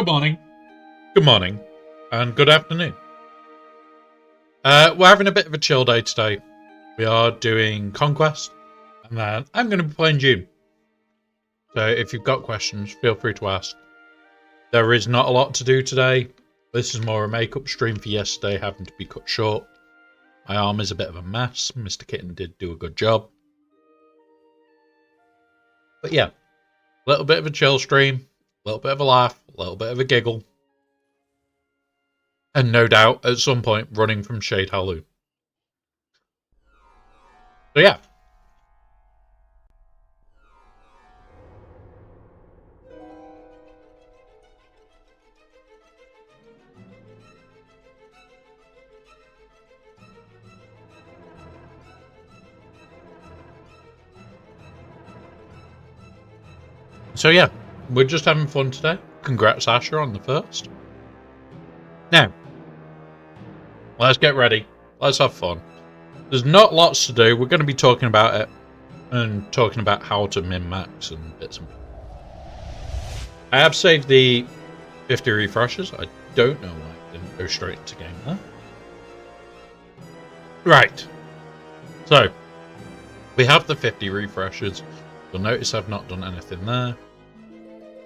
Good morning, and good afternoon. We're having a bit of a chill day today. We are doing Conquest, and then I'm going to be playing June. So if you've got questions, feel free to ask. There is not a lot to do today. This is more a makeup stream for yesterday, having to be cut short. My arm is a bit of a mess. Mr. Kitten did do a good job. But yeah, a little bit of a chill stream, a little bit of a laugh, a little bit of a giggle. And no doubt, at some point, running from Shai-Hulud. So yeah. So yeah, we're just having fun today. Congrats, Asher, on the first. Now, let's get ready. Let's have fun. There's not lots to do. We're going to be talking about it and talking about how to min-max and bits and... I have saved the 50 refreshes. I don't know why I didn't go straight into game there. Right. So, we have the 50 refreshes. You'll notice I've not done anything there.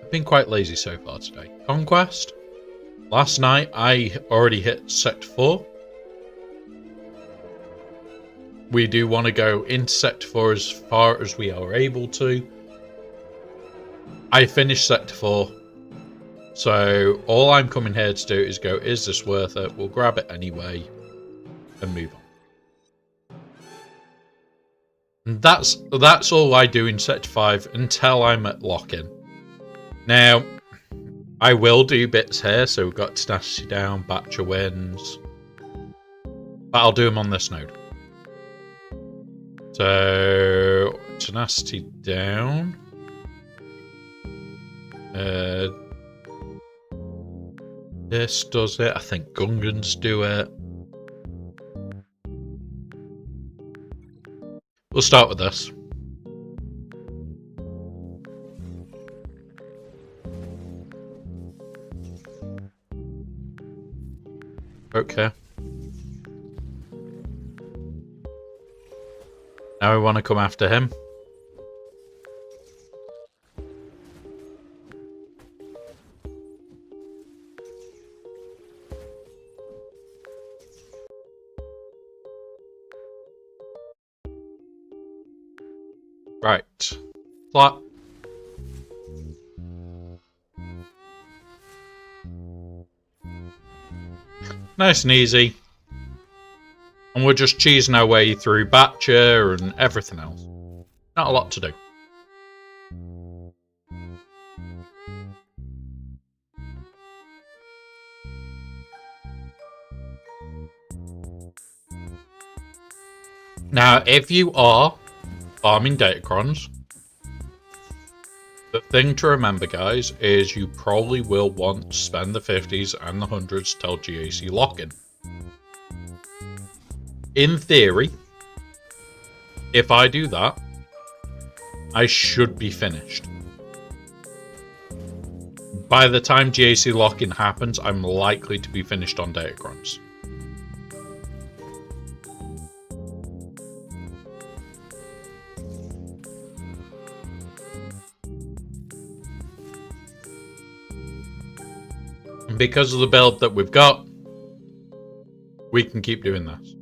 I've been quite lazy so far today. Conquest. Last night, I already hit Sector 4. We do want to go into Sector 4 as far as we are able to. I finished Sector 4. So, all I'm coming here to do is go, is this worth it? We'll grab it anyway. And move on. And that's all I do in Sector 5 until I'm at lock-in. Now, I will do bits here. So, we've got tenacity down, batch of wins. But I'll do them on this node. So, tenacity down. This does it. I think Gungans do it. We'll start with this. Okay. Now we want to come after him. Right. Flat. Nice and easy. And we're just cheesing our way through Batcher and everything else. Not a lot to do. Now, if you are farming Datacrons, the thing to remember, guys, is you probably will want to spend the 50s and the 100s till GAC lock-in. In theory, if I do that, I should be finished. By the time GAC lock-in happens, I'm likely to be finished on Datacrons. And because of the build that we've got, we can keep doing this.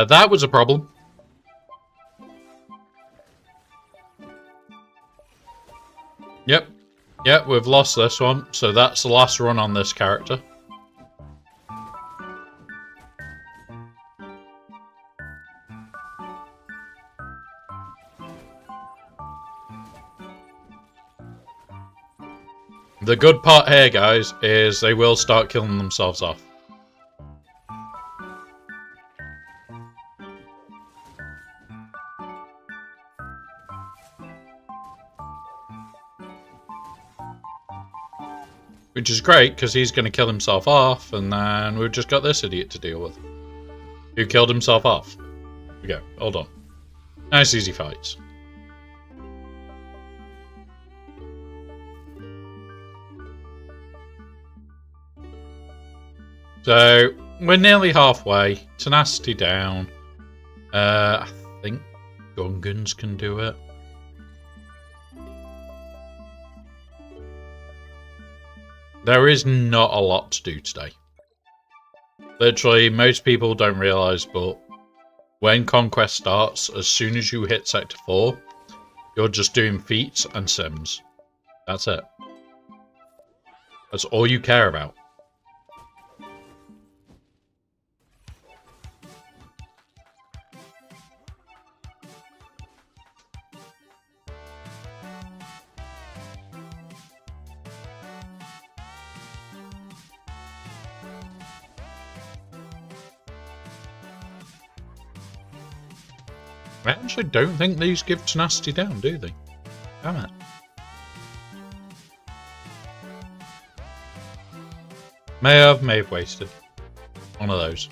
That was a problem. Yep, we've lost this one, so that's the last run on this character. The good part here, guys, is they will start killing themselves off. Which is great, because he's going to kill himself off, and then we've just got this idiot to deal with. Who killed himself off. Here we go, hold on. Nice easy fights. So, we're nearly halfway. Tenacity down. I think Gungans can do it. There is not a lot to do today. Literally, most people don't realise, but when Conquest starts, as soon as you hit Sector 4, you're just doing feats and sims. That's it. That's all you care about. I actually don't think these give tenacity down, do they? Damn it. May have wasted. One of those.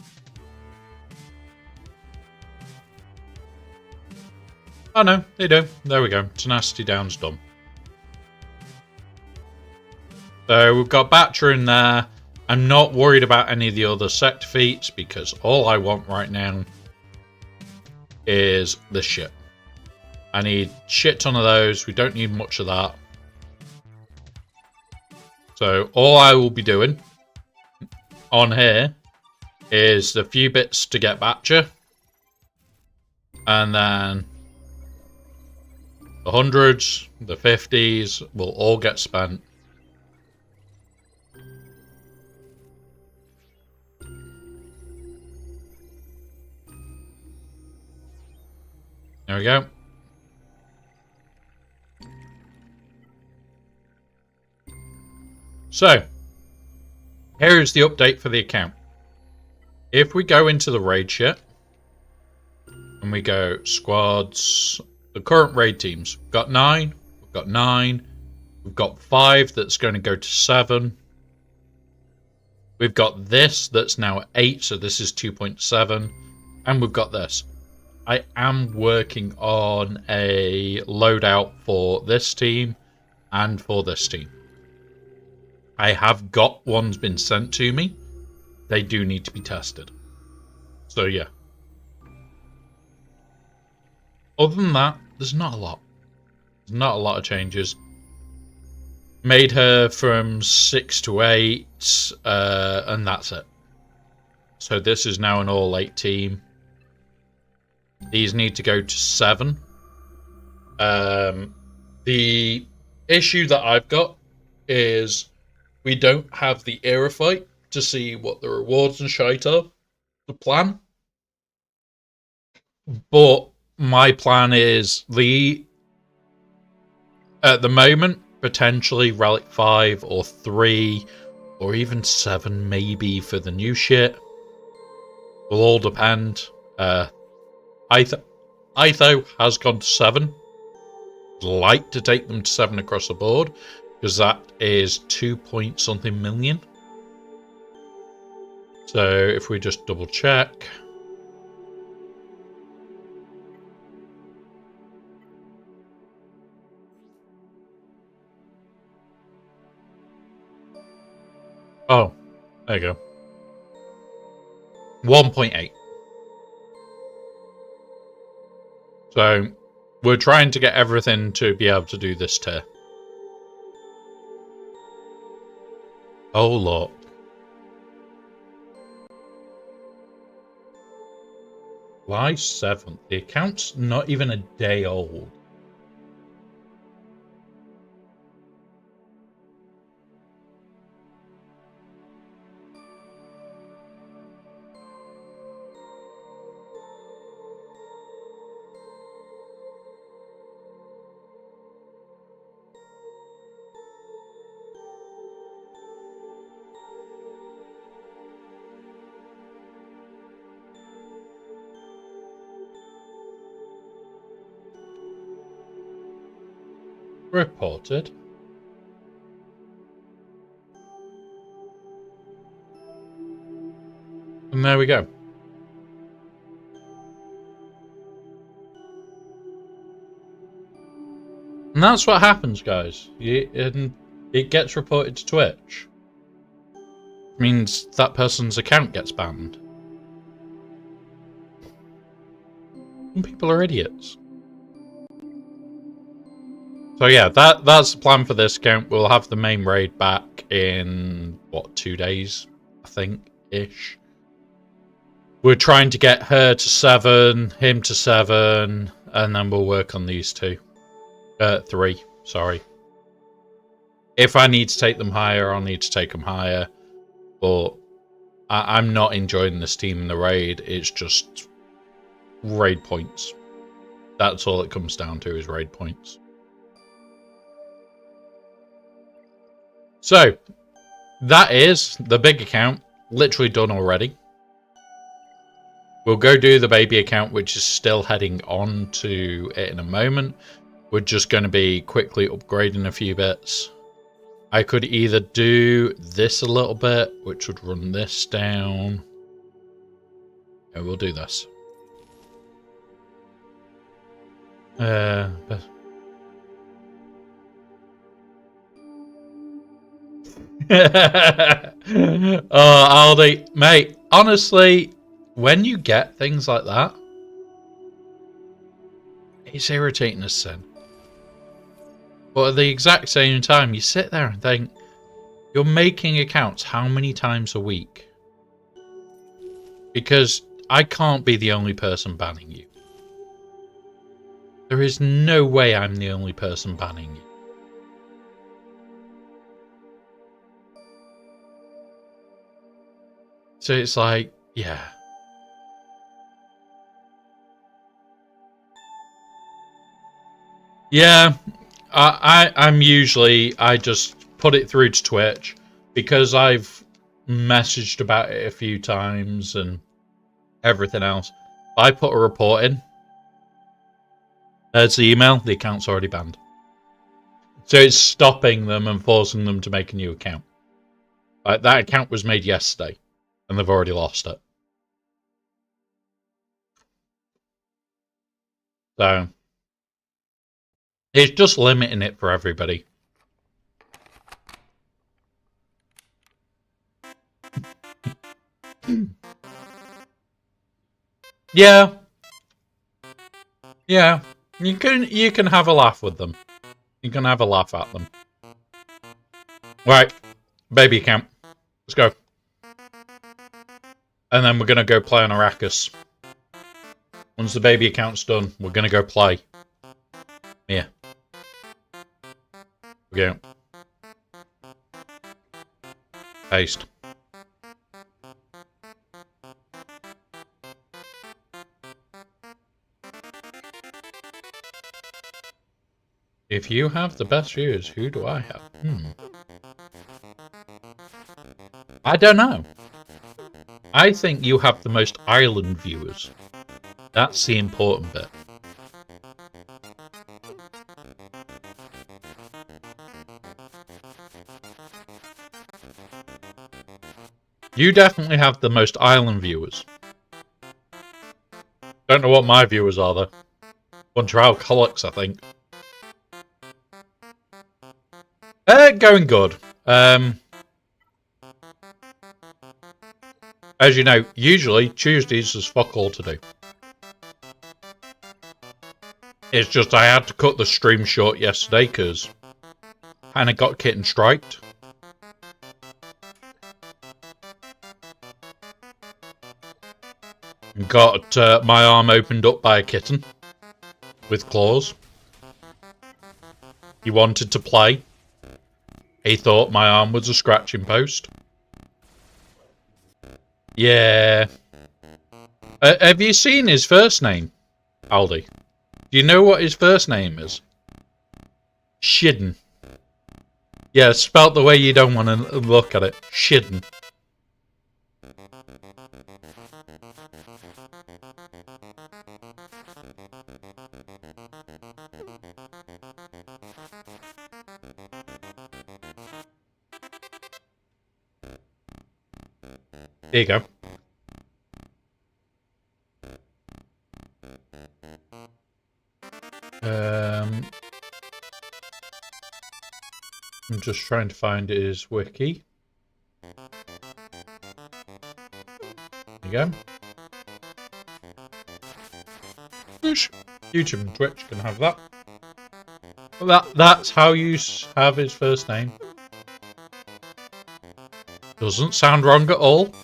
Oh no, they do. There we go. Tenacity down's done. So we've got Batcher in there. I'm not worried about any of the other sector feats because all I want right now is this shit. I need shit ton of those. We don't need much of that. So all I will be doing on here is the few bits to get Batcher. And then the 100s, the 50s will all get spent. There we go. So, here is the update for the account. If we go into the raid shit, and we go squads, the current raid teams, we've got 9, we've got 9, we've got 5 that's going to go to 7. We've got this that's now at 8, so this is 2.7, and we've got this. I am working on a loadout for this team and for this team. I have got ones been sent to me. They do need to be tested. So yeah. Other than that, there's not a lot. There's not a lot of changes. Made her from 6 to 8, and that's it. So this is now an all-8 team. These need to go to 7. The issue that I've got is we don't have the era fight to see what the rewards and shite are. The plan. But my plan is at the moment, potentially Relic 5 or 3 or even 7 maybe for the new shit. Will all depend. Itho has gone to 7. I'd like to take them to 7 across the board because that is 2 point something million. So if we just double check. Oh, there you go. 1.8. So we're trying to get everything to be able to do this tier. Oh, look. July 7th. The account's not even a day old. Reported. And there we go. And that's what happens, guys. And it gets reported to Twitch. It means that person's account gets banned. And people are idiots. So yeah, that's the plan for this account. We'll have the main raid back in, what, 2 days, I think, ish. We're trying to get her to 7, him to 7, and then we'll work on these 2. 3, sorry. If I need to take them higher, I'll need to take them higher. But I'm not enjoying this team in the raid. It's just raid points. That's all it comes down to, is raid points. So, that is the big account. Literally done already. We'll go do the baby account, which is still heading on to it in a moment. We're just going to be quickly upgrading a few bits. I could either do this a little bit, which would run this down. Yeah, we'll do this. But... oh, Aldi, mate, honestly, when you get things like that, it's irritating as sin. But at the exact same time, you sit there and think, you're making accounts how many times a week? Because I can't be the only person banning you. There is no way I'm the only person banning you. So it's like, yeah. Yeah, I'm usually, I just put it through to Twitch because I've messaged about it a few times and everything else. I put a report in. There's the email, the account's already banned. So it's stopping them and forcing them to make a new account. Like, that account was made yesterday and they've already lost it. So it's just limiting it for everybody. Yeah. Yeah. You can have a laugh with them. You can have a laugh at them. Right. Baby account. Let's go. And then we're gonna go play on Arrakis. Once the baby account's done, we're gonna go play. Yeah. Okay. Paste. If you have the best viewers, who do I have? I don't know. I think you have the most island viewers. That's the important bit. You definitely have the most island viewers. Don't know what my viewers are though. Bunch of alcoholics, I think. Going good. As you know, usually Tuesdays is fuck all to do. It's just I had to cut the stream short yesterday because Hannah got kitten striked. Got my arm opened up by a kitten with claws. He wanted to play. He thought my arm was a scratching post. Yeah. Have you seen his first name, Aldi? Do you know what his first name is? Shidden. Yeah, spelt the way you don't want to look at it. Shidden. There you go. I'm just trying to find his wiki. There you go. Whoosh. YouTube and Twitch can have that. That's how you have his first name. Doesn't sound wrong at all.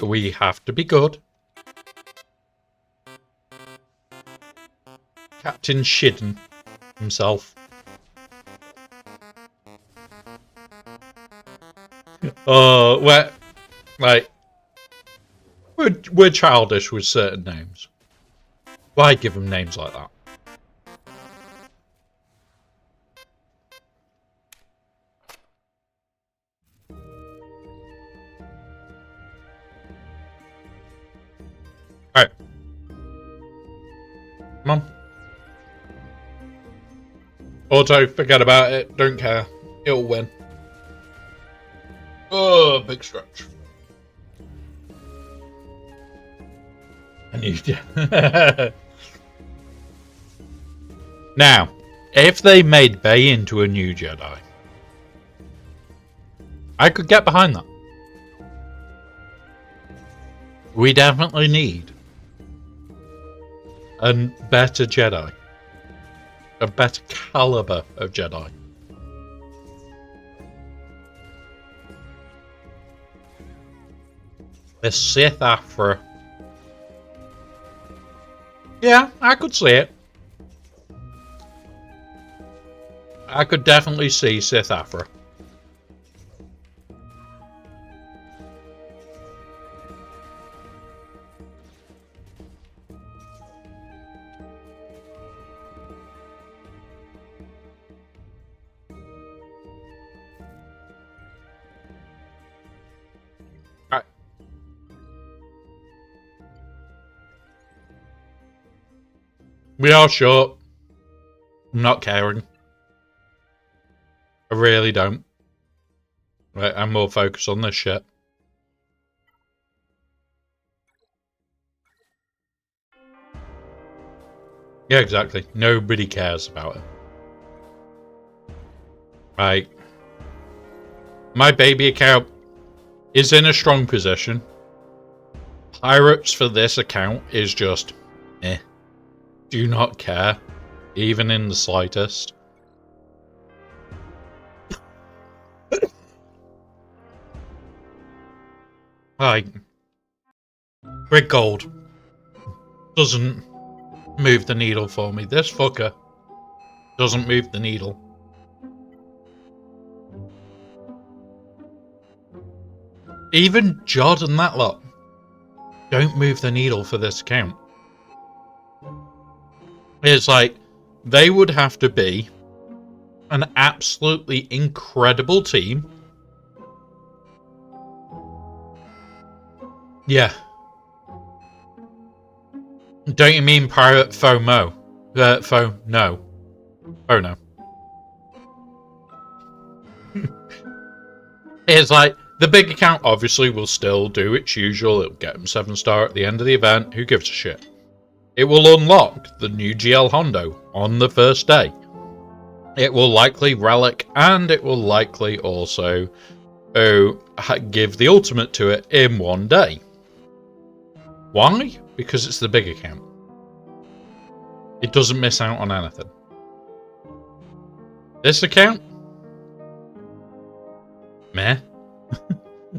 We have to be good. Captain Shidden himself. Oh, we're childish with certain names. Why give them names like that? Alright. Come on. Auto, forget about it. Don't care. It'll win. Oh, big stretch. I need to. Now, if they made Bay into a new Jedi, I could get behind that. We definitely need a better Jedi. A better caliber of Jedi. The Sith Afra. Yeah, I could see it. I could definitely see Sith Afra. We are short. I'm not caring. I really don't. Right, I'm more focused on this shit. Yeah, exactly. Nobody cares about it. Right. My baby account is in a strong position. Pirates for this account is just eh. Do not care, even in the slightest. Like, Brick Gold doesn't move the needle for me. This fucker doesn't move the needle. Even Jod and that lot don't move the needle for this account. It's like, they would have to be an absolutely incredible team. Yeah. Don't you mean Pirate FOMO? No. Oh no. It's like, the big account obviously will still do its usual. It'll get them 7-star at the end of the event. Who gives a shit? It will unlock the new GL Hondo on the first day. It will likely relic, and it will likely also give the ultimate to it in one day. Why? Because it's the big account. It doesn't miss out on anything. This account? Meh.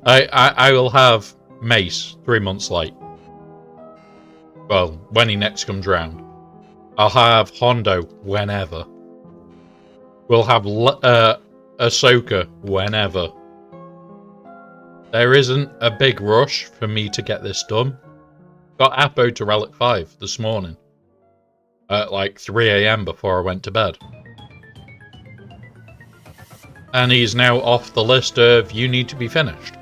I will have Mace 3 months late. Well, when he next comes round. I'll have Hondo whenever. We'll have Ahsoka whenever. There isn't a big rush for me to get this done. Got Apo to Relic 5 this morning. At like 3 AM before I went to bed. And he's now off the list of you need to be finished.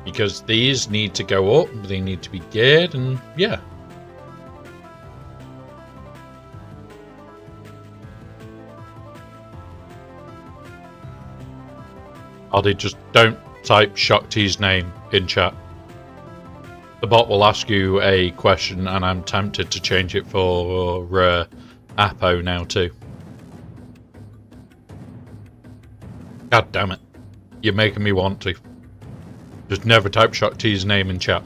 Because these need to go up, they need to be geared, and yeah. Ollie, just don't type Shakti's name in chat. The bot will ask you a question, and I'm tempted to change it for Apo now too. God damn it. You're making me want to. Just never type Shock T's name in chat.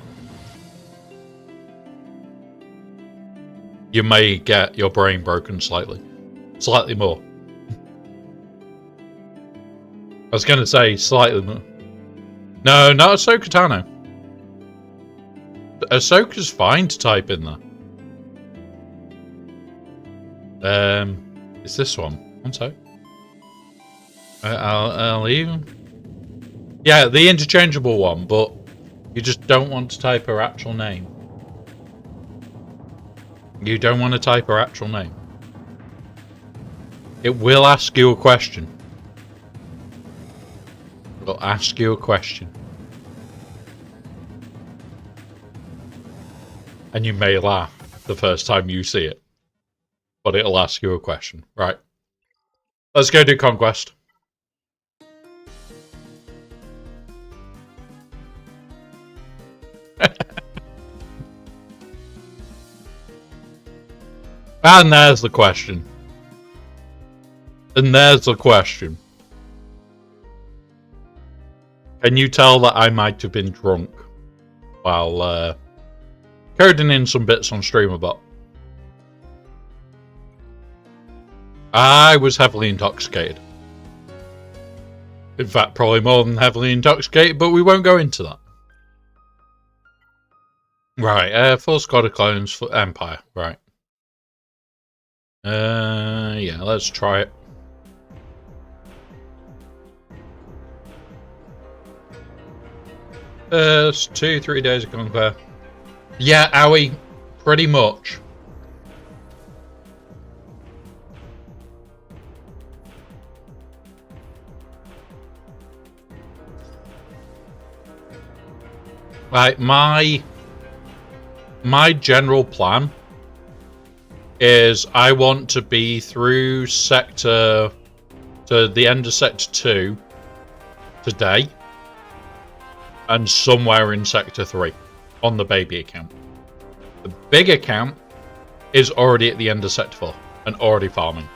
You may get your brain broken slightly. Slightly more. I was going to say slightly more. No, not Ahsoka Tano. Ahsoka's fine to type in there. It's this one. One sec. I'll even... Yeah, the interchangeable one, but you just don't want to type her actual name. You don't want to type her actual name. It will ask you a question. It'll ask you a question. And you may laugh the first time you see it. But it'll ask you a question. Right. Let's go do Conquest. And there's the question. And there's the question. Can you tell that I might have been drunk while coding in some bits on StreamerBot? I was heavily intoxicated. In fact, probably more than heavily intoxicated, but we won't go into that. Right, full squad of clones for Empire, right. Yeah, let's try it. It's 2-3 days of Conquest. Yeah, owie, pretty much. Right, my general plan is I want to be through to the end of Sector 2 today and somewhere in Sector 3 on the baby account. The big account is already at the end of Sector 4 and already farming.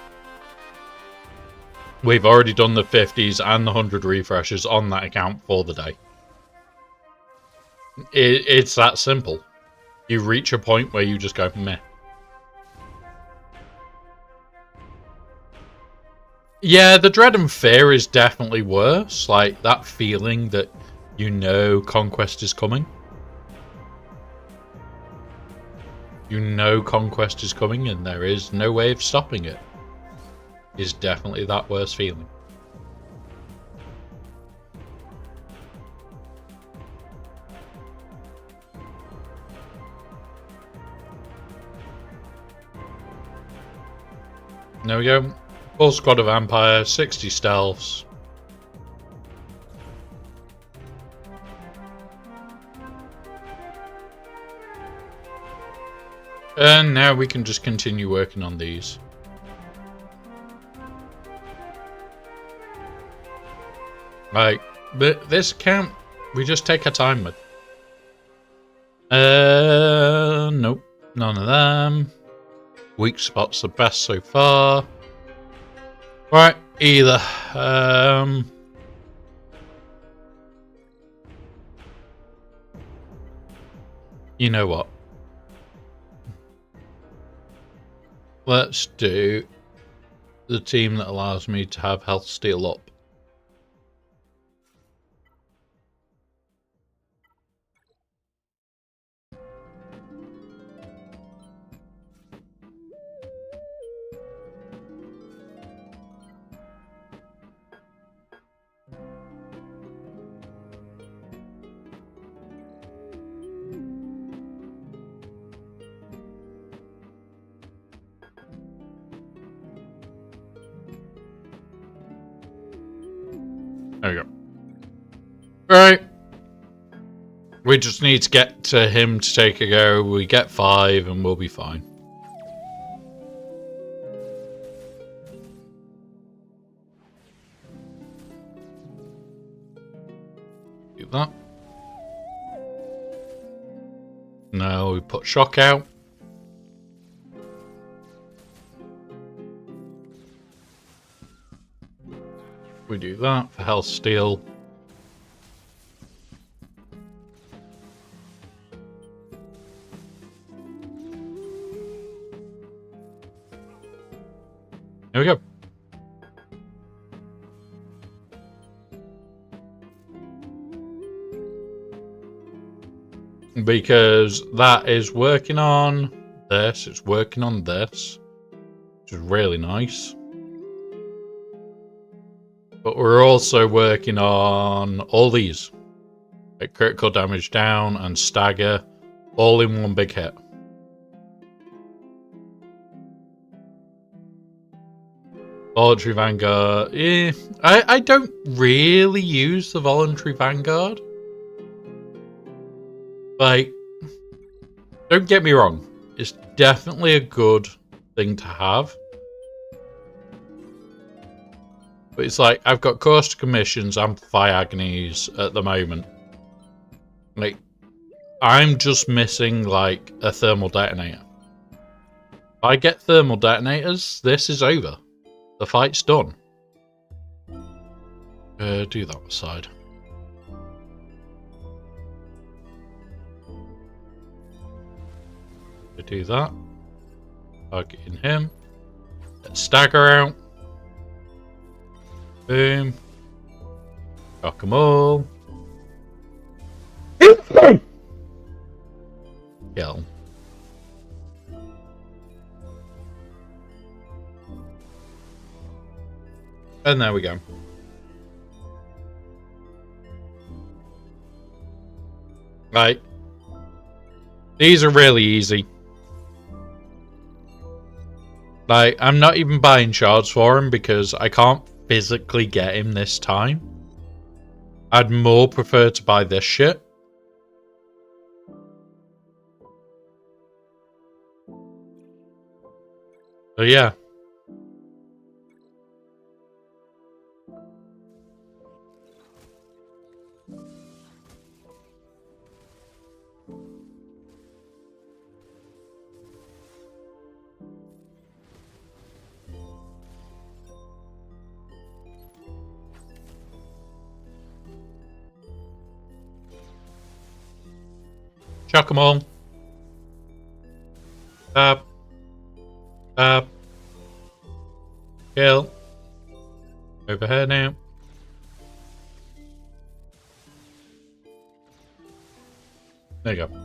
We've already done the 50s and the 100 refreshes on that account for the day. It's that simple. You reach a point where you just go, meh. Yeah, the dread and fear is definitely worse. Like, that feeling that you know Conquest is coming. You know Conquest is coming and there is no way of stopping it. Is definitely that worse feeling. There we go. Full squad of Empire, 60 stealths. And now we can just continue working on these. Right, but this camp, we just take our time with. Nope, none of them. Weak spots the best so far. Right, either. You know what? Let's do the team that allows me to have health steal up. There we go. Right. We just need to get to him to take a go. We get 5 and we'll be fine. Do that. Now we put shock out. We do that for health steal. There we go. Because that is working on this, it's working on this, which is really nice. But we're also working on all these. Like critical damage down and stagger, all in one big hit. Voluntary Vanguard. I don't really use the Voluntary Vanguard. Like, don't get me wrong. It's definitely a good thing to have. But it's like, I've got Coastal Commissions and Fire Agonies at the moment. Like, I'm just missing, like, a Thermal Detonator. If I get Thermal Detonators, this is over. The fight's done. Do that side. Do that. Targeting him. Let's stagger out. Boom. Knock them all. Kill. And there we go. Right. These are really easy. Like, I'm not even buying shards for him because I can't physically get him this time. I'd more prefer to buy this shit. So yeah. Chuck them all. Up. Up. Kill. Over here now. There you go.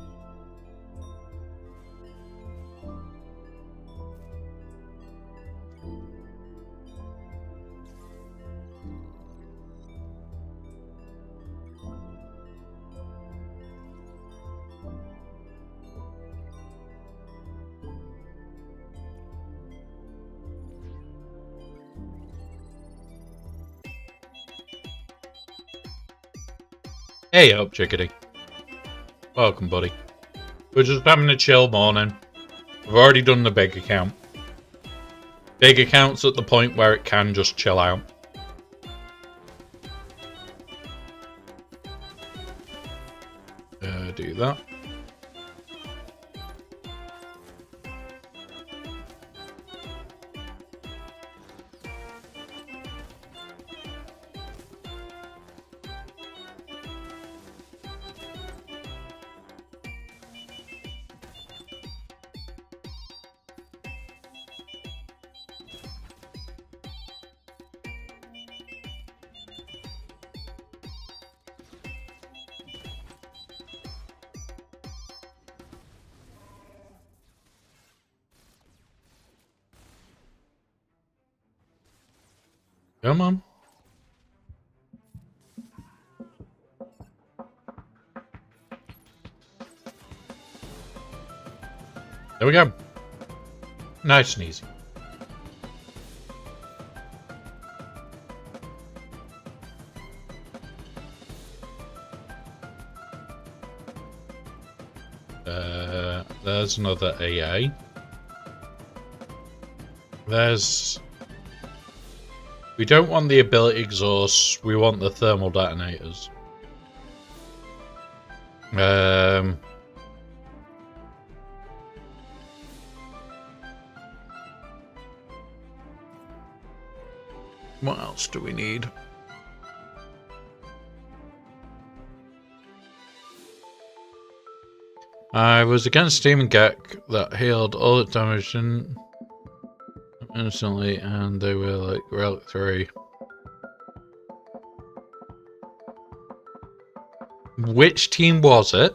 Hey up, chickadee. Welcome, buddy. We're just having a chill morning. We've already done the big account. Big account's at the point where it can just chill out. Do that. Come on. There we go. Nice and easy. There's another AA. We don't want the ability exhausts, we want the thermal detonators. What else do we need? I was against Demon Gek that healed all its damage instantly, and they were like Relic 3. Which team was it?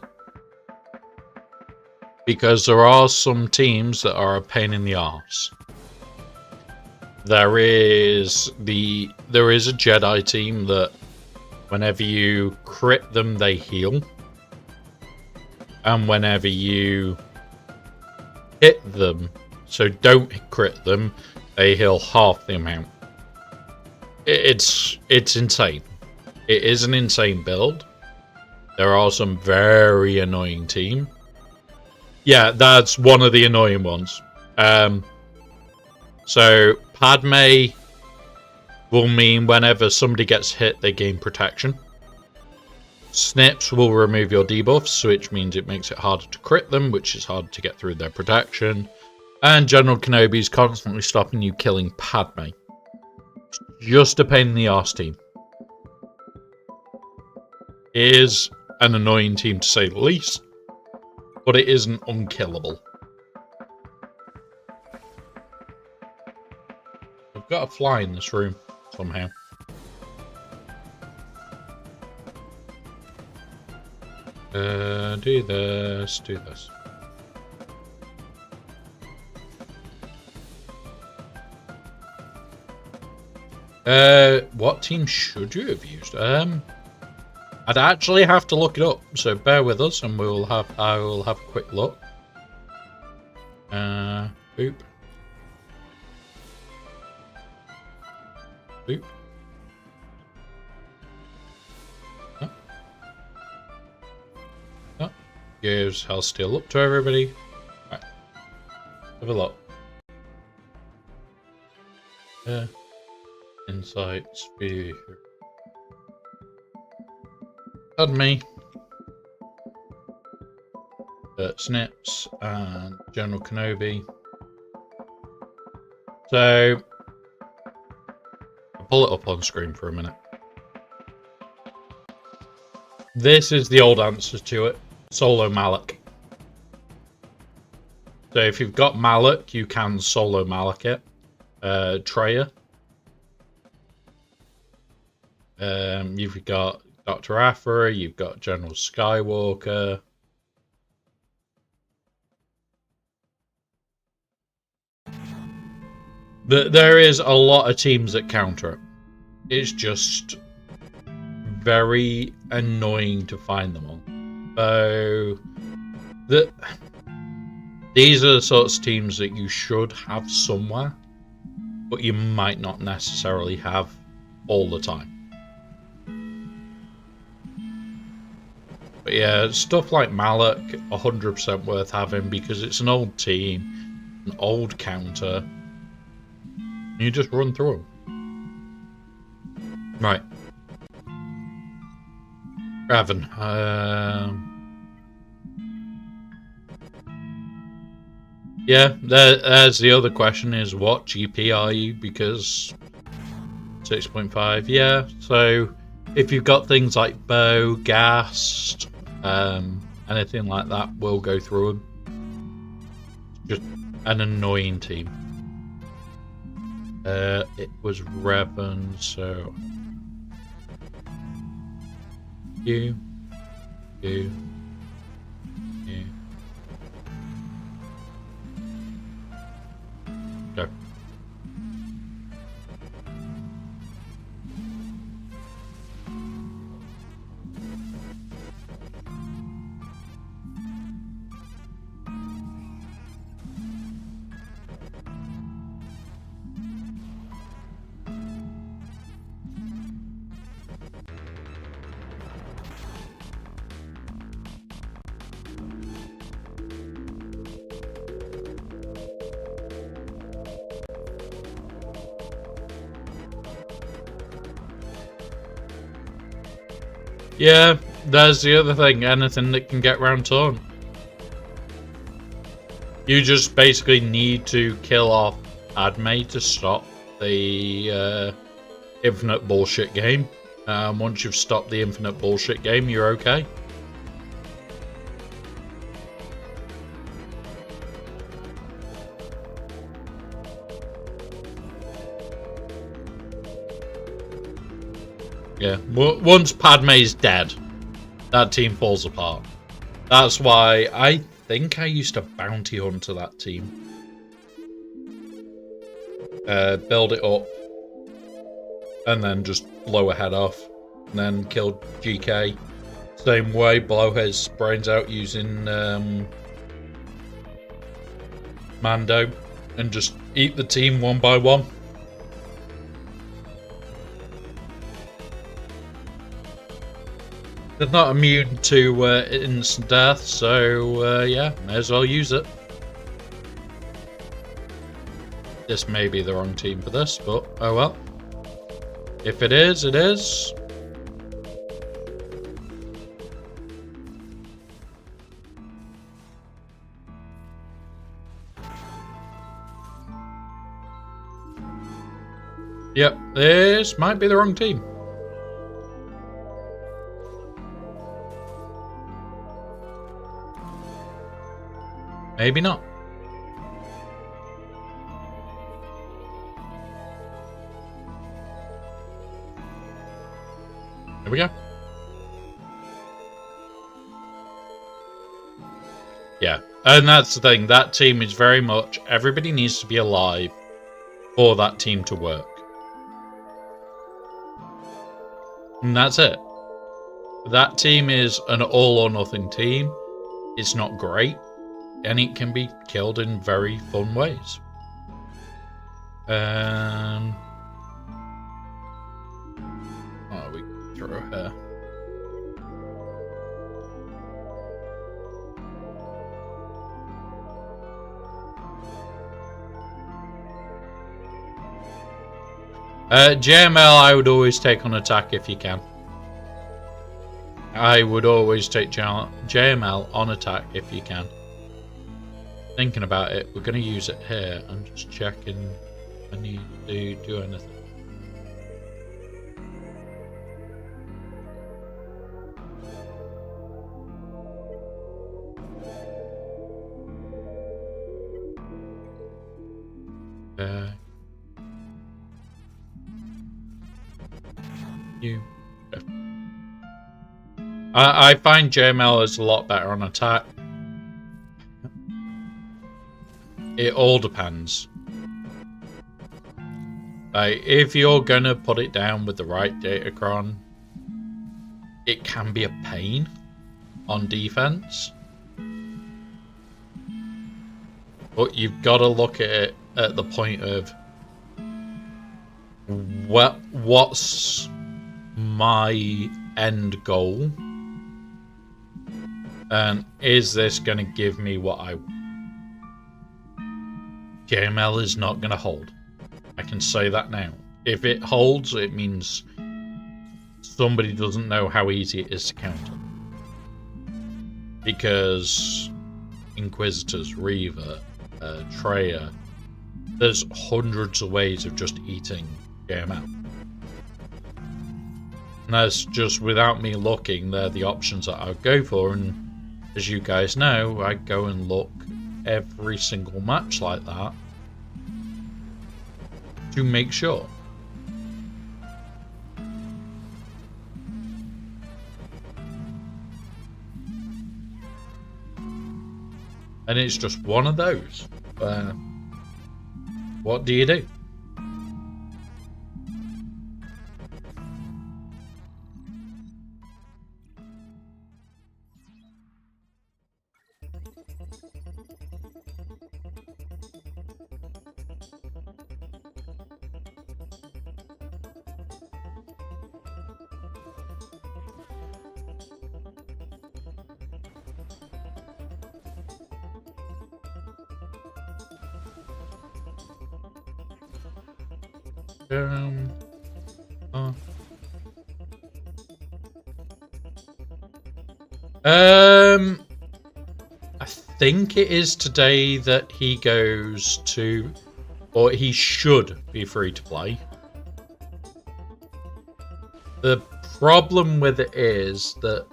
Because there are some teams that are a pain in the arse. There is a Jedi team that whenever you crit them, they heal. And whenever you hit them, so don't crit them, they heal half the amount. It's insane. It is an insane build. There are some very annoying teams. Yeah, that's one of the annoying ones. So Padme will mean whenever somebody gets hit, they gain protection. Snips will remove your debuffs, which means it makes it harder to crit them, which is harder to get through their protection. And General Kenobi is constantly stopping you killing Padme. Just a pain in the arse team. It is an annoying team to say the least, but it isn't unkillable. I've got to fly in this room somehow. Do this, do this. What team should you have used? I'd actually have to look it up, so bear with us and I will have a quick look. Boop. Boop. Oh. Oh. Gives Hell Steel up to everybody. Right. Have a look. Insights, be Pardon me. Snips and General Kenobi. So I'll pull it up on screen for a minute. This is the old answer to it. Solo Malak. So if you've got Malak, you can solo Malak it. Treya. You've got Dr. Aphra, you've got General Skywalker. There is a lot of teams that counter it. It's just very annoying to find them all. So these are the sorts of teams that you should have somewhere, but you might not necessarily have all the time. But yeah, stuff like Malak, 100% worth having because it's an old team, an old counter. You just run through them. Right. Raven. Yeah, there's the other question is what GP are you? Because 6.5, yeah. So if you've got things like bow, gas, anything like that, we'll go through them. Just an annoying team. It was Revan, so you. Go. Yeah, there's the other thing. Anything that can get round taunt. You just basically need to kill off Padme to stop the infinite bullshit game. Once you've stopped the infinite bullshit game, you're okay. Yeah, once Padme's dead, that team falls apart. That's why I think I used to bounty hunter that team. Build it up, and then just blow a head off, and then kill GK. Same way, blow his brains out using Mando, and just eat the team one by one. They're not immune to instant death, so yeah, may as well use it. This may be the wrong team for this, but oh well. If it is, it is. Yep, this might be the wrong team. Maybe not. There we go. Yeah, and that's the thing. That team is very much, everybody needs to be alive for that team to work. And that's it. That team is an all or nothing team. It's not great. And it can be killed in very fun ways. Oh, we can throw her. JML, I would always take on attack if you can. I would always take JML on attack if you can. Thinking about it, we're going to use it here. I'm just checking if I need to do anything. I find JML is a lot better on attack. It all depends. Like, if you're gonna put it down with the right datacron, it can be a pain on defense. But you've got to look at it at the point of what's my end goal, and is this going to give me what I want? JML is not going to hold. I can say that now. If it holds, it means somebody doesn't know how easy it is to counter. Because Inquisitors, Reaver, Treya, there's hundreds of ways of just eating JML. And that's just, without me looking, they're the options that I would go for. And as you guys know, I go and look every single match like that to make sure. And it's just one of those. What do you do? I think it is today that he goes to, or he should be free to play. The problem with it is that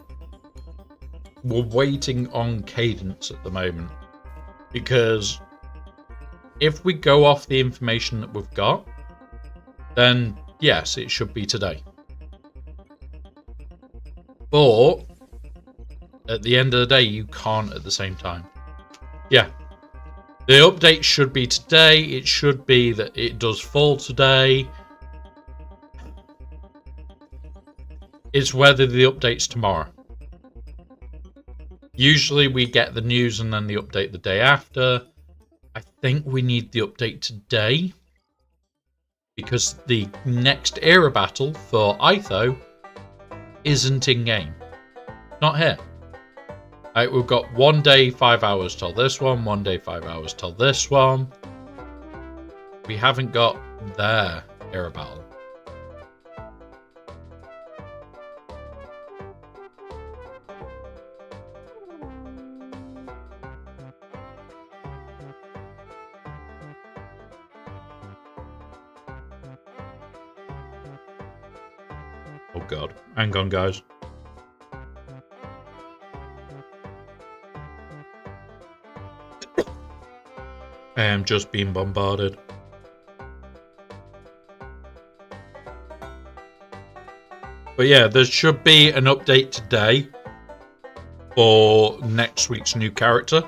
we're waiting on cadence at the moment, because if we go off the information that we've got, then yes, it should be today. But at the end of the day, you can't at the same time. Yeah, the update should be today. It should be that it does fall today. It's whether the update's tomorrow. Usually we get the news and then the update the day after. I think we need the update today, because the next era battle for Itho isn't in game. Not here. Right, we've got 1 day, 5 hours till this one, 1 day, 5 hours till this one. We haven't got their era battle. Oh god, hang on guys. I am just being bombarded. But yeah, there should be an update today for next week's new character.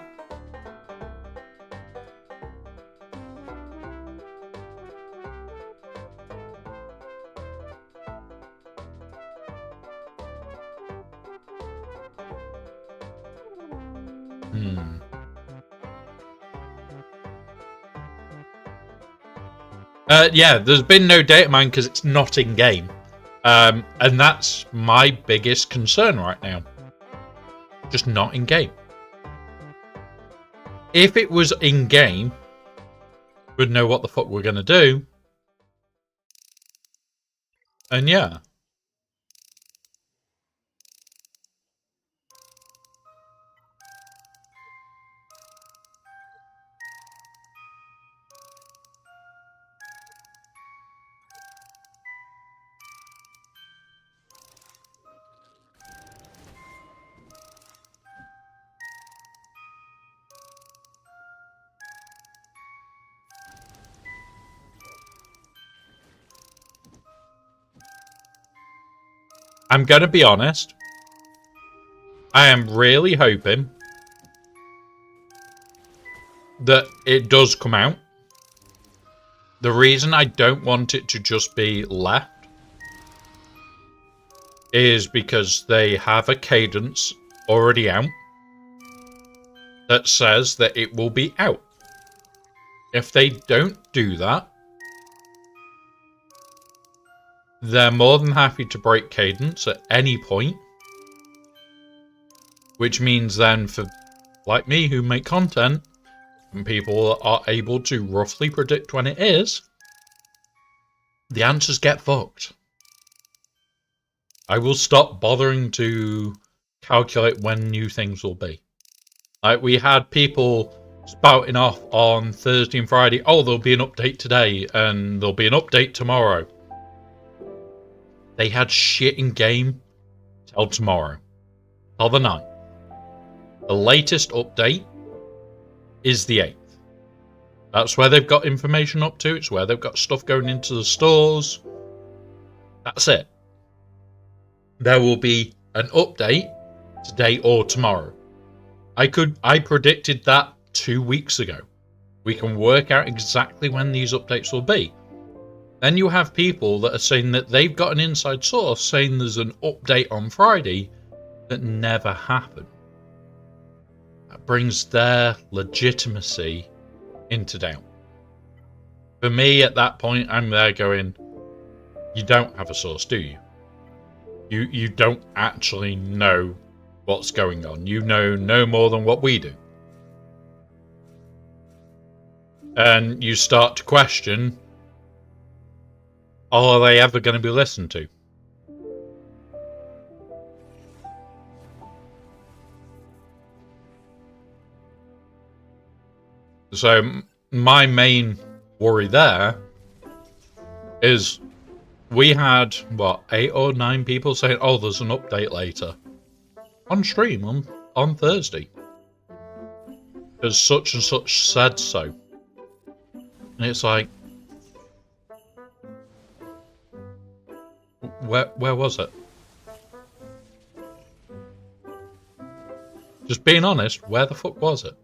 Yeah, there's been no data mine because it's not in game. And that's my biggest concern right now. Just not in game. If it was in game, we'd know what the fuck we're going to do. And yeah. I'm going to be honest. I am really hoping that it does come out. The reason I don't want it to just be left is because they have a cadence already out that says that it will be out. If they don't do that, they're more than happy to break cadence at any point. Which means then for, like me, who make content, and people are able to roughly predict when it is, the answers get fucked. I will stop bothering to calculate when new things will be. Like, we had people spouting off on Thursday and Friday, oh, there'll be an update today, and there'll be an update tomorrow. They had shit in game till tomorrow. Till the 9th. The latest update is the 8th. That's where they've got information up to. It's where they've got stuff going into the stores. That's it. There will be an update today or tomorrow. I predicted that 2 weeks ago. We can work out exactly when these updates will be. Then you have people that are saying that they've got an inside source saying there's an update on Friday that never happened. That brings their legitimacy into doubt. For me, at that point, I'm there going, you don't have a source, do you? You don't actually know what's going on. You know no more than what we do. And you start to question, are they ever going to be listened to? So my main worry there is we had, what, 8 or 9 people saying, oh, there's an update later. On stream on Thursday. Because such and such said so. And it's like... Where was it? Just being honest, where the fuck was it?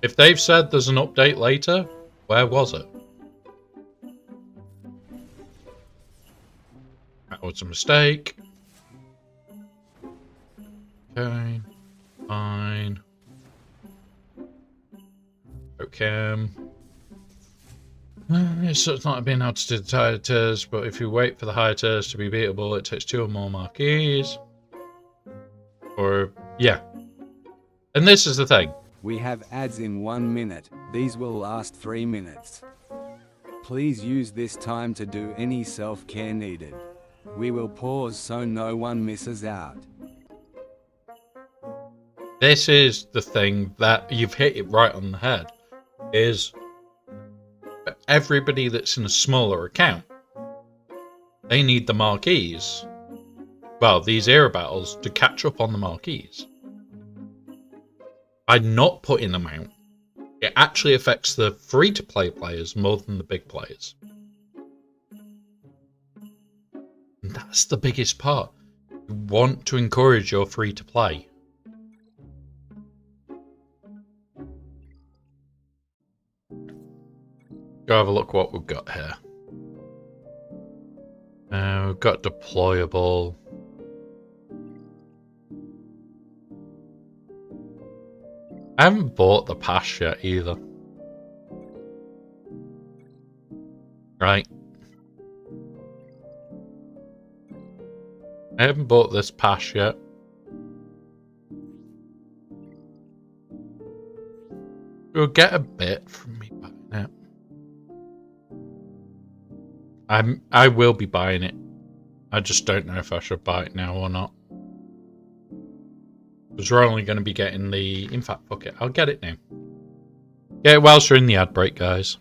If they've said there's an update later, where was it? That was a mistake. Okay. Fine. Okay. It's not being able to do the higher tiers, but if you wait for the higher tiers to be beatable, it takes 2 or more marquees. Or, yeah. And this is the thing. We have ads in 1 minute. These will last 3 minutes. Please use this time to do any self-care needed. We will pause so no one misses out. This is the thing that you've hit it right on the head. Is everybody that's in a smaller account, they need the marquees. Well, these era battles to catch up on the marquees. By not putting them out, it actually affects the free-to-play players more than the big players. And that's the biggest part. You want to encourage your free-to-play. Go have a look what we've got here. We've got deployable. I haven't bought the pass yet either. Right. I haven't bought this pass yet. You'll get a bit from me buying it. I will be buying it. I just don't know if I should buy it now or not. Because we're only going to be getting the... In fact, fuck it. I'll get it now. Get it whilst you're in the ad break, guys.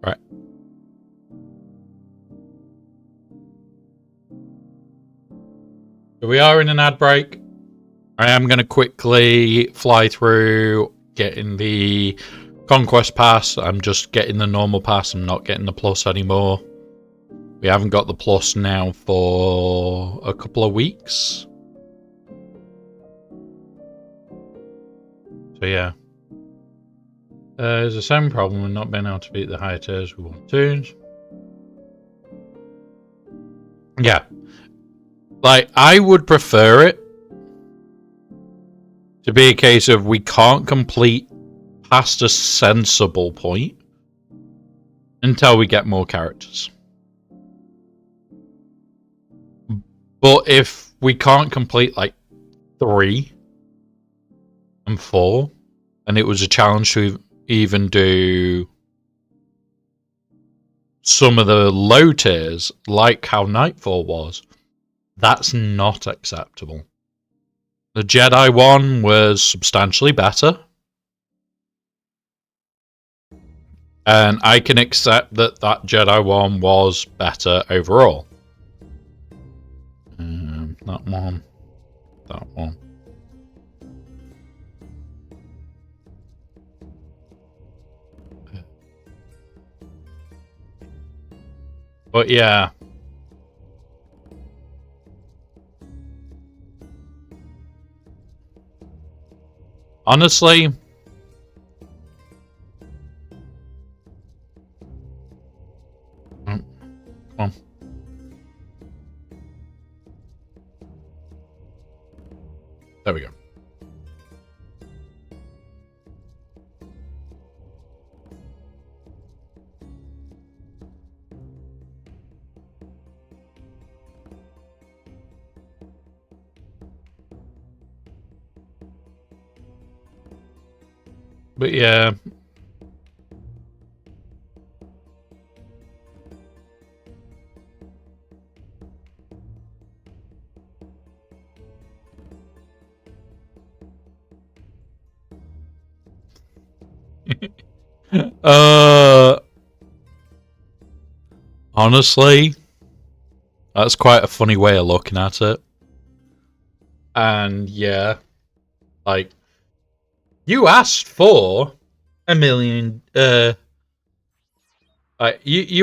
Right. So we are in an ad break. I am going to quickly fly through getting the Conquest pass. I'm just getting the normal pass. I'm not getting the plus anymore. We haven't got the plus now for a couple of weeks. So yeah. There's the same problem with not being able to beat the higher tiers we want to. Yeah. Like, I would prefer it to be a case of we can't complete past a sensible point until we get more characters. But if we can't complete like 3 and 4, and it was a challenge to even do some of the low tiers, like how Nightfall was, that's not acceptable. The Jedi one was substantially better. And I can accept that that Jedi one was better overall. That one. That one. But yeah. Honestly, come on. There we go. But yeah. Honestly, that's quite a funny way of looking at it. And yeah, like, you asked for a million, you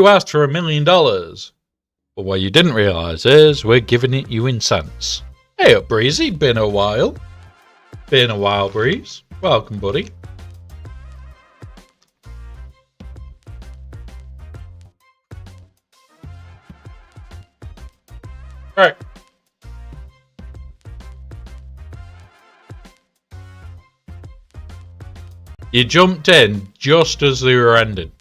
asked for $1 million. But what you didn't realise is we're giving it you in cents. Hey up, Breezy. Been a while. Been a while, Breeze. Welcome, buddy. Alright. You jumped in just as they were ending.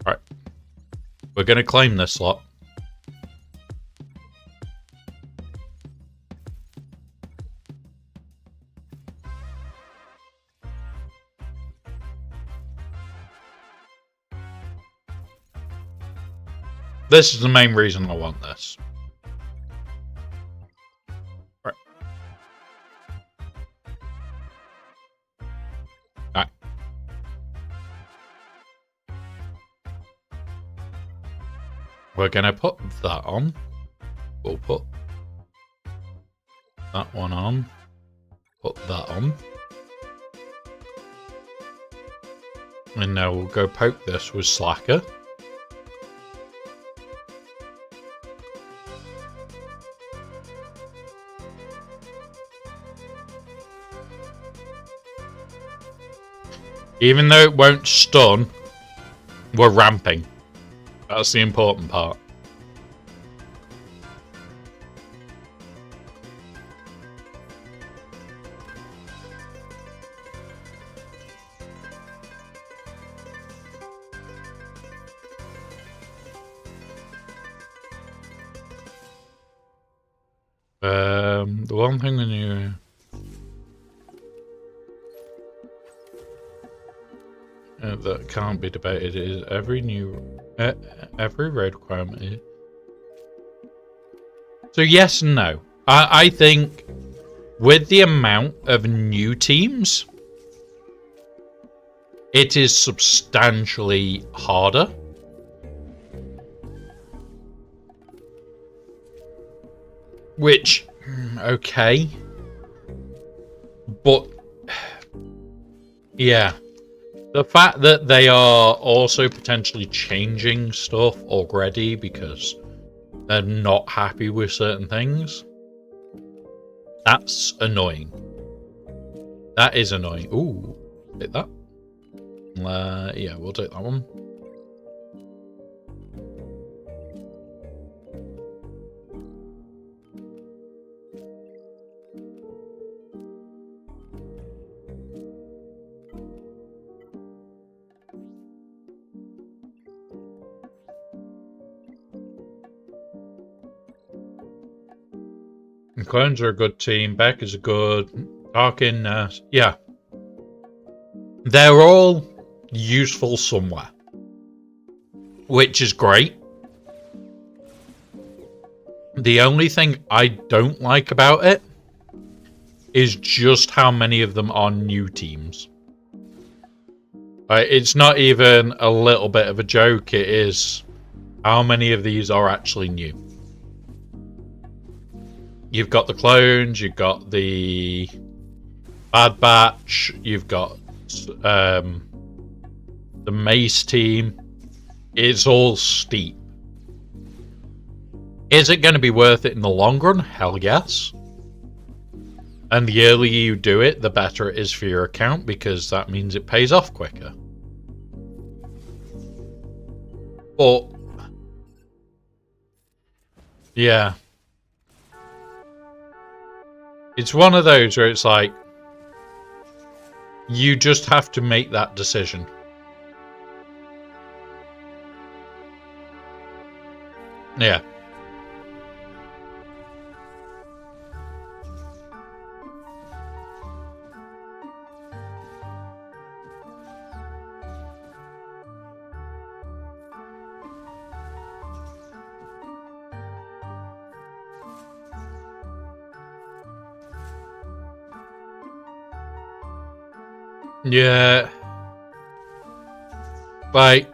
Alright. We're going to claim this slot. This is the main reason I want this. Right. Alright. We're going to put that on. We'll put that one on. Put that on. And now we'll go poke this with Slacker. Even though it won't stun, we're ramping. That's the important part. The one thing we knew... that can't be debated is every raid requirement is... So yes and no. I think with the amount of new teams, it is substantially harder. Which, okay. But, yeah. The fact that they are also potentially changing stuff already because they're not happy with certain things, that's annoying. That is annoying. Ooh, take that. Yeah, we'll take that one. And Clones are a good team. Beck is a good. Tarkin, yeah. They're all useful somewhere, which is great. The only thing I don't like about it is just how many of them are new teams. It's not even a little bit of a joke. It is how many of these are actually new. You've got the clones, you've got the Bad Batch, you've got the Mace team. It's all steep. Is it going to be worth it in the long run? Hell yes. And the earlier you do it, the better it is for your account, because that means it pays off quicker. But yeah. It's one of those where it's like, you just have to make that decision. Yeah. Yeah. Like,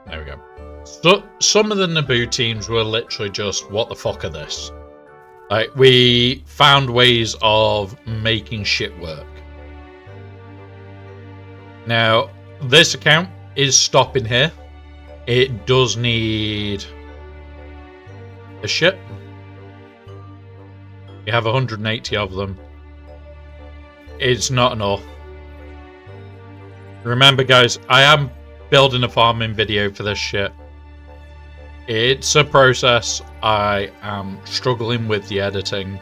there we go. So, some of the Naboo teams were literally just, what the fuck are this? Like, we found ways of making shit work. Now, this account is stopping here. It does need a ship. We have 180 of them. It's not enough. Remember, guys, I am building a farming video for this shit. It's a process. I am struggling with the editing.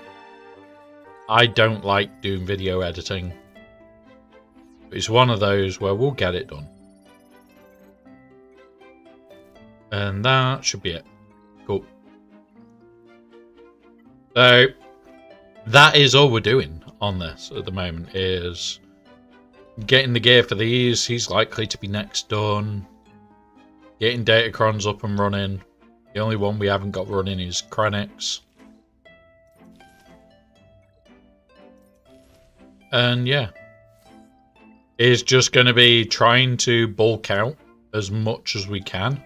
I don't like doing video editing. It's one of those where we'll get it done. And that should be it. Cool. So, that is all we're doing on this at the moment, is getting the gear for these. He's likely to be next done. Getting Datacrons up and running. The only one we haven't got running is Krennic's. And yeah. It's just going to be trying to bulk out as much as we can.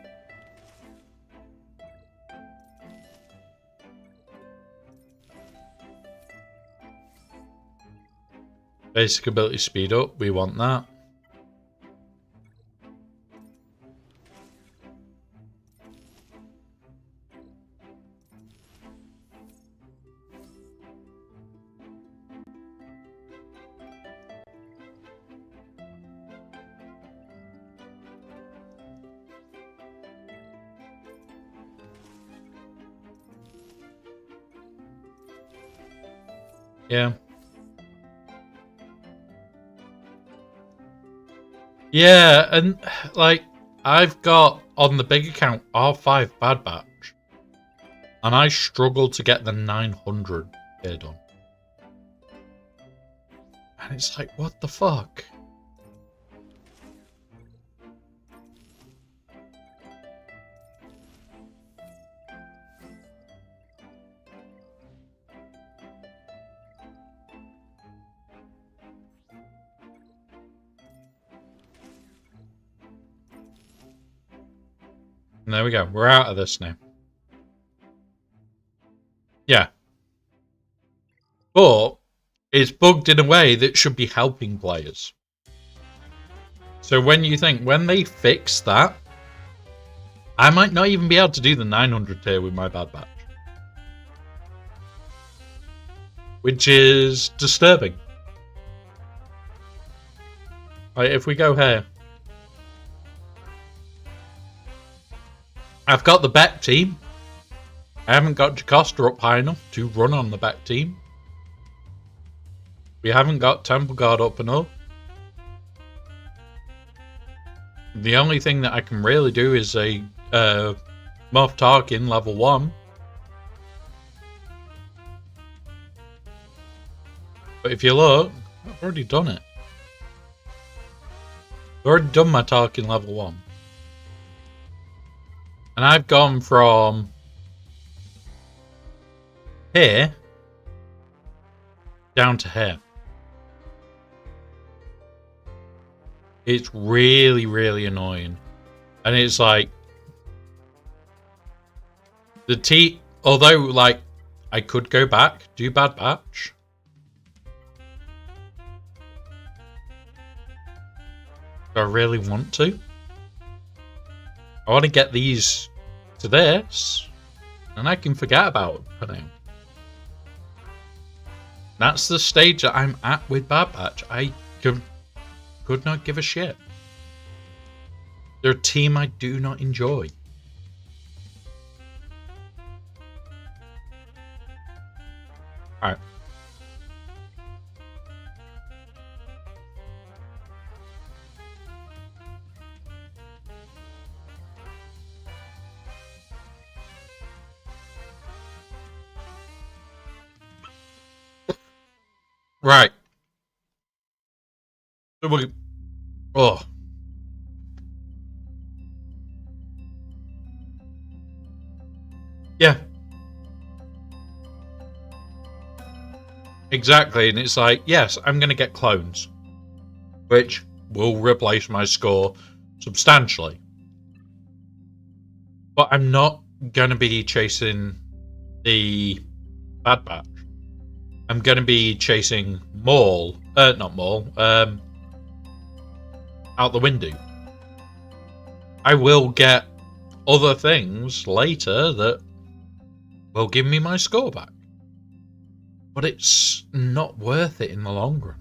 Basic ability speed up, we want that. Yeah. Yeah, and like, I've got on the big account R5 Bad Batch, and I struggled to get the 900 here done. And it's like, what the fuck? And there we go. We're out of this now. Yeah. But it's bugged in a way that should be helping players. So when you think, when they fix that, I might not even be able to do the 900 tier with my Bad Batch. Which is disturbing. Like, if we go here, I've got the back team. I haven't got Jocasta up high enough to run on the back team. We haven't got Temple Guard up enough. The only thing that I can really do is a Moff Tarkin level 1. But if you look, I've already done it. I've already done my Tarkin level 1. And I've gone from here down to here. It's really, really annoying. And it's like, although, like, I could go back, do Bad Batch. Do I really want to? I want to get these to this, and I can forget about it for now. That's the stage that I'm at with Bad Batch. I could not give a shit. They're a team I do not enjoy. Alright. Right. So we, oh. Yeah. Exactly, and it's like, yes, I'm going to get clones, which will replace my score substantially. But I'm not going to be chasing the Bad Batch. I'm going to be chasing Maul, not Maul, out the window. I will get other things later that will give me my score back. But it's not worth it in the long run.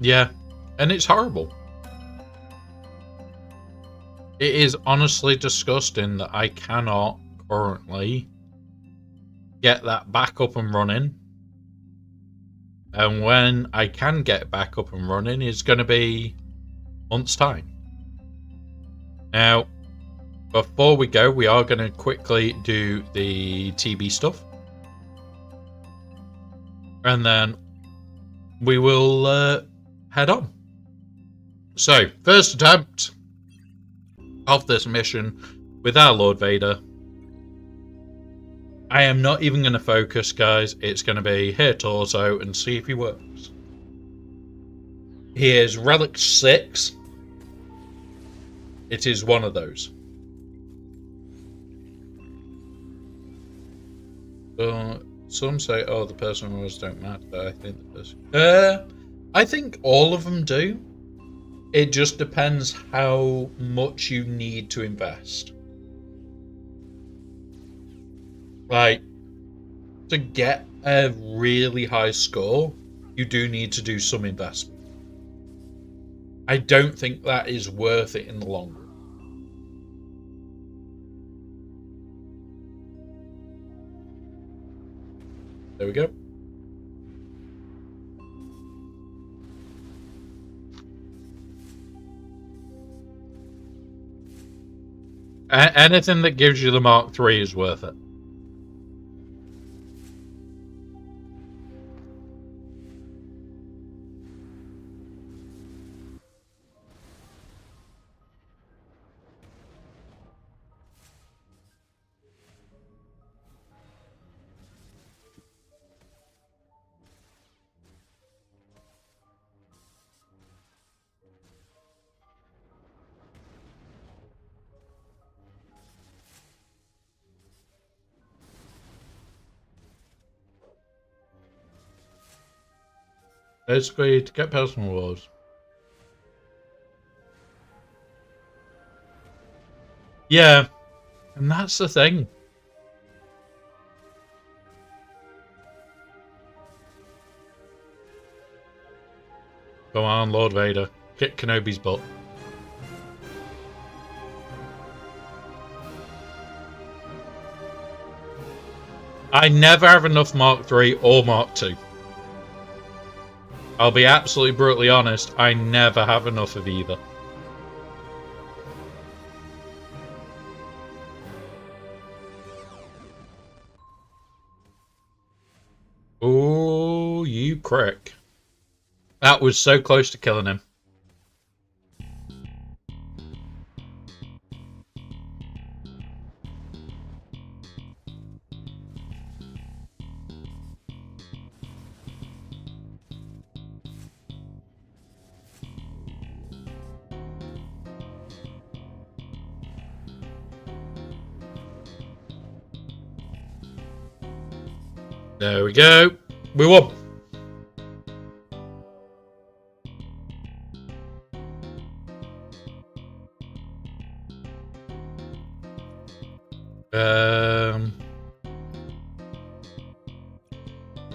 Yeah, and it's horrible. It is honestly disgusting that I cannot currently get that back up and running. And when I can get back up and running is going to be months' time. Now, before we go, we are going to quickly do the TB stuff. And then we will head on. So, first attempt of this mission with our Lord Vader. I am not even going to focus, guys. It's going to be hit torso and see if he works. He is Relic 6. It is one of those. Some say, oh, the personal rules don't matter. I think all of them do. It just depends how much you need to invest. Like, to get a really high score, you do need to do some investment. I don't think that is worth it in the long run. There we go. Anything that gives you the Mark III is worth it. Basically, to get personal rewards. Yeah, and that's the thing. Come on, Lord Vader. Kick Kenobi's butt. I never have enough Mark III or Mark II. I'll be absolutely brutally honest, I never have enough of either. Oh, you prick. That was so close to killing him. There we go. We won.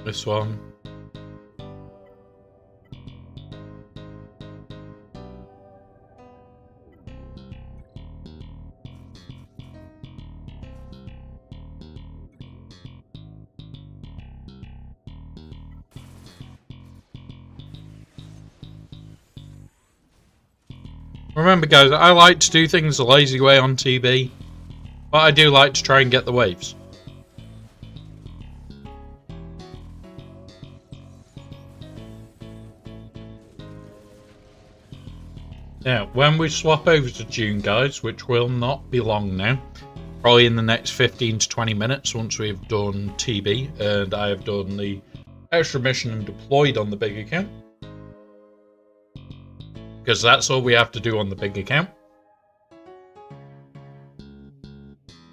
This one. Remember, guys, I like to do things the lazy way on TV, but I do like to try and get the waves. Now, when we swap over to June, guys, which will not be long now, probably in the next 15 to 20 minutes once we've done TB and I have done the extra mission and deployed on the big account. Because that's all we have to do on the big account.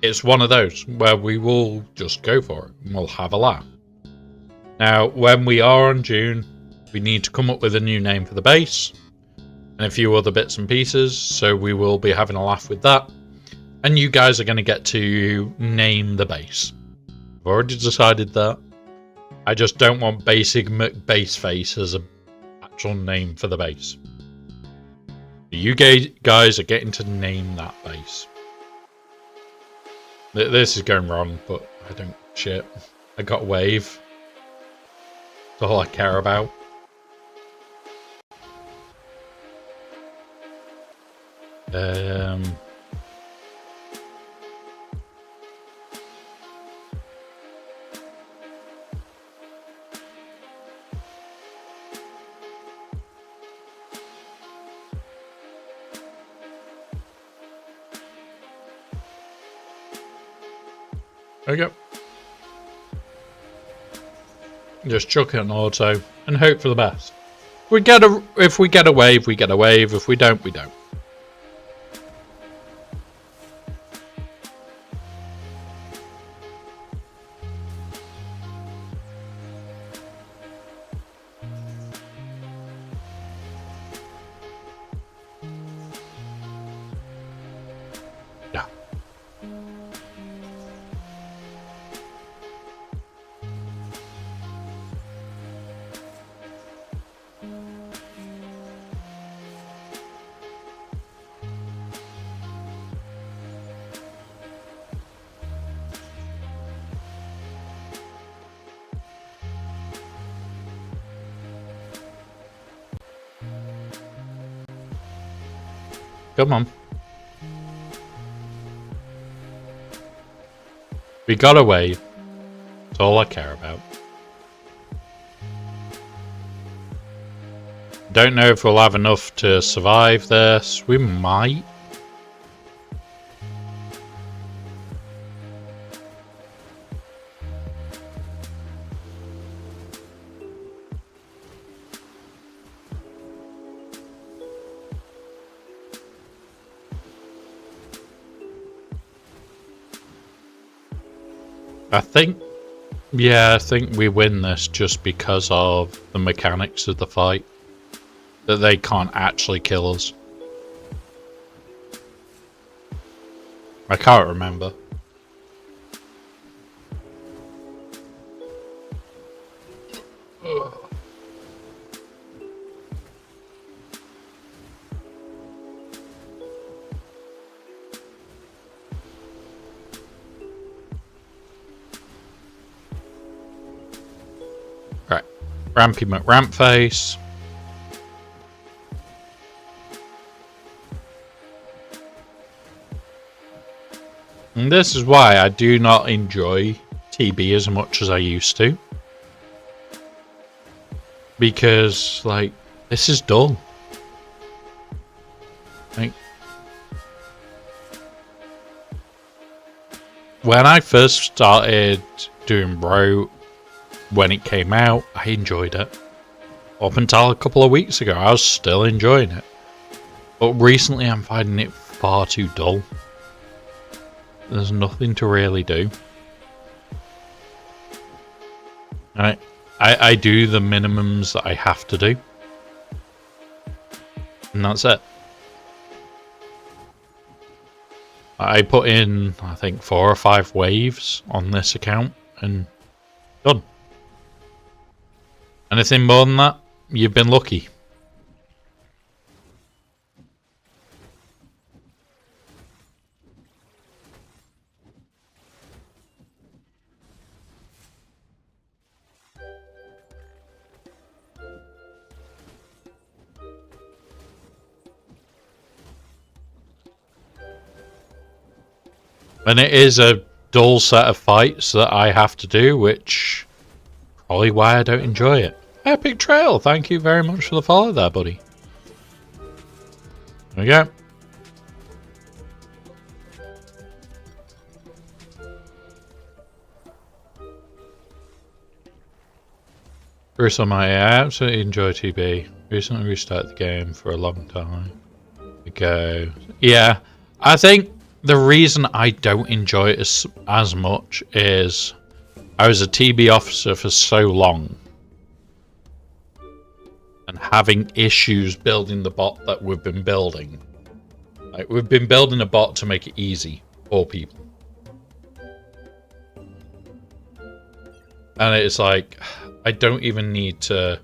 It's one of those where we will just go for it and we'll have a laugh. Now, when we are on June, we need to come up with a new name for the base and a few other bits and pieces, so we will be having a laugh with that. And you guys are going to get to name the base. I've already decided that. I just don't want Basic McBaseface as an actual name for the base. You guys are getting to name that base. This is going wrong, but I don't shit. I got a wave. That's all I care about. There we go. Just chuck it on auto and hope for the best. If we get a wave, we get a wave. If we don't, we don't. Yeah. Come on. We got a wave. That's all I care about. Don't know if we'll have enough to survive this. We might. I think we win this just because of the mechanics of the fight. That they can't actually kill us. I can't remember. Right, Rampy McRampface. And this is why I do not enjoy TB as much as I used to. Because, like, this is dull. Like, when I first started doing Bro, when it came out, I enjoyed it. Up until a couple of weeks ago, I was still enjoying it. But recently I'm finding it far too dull. There's nothing to really do. I do the minimums that I have to do. And that's it. I put in, I think, 4 or 5 waves on this account and done. Anything more than that, you've been lucky. And it is a dull set of fights that I have to do, which probably why I don't enjoy it. Epic Trail, thank you very much for the follow there, buddy. we go. Bruce on my I absolutely enjoy TB. Recently restarted the game for a long time. We go. Yeah, I think the reason I don't enjoy it as much is I was a TB officer for so long. And having issues building the bot that we've been building. Like, we've been building a bot to make it easy for people. And it's like, I don't even need to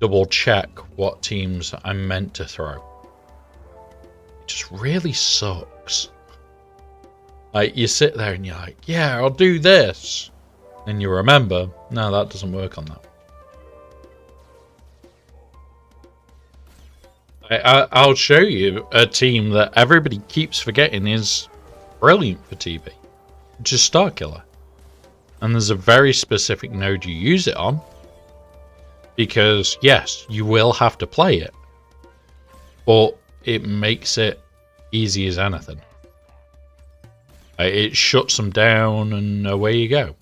double check what teams I'm meant to throw. It just really sucks. Like, you sit there and you're like, yeah, I'll do this. And you remember, no, that doesn't work on that. I'll show you a team that everybody keeps forgetting is brilliant for TB, which is Starkiller. And there's a very specific node you use it on. Because, yes, you will have to play it. But it makes it easy as anything. It shuts them down and away you go.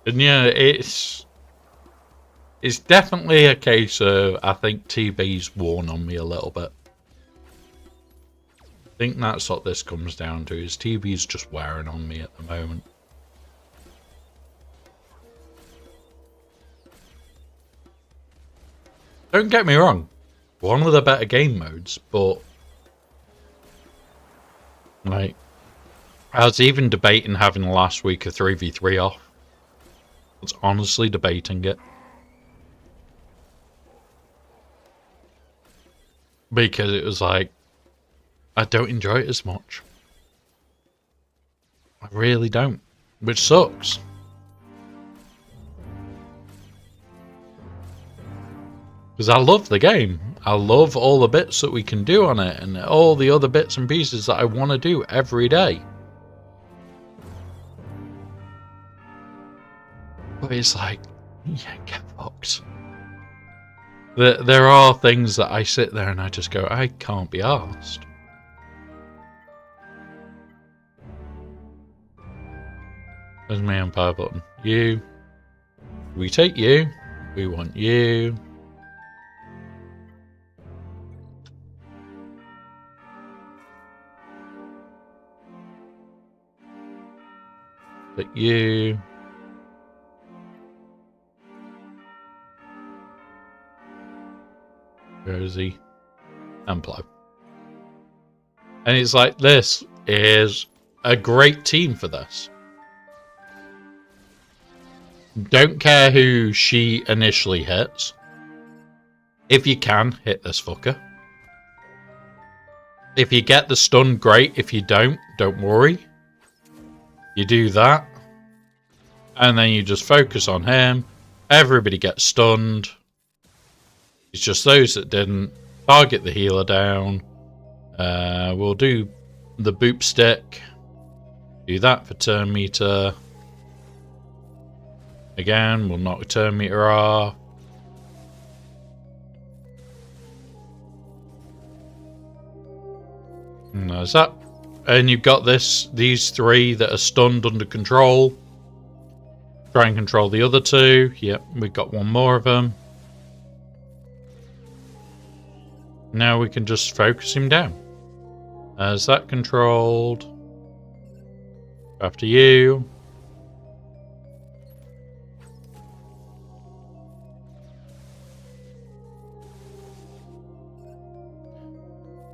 And yeah, it's definitely a case of, I think TB's worn on me a little bit. I think that's what this comes down to, is TB's just wearing on me at the moment. Don't get me wrong, one of the better game modes, but like, I was even debating having last week a 3v3 off. I was honestly debating it. Because it was like, I don't enjoy it as much. I really don't. Which sucks. Because I love the game. I love all the bits that we can do on it. And all the other bits and pieces that I want to do every day. But it's like, yeah, get fucked. There are things that I sit there and I just go, I can't be arsed. There's my umpire button. You. We take you. We want you. Take you. Where is he? Amplo. And it's like, this is a great team for this. Don't care who she initially hits. If you can, hit this fucker. If you get the stun, great. If you don't worry. You do that. And then you just focus on him. Everybody gets stunned. It's just those that didn't. Target the healer down. We'll do the boop stick. Do that for turn meter. Again, we'll knock turn meter off. And there's that. And you've got these three that are stunned under control. Try and control the other two. Yep, we've got one more of them. Now we can just focus him down. Is that controlled? After you.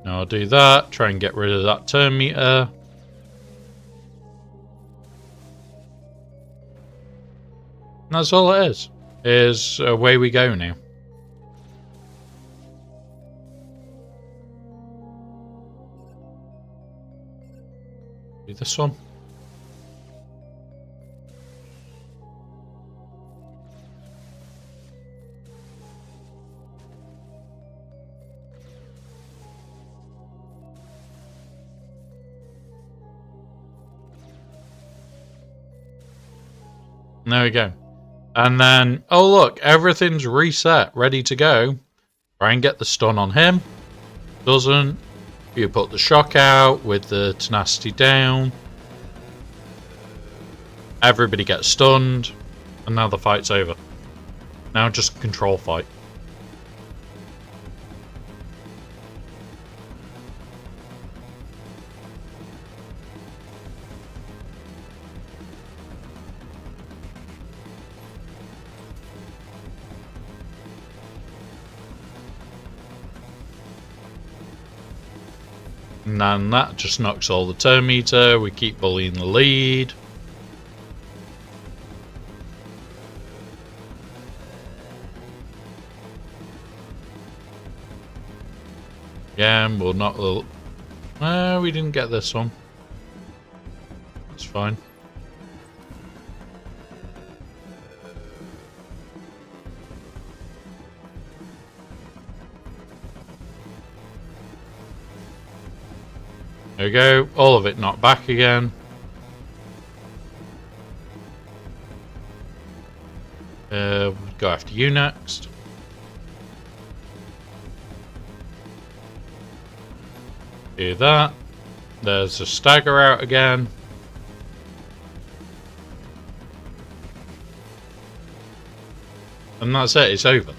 Now I'll do that. Try and get rid of that turn meter. And that's all it is. Is away we go now. Do this one. There we go. And then, oh look, everything's reset, ready to go. Try and get the stun on him. Doesn't. You put the shock out with the tenacity down. Everybody gets stunned. And now the fight's over. Now just control fight. And then that just knocks all the turn meter. We keep bullying the lead. Yeah, and we'll knock the... we didn't get this one. It's fine. There we go. All of it knocked back again. We'll go after you next. Do that. There's a stagger out again. And that's it. It's over.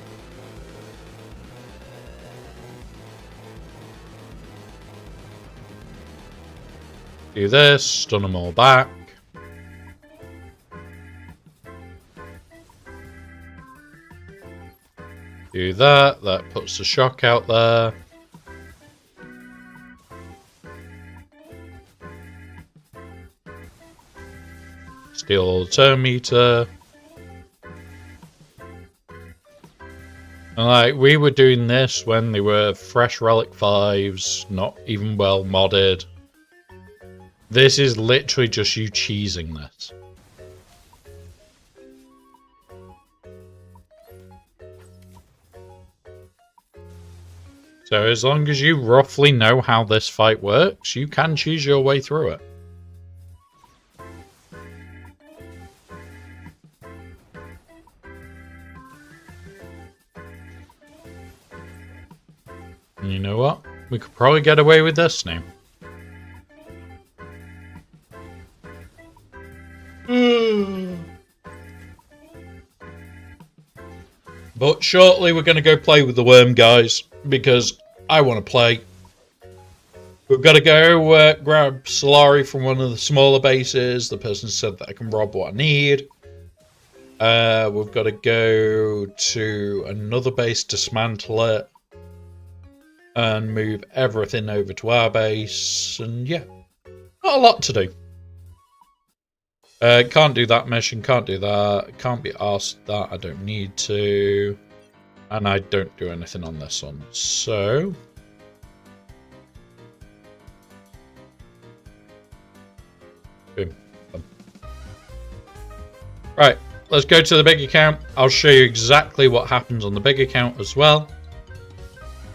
Do this, stun them all back. Do that, that puts the shock out there. Steal all the turn meter. And like, we were doing this when they were fresh Relic 5s, not even well modded. This is literally just you cheesing this. So as long as you roughly know how this fight works, you can cheese your way through it. And you know what? We could probably get away with this now. But shortly we're going to go play with the worm, guys, because I want to play. We've got to go grab Solari from one of the smaller bases. The person said that I can rob what I need. We've got to go to another base, dismantle it, and move everything over to our base. And yeah, not a lot to do. Can't do that mission, can't do that, can't be asked that, I don't need to. And I don't do anything on this one, so... Boom. Right, let's go to the big account. I'll show you exactly what happens on the big account as well.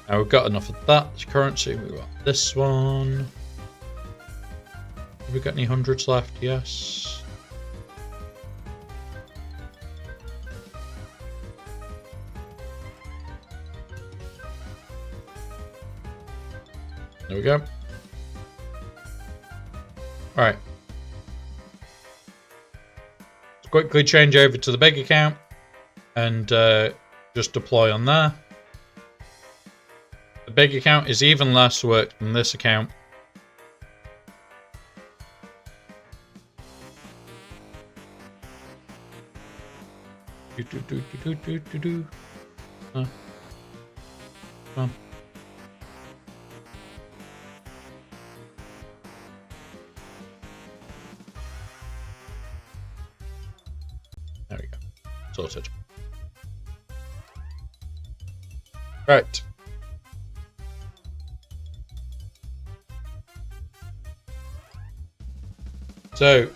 Now we've got enough of that currency, we've got this one. Have we got any hundreds left? Yes. There we go. Alright. Let's quickly change over to the big account and just deploy on there. The big account is even less work than this account. Come on. There we go. Sorted. Right. So,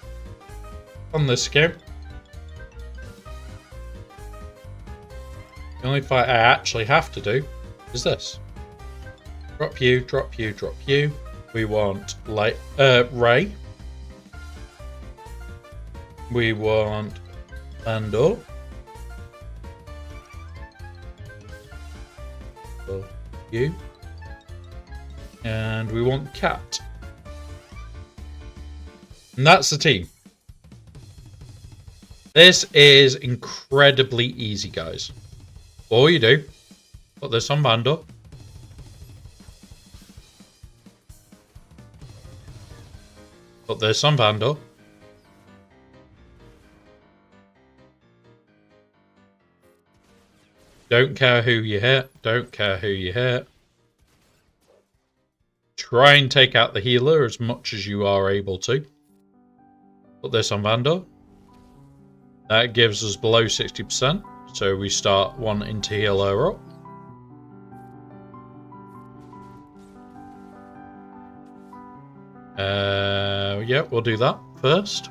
on this game, the only fight I actually have to do is this. Drop you, drop you, drop you. We want Ray. We want Lando. So you. And we want Cat. And that's the team. This is incredibly easy, guys. All you do, put this on Bando. Put this on Bando. Don't care who you hit. Don't care who you hit. Try and take out the healer as much as you are able to. Put this on Vando. That gives us below 60%. So we start wanting to heal her up. Yeah, we'll do that first.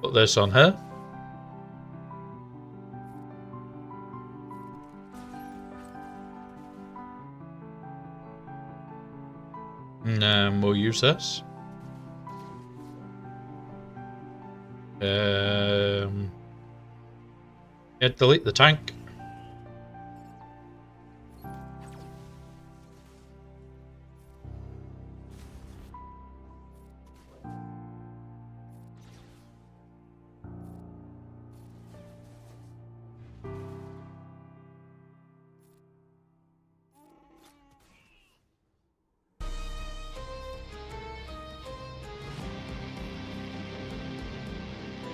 Put this on her. And we'll use this. Yeah, delete the tank.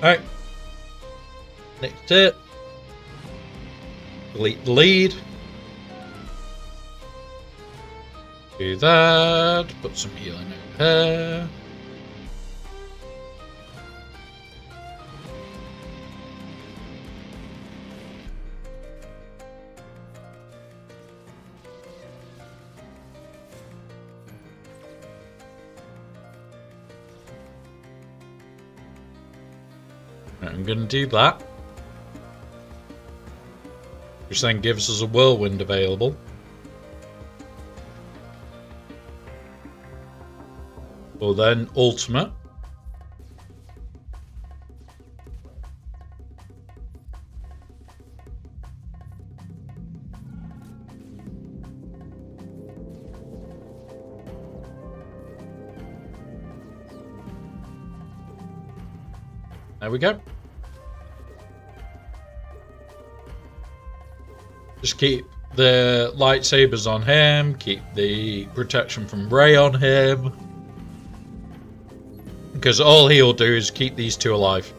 Alright. Next tip. Delete the lead. Do that. Put some healing over here. I'm going to do that, which then gives us a whirlwind available. We'll then ultimate. There we go. Just keep the lightsabers on him, keep the protection from Rey on him. Because all he'll do is keep these two alive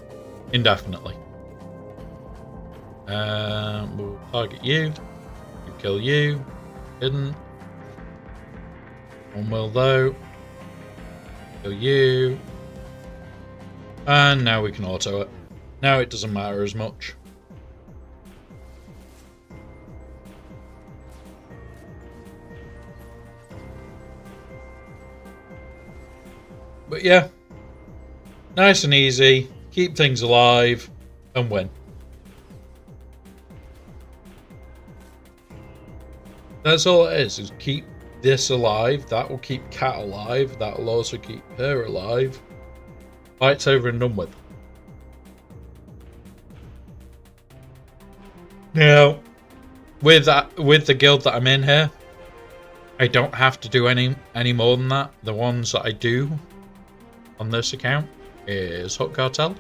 indefinitely. We'll target you. We'll kill you. Didn't. One will though. Kill you. And now we can auto it. Now it doesn't matter as much. But yeah, nice and easy, keep things alive, and win. That's all it is keep this alive, that will keep Cat alive, that will also keep her alive. Fight's over and done with. Now, with the guild that I'm in here, I don't have to do any more than that. The ones that I do on this account is Hook Cartel.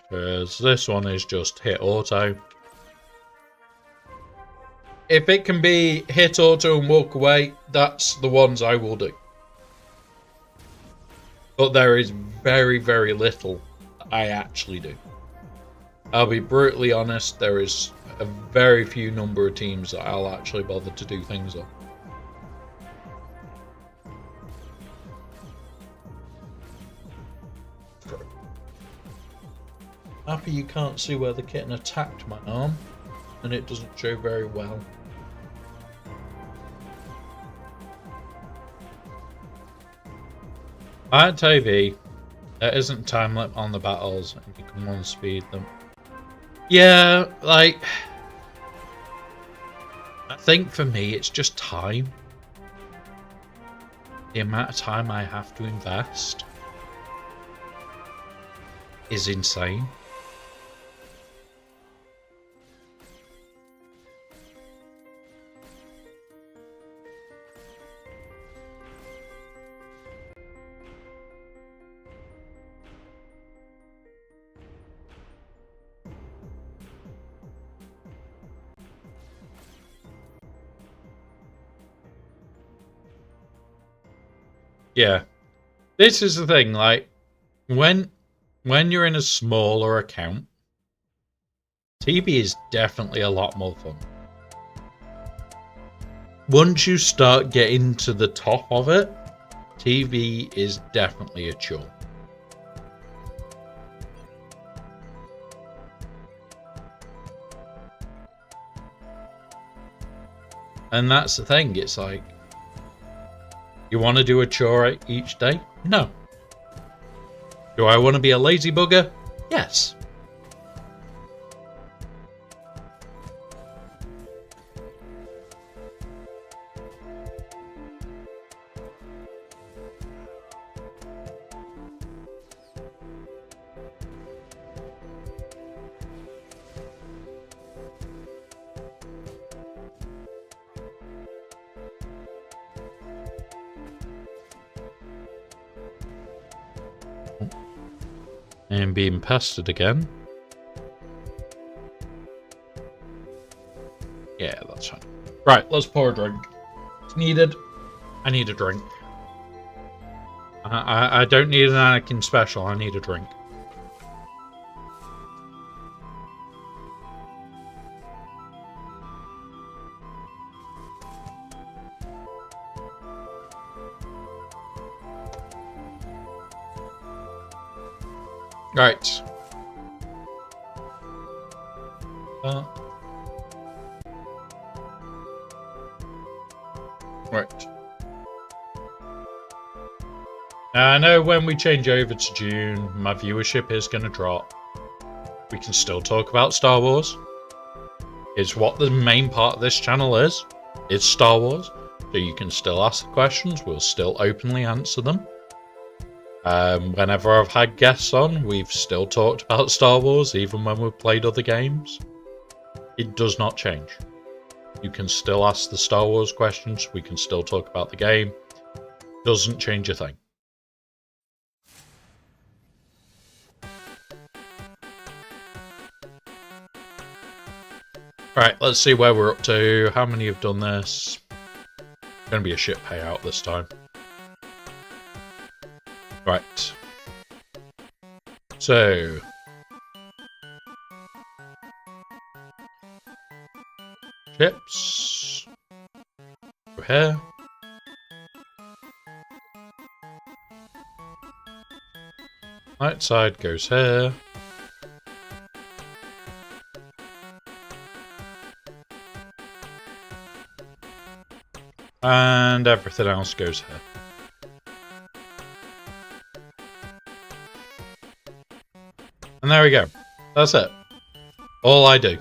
Whereas this one is just hit auto. If it can be hit auto and walk away, that's the ones I will do. But there is very, very little I actually do. I'll be brutally honest, there is a very few number of teams that I'll actually bother to do things on. Happy you can't see where the kitten attacked my arm, and it doesn't show very well. At TV, there isn't time limit on the battles, and you can one speed them. Yeah, like, I think for me it's just time. The amount of time I have to invest is insane. Yeah, this is the thing. Like, when you're in a smaller account, TB is definitely a lot more fun. Once you start getting to the top of it, TV is definitely a chore. And that's the thing. It's like, you want to do a chore each day? No. Do I want to be a lazy bugger? Yes. And being pestered again. Yeah, that's fine. Right, let's pour a drink. It's needed. I need a drink. I don't need an Anakin special. I need a drink. Right. Right. I know when we change over to June, my viewership is going to drop. We can still talk about Star Wars. It's what the main part of this channel is. It's Star Wars. So you can still ask the questions. We'll still openly answer them. Whenever I've had guests on, we've still talked about Star Wars, even when we've played other games. It does not change. You can still ask the Star Wars questions. We can still talk about the game. Doesn't change a thing. Right, let's see where we're up to. How many have done this? It's going to be a shit payout this time. Right. So. Chips. Go here. Right side goes here. And everything else goes here. And there we go. That's it. All I do.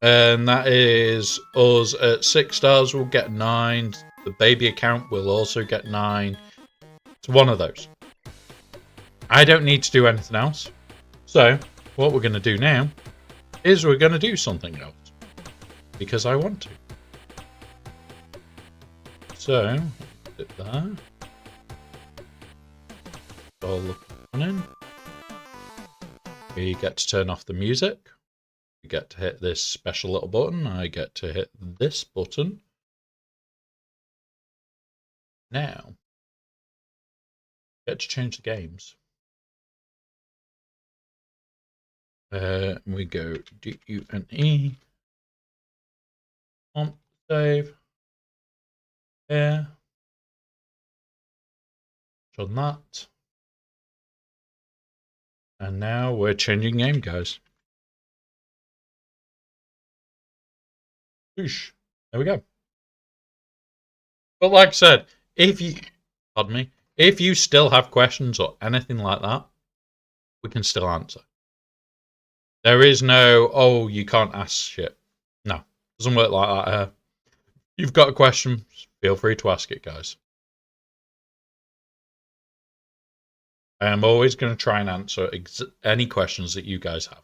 And that is us at 6 stars will get 9. The baby account will also get 9. It's one of those. I don't need to do anything else. So, what we're going to do now is we're going to do something else. Because I want to. So, hit there. All in. We get to turn off the music. We get to hit this special little button. I get to hit this button. Now, get to change the games. We go D-U-N-E. On save. Here. On that. And now we're changing game, guys. Oosh. There we go. But like I said, if you still have questions or anything like that, we can still answer. There is no, oh, you can't ask shit. No, doesn't work like that. You've got a question, feel free to ask it, guys. I am always going to try and answer any questions that you guys have.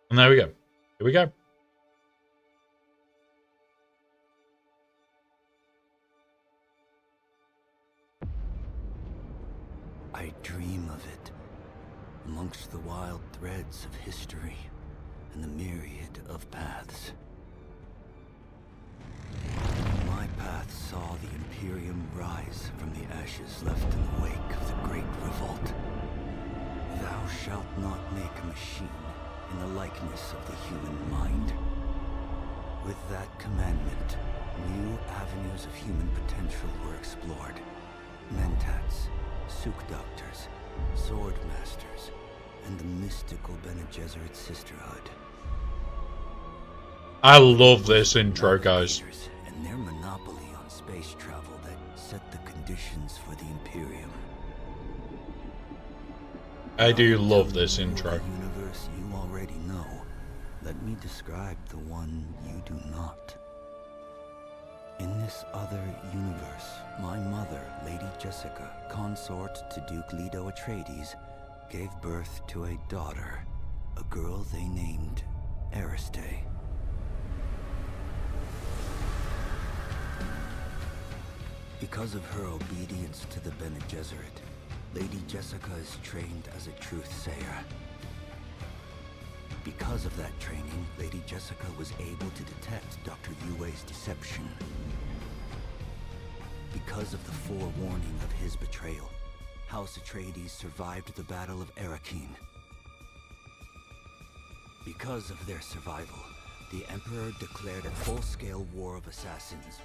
And there we go. Here we go. I dream of it, amongst the wild threads of history and the myriad of paths. My path saw the Imperium rise from the ashes left in the wake of the Great Revolt. Thou shalt not make a machine in the likeness of the human mind. With that commandment, new avenues of human potential were explored. Mentats, Suk Doctors, Sword Masters, and the mystical Bene Gesserit Sisterhood. I love this intro, guys. And their monopoly on space travel that set the conditions for the Imperium. I do love this intro. The universe you already know. Let me describe the one you do not. In this other universe, my mother, Lady Jessica, consort to Duke Leto Atreides, gave birth to a daughter, a girl they named Ariste. Because of her obedience to the Bene Gesserit, Lady Jessica is trained as a truth-sayer. Because of that training, Lady Jessica was able to detect Dr. Yue's deception. Because of the forewarning of his betrayal, House Atreides survived the Battle of Arrakeen. Because of their survival, the Emperor declared a full-scale war of assassins.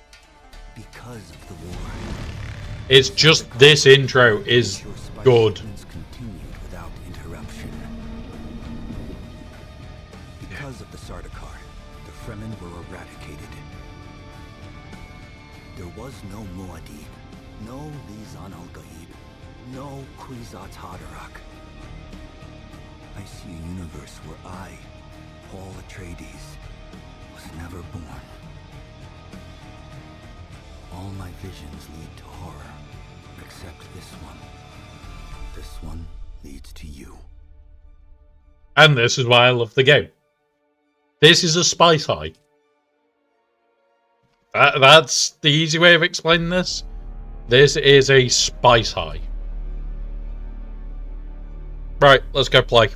Because of the war, it's just this intro is good. Continued without interruption. Because of the Sardaukar, the Fremen were eradicated. There was no Muad'Dib, no Lisan al-Gaib, no Kwisatz Haderach. I see a universe where I, Paul Atreides, was never born. All my visions lead to horror, except this one. This one leads to you. And this is why I love the game. This is a spice high. That's the easy way of explaining this. This is a spice high. Right, let's go play.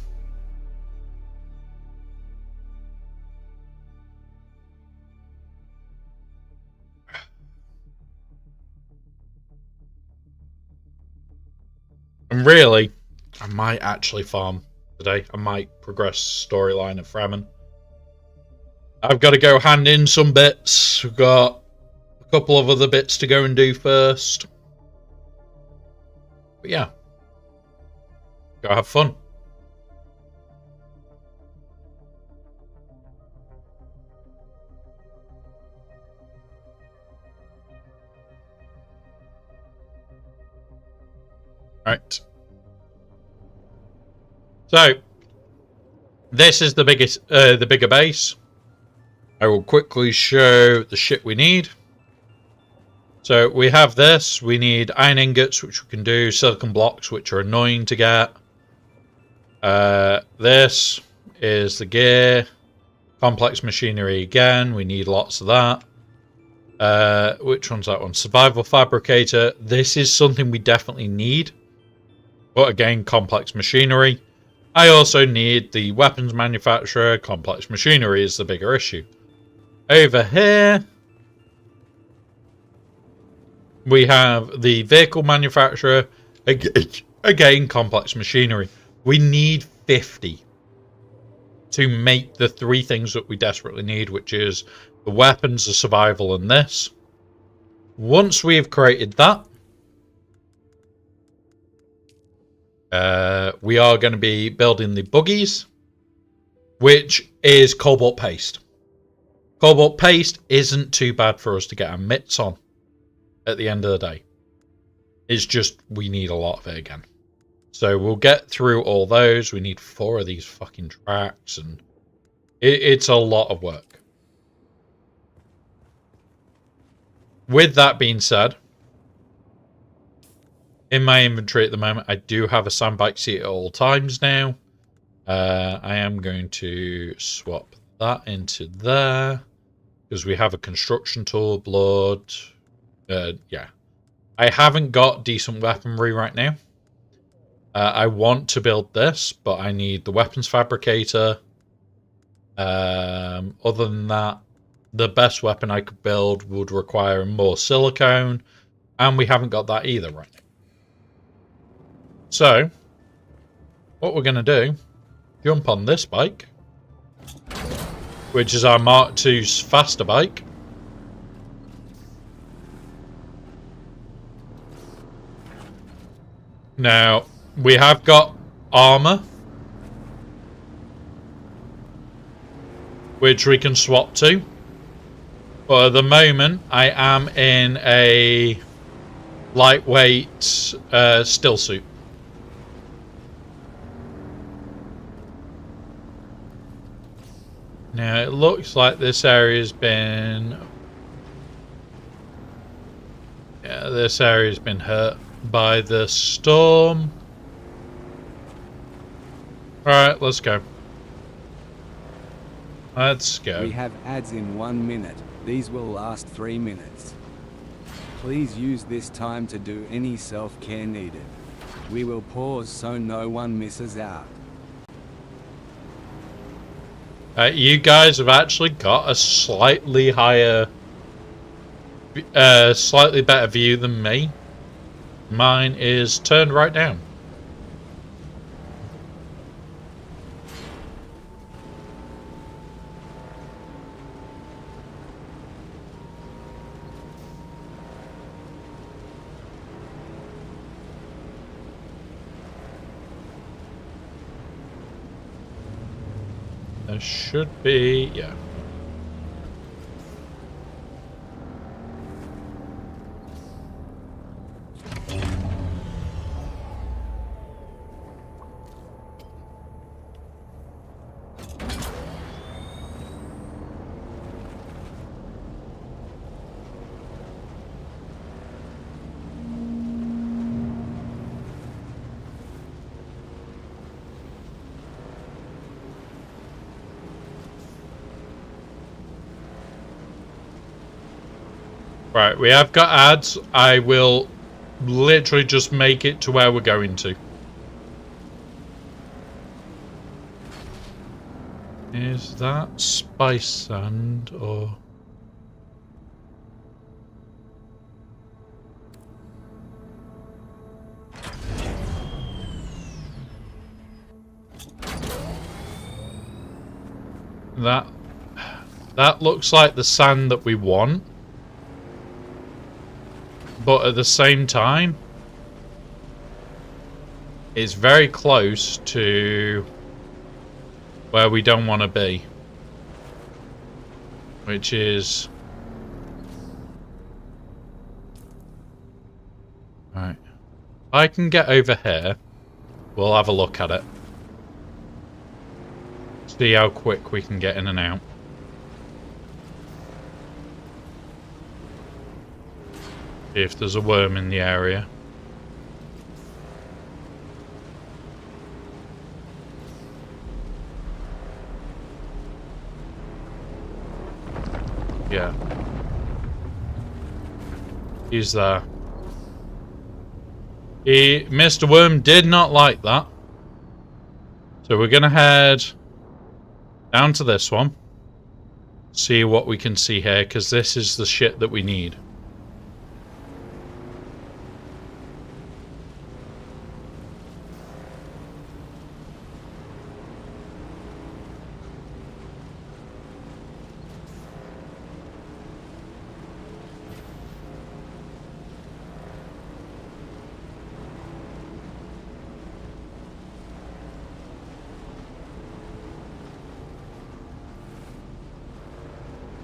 And really, I might actually farm today. I might progress storyline of Fremen. I've got to go hand in some bits. We've got a couple of other bits to go and do first. But yeah. Go have fun. Right. So this is the bigger base. I will quickly show the shit we need. So we have this. We need iron ingots, which we can do. Silicon blocks, which are annoying to get. This is the gear. Complex machinery again. We need lots of that. Which one's that one? Survival fabricator. This is something we definitely need. But again, complex machinery. I also need the weapons manufacturer. Complex machinery is the bigger issue. Over here, we have the vehicle manufacturer. again, complex machinery. We need 50 to make the 3 things that we desperately need, which is the weapons, the survival, and this. Once we have created that, we are going to be building the buggies, which is cobalt paste. Cobalt paste isn't too bad for us to get our mitts on at the end of the day. It's just we need a lot of it again. So we'll get through all those. We need 4 of these fucking tracks, and it's a lot of work. With that being said, in my inventory at the moment, I do have a sandbike seat at all times now. I am going to swap that into there because we have a construction tool, blood. Yeah. I haven't got decent weaponry right now. I want to build this, but I need the weapons fabricator. Other than that, the best weapon I could build would require more silicone, and we haven't got that either right now. So, what we're going to do, jump on this bike, which is our Mark II's faster bike. Now, we have got armor, which we can swap to. But at the moment, I am in a lightweight still suit. Now, it looks like this area's been... Yeah, this area's been hurt by the storm. Alright, let's go. Let's go. We have ads in 1 minute. These will last 3 minutes. Please use this time to do any self-care needed. We will pause so no one misses out. You guys have actually got a slightly higher, slightly better view than me. Mine is turned right down. There should be, yeah. Right, we have got ads. I will literally just make it to where we're going to. Is that spice sand or... That looks like the sand that we want. But at the same time, it's very close to where we don't want to be. Which is... Right. If I can get over here, we'll have a look at it. See how quick we can get in and out. If there's a worm in the area. Yeah. He's there. Mr. Worm did not like that. So we're gonna head down to this one. See what we can see here, because this is the shit that we need.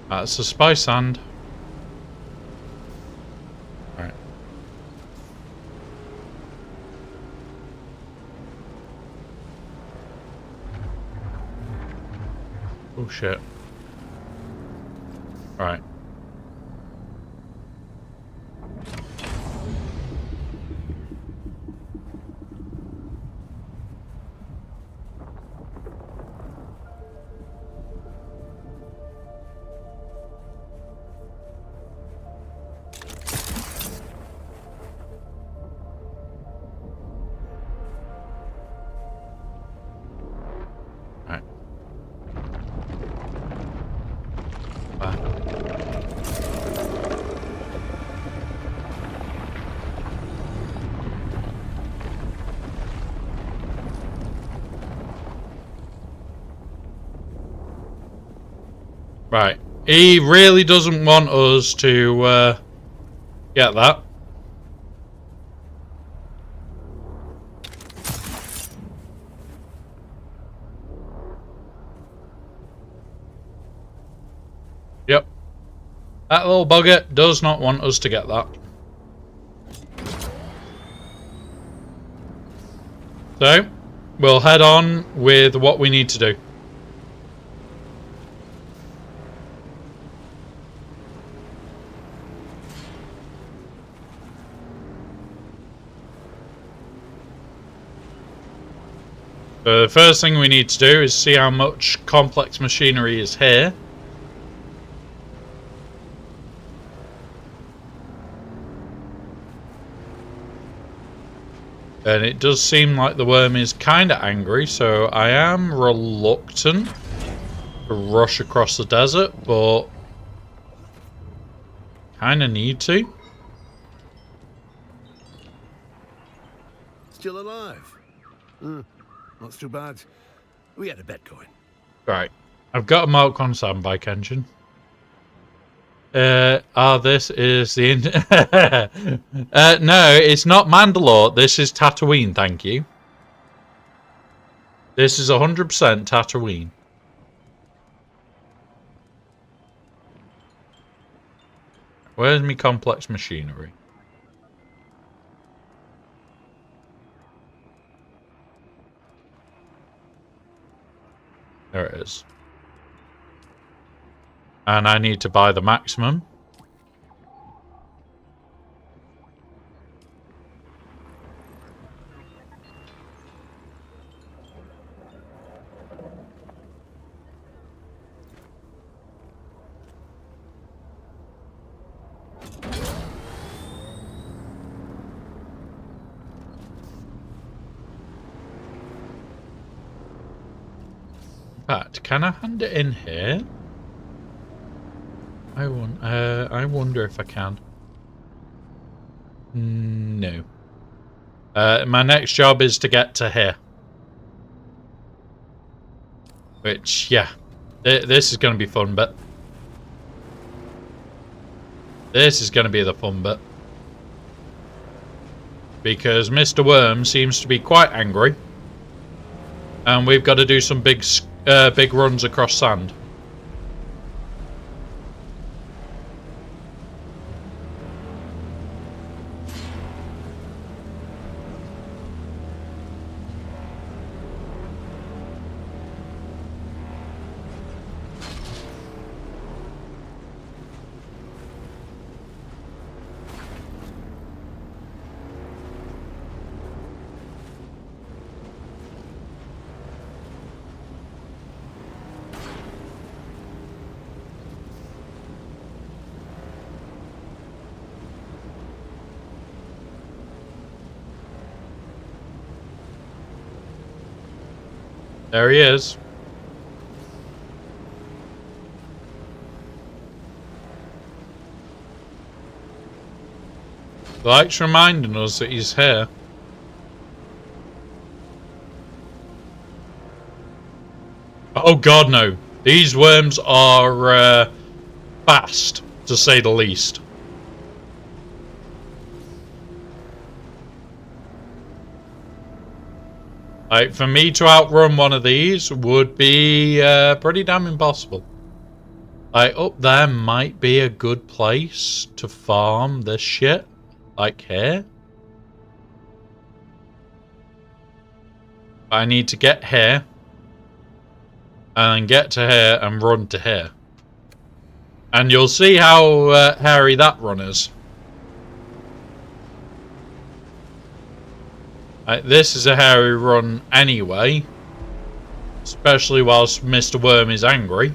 That's a spy sand. Right. Oh shit. Right. Right. Right. He really doesn't want us to get that. Yep. That little bugger does not want us to get that. So, we'll head on with what we need to do. The first thing we need to do is see how much complex machinery is here. And it does seem like the worm is kind of angry, so I am reluctant to rush across the desert, but kind of need to. Still alive? Not too bad. We had a bet going. Right. I've got a mark on sandbike engine. This is the... no, it's not Mandalore. This is Tatooine, thank you. This is 100% Tatooine. Where's my complex machinery? There it is. And I need to buy the maximum. But can I hand it in here? I wonder if I can. No. My next job is to get to here. Which, yeah. This is going to be fun bit. This is going to be the fun bit. Because Mr. Worm seems to be quite angry. And we've got to do some big runs across sand. There he is. Likes reminding us that he's here. Oh god, no. These worms are fast, to say the least. Like, for me to outrun one of these would be pretty damn impossible. Like, up there might be a good place to farm this shit. Like here. I need to get here. And then get to here and run to here. And you'll see how hairy that run is. This is a hairy run anyway. Especially whilst Mr. Worm is angry.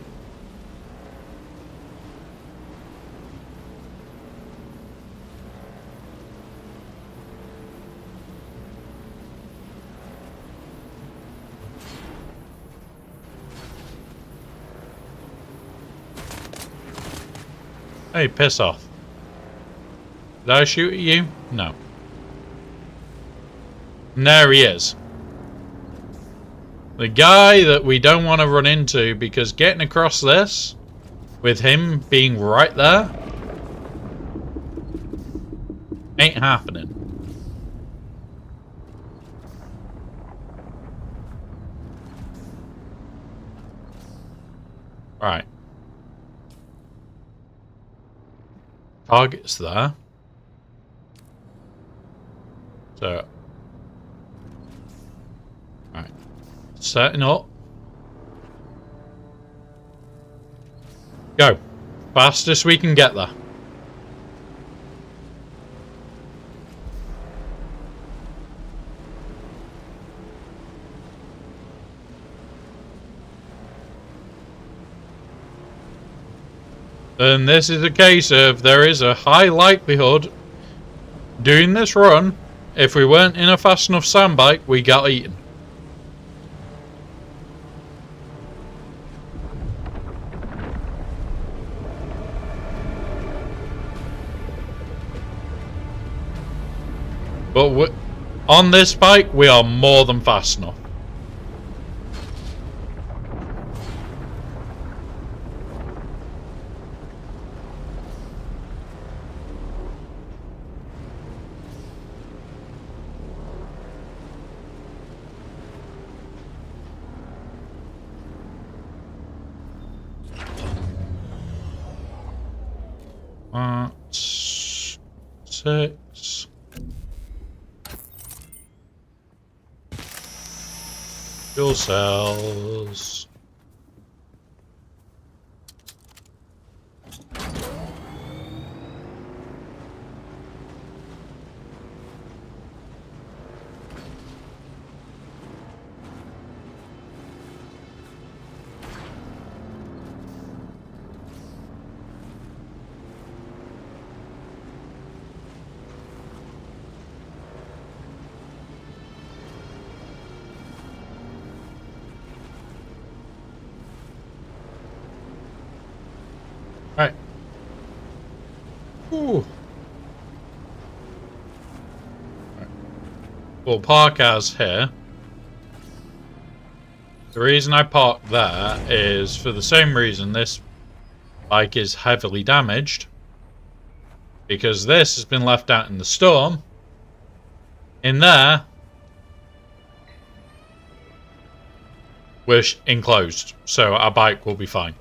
Hey, piss off. Did I shoot at you? No. And there he is. The guy that we don't want to run into, because getting across this, with him being right there, ain't happening. Right. Target's there. So. Right. Setting up. Go. Fastest we can get there. And this is a case of there is a high likelihood doing this run, if we weren't in a fast enough sandbike, we got eaten. But on this bike, we are more than fast enough. Six. Fuel cells. Right. Ooh. Right. We'll park as here. The reason I parked there is for the same reason this bike is heavily damaged. Because this has been left out in the storm. In there, we're enclosed, so our bike will be fine.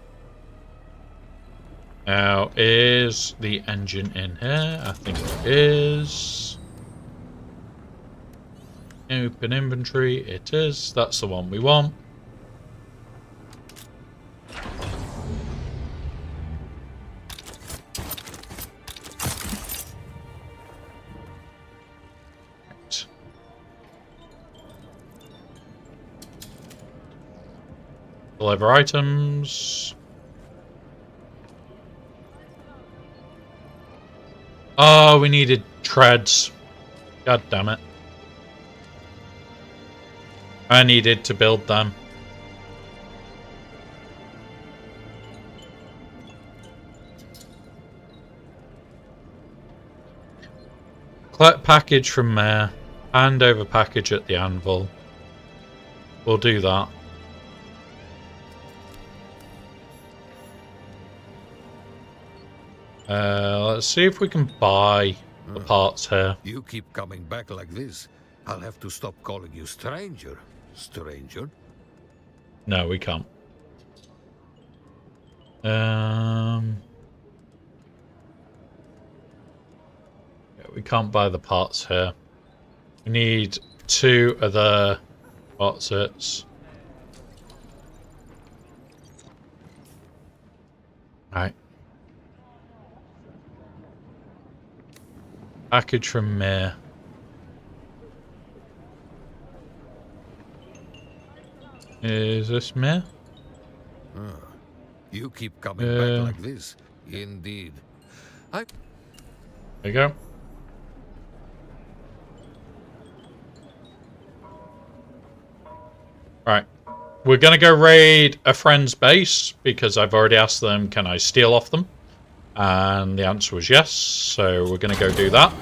Now, is the engine in here? I think it is. Open inventory, it is. That's the one we want. Right. Deliver items. Oh, we needed treads. God damn it. I needed to build them. Collect package from there. Hand over package at the anvil. We'll do that. Let's see if we can buy the parts here. You keep coming back like this, I'll have to stop calling you stranger. Stranger? No, we can't. Yeah, we can't buy the parts here. We need 2 other parts hits. Right. Package from Mir. Is this Mir? You keep coming back like this. Indeed. There you go. Right. We're going to go raid a friend's base because I've already asked them, can I steal off them? And the answer was yes, so we're going to go do that.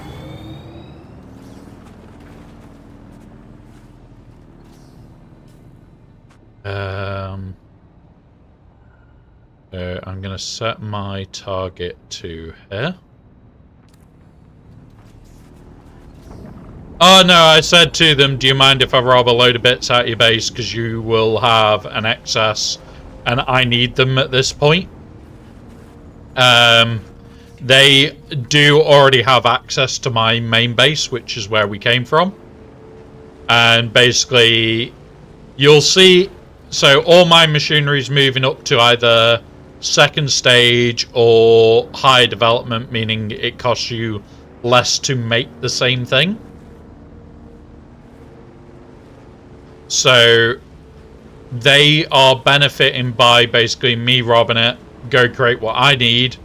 I'm going to set my target to here. Oh no, I said to them, do you mind if I rob a load of bits out of your base because you will have an excess and I need them at this point. They do already have access to my main base, which is where we came from. And basically, you'll see, so all my machinery is moving up to either second stage or high development, meaning it costs you less to make the same thing. So they are benefiting by basically me robbing it, go create what I need,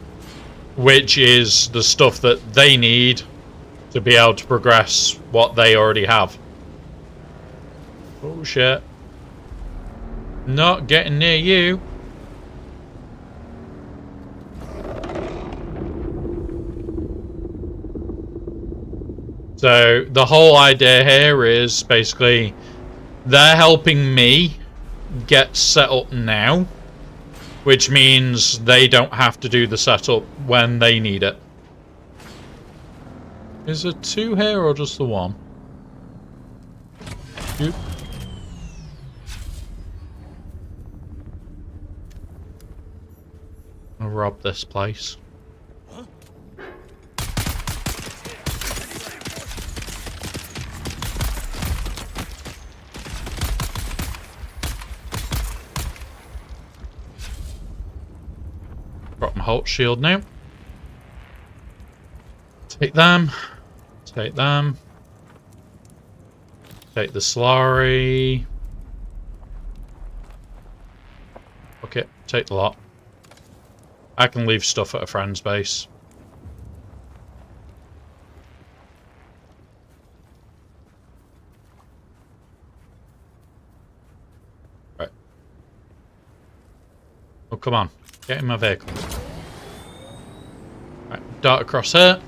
which is the stuff that they need to be able to progress what they already have. Oh shit. Not getting near you. So the whole idea here is basically they're helping me get set up now, which means they don't have to do the setup when they need it. Is there 2 here or just the 1? Shoot. I'll rob this place. Got my Halt shield now. Take them. Take them. Take the slurry. Okay, take the lot. I can leave stuff at a friend's base. Right. Oh, come on. Get in my vehicle. Right, dart across here.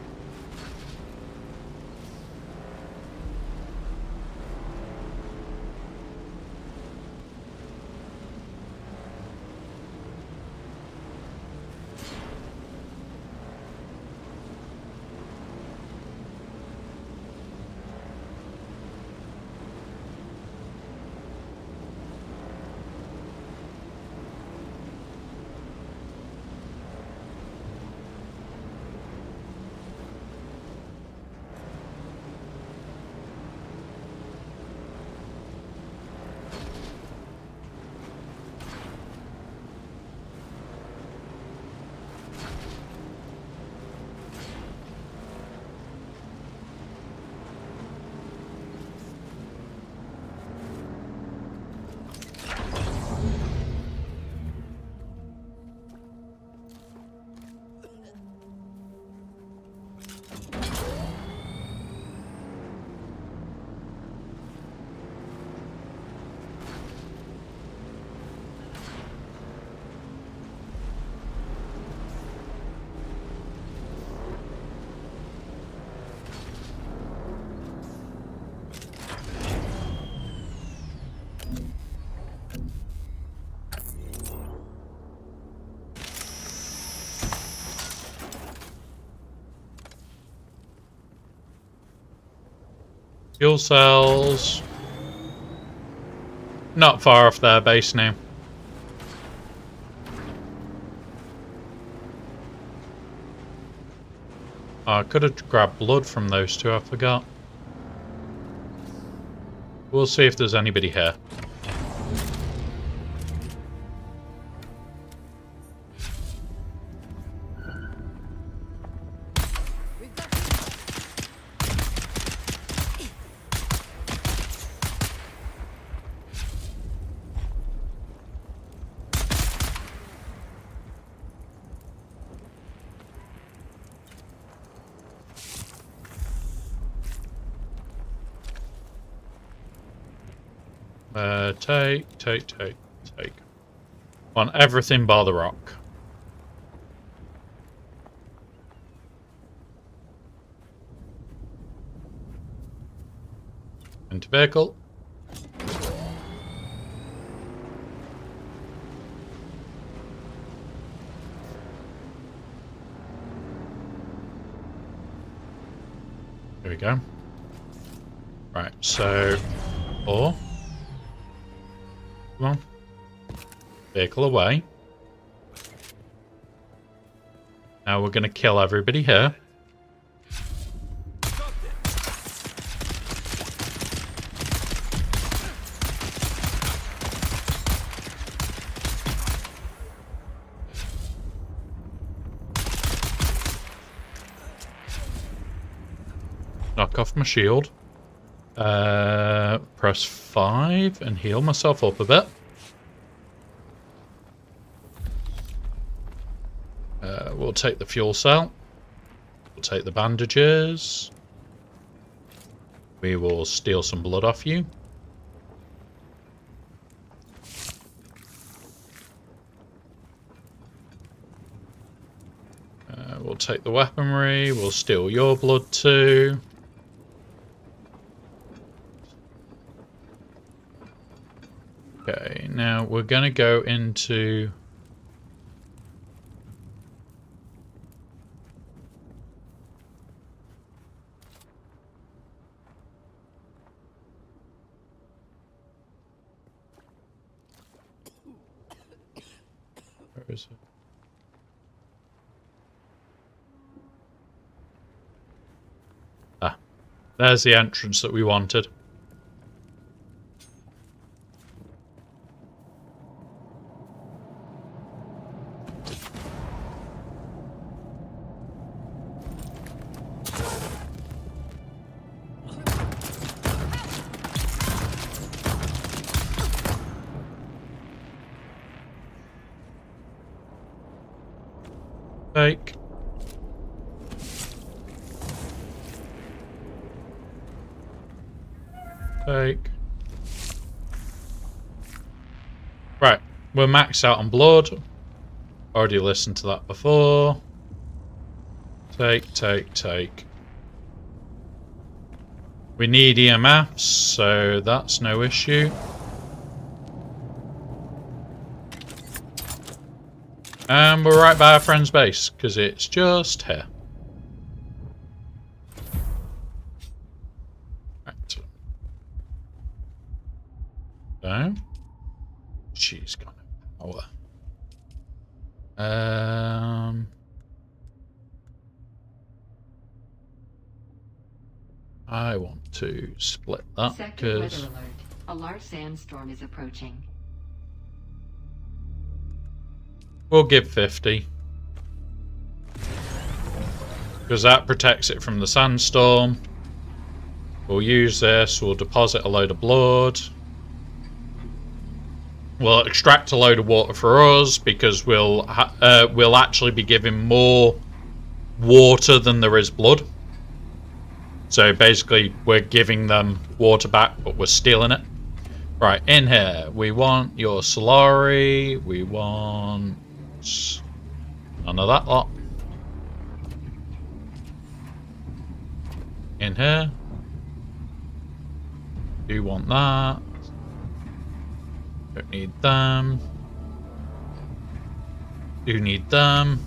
Fuel cells. Not far off their base now. I could have grabbed blood from those two, I forgot. We'll see if there's anybody here. Take. Want everything bar the rock. Into vehicle. There we go. Right, so... Or... Come on. Vehicle away. Now we're going to kill everybody here. Knock off my shield. Press 5 and heal myself up a bit. We'll take the fuel cell. We'll take the bandages. We will steal some blood off you. We'll take the weaponry. We'll steal your blood too. Okay, now we're going to go into... Where is it? Ah, there's the entrance that we wanted. Take. Take. Right, we're maxed out on blood. Already listened to that before. Take. We need EMFs, so that's no issue. And we're right by our friend's base, because it's just here. Right. So, she's got no power. I want to split that, Sector because... weather alert. A large sandstorm is approaching. We'll give 50. Because that protects it from the sandstorm. We'll use this. We'll deposit a load of blood. We'll extract a load of water for us because we'll actually be giving more water than there is blood. So basically we're giving them water back, but we're stealing it. Right, in here we want your Solari. We want... none of that lot. In here. Do want that. Don't need them. Do need them.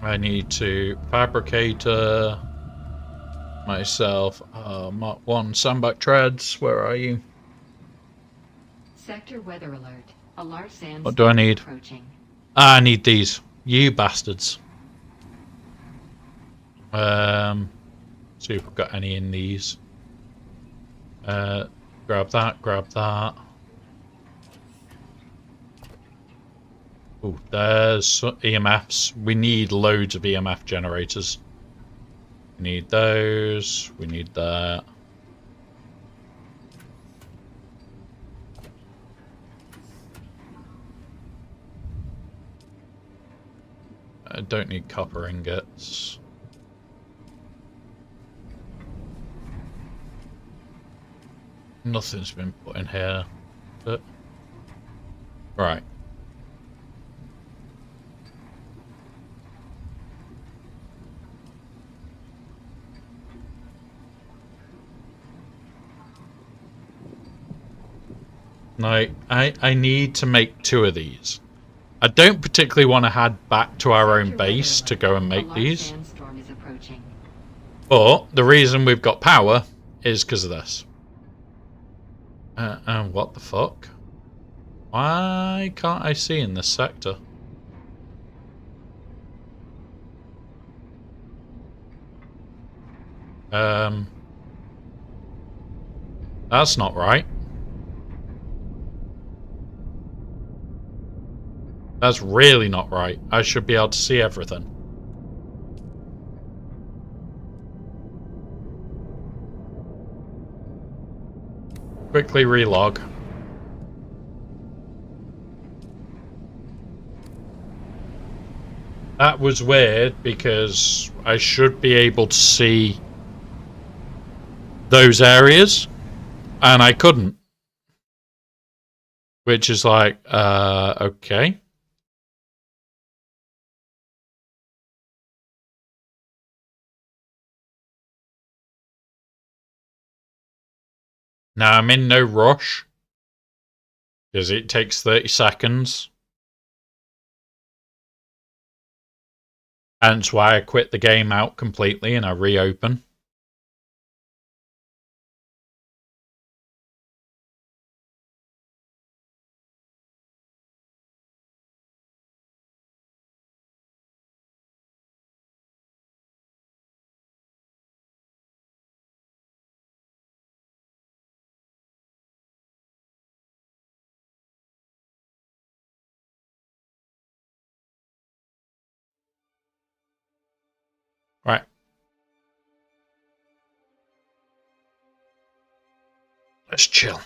I need to fabricate myself. Mark 1 sandbag treads. Where are you? Sector weather alert. A large sandstorm What do I need? approaching. I need these. You bastards. See if we've got any in these. Grab that, grab that. Oh, there's EMFs. We need loads of EMF generators. We need those. We need that. I don't need copper ingots. Nothing's been put in here. But... right. No, I need to make 2 of these. I don't particularly want to head back to our own base to go and make these. But the reason we've got power is because of this. What the fuck? Why can't I see in this sector? That's not right. That's really not right. I should be able to see everything. Quickly relog. That was weird because I should be able to see those areas and I couldn't. Which is like, okay. Now I'm in no rush because it takes 30 seconds. Hence why I quit the game out completely and I reopen. Right. Let's chill.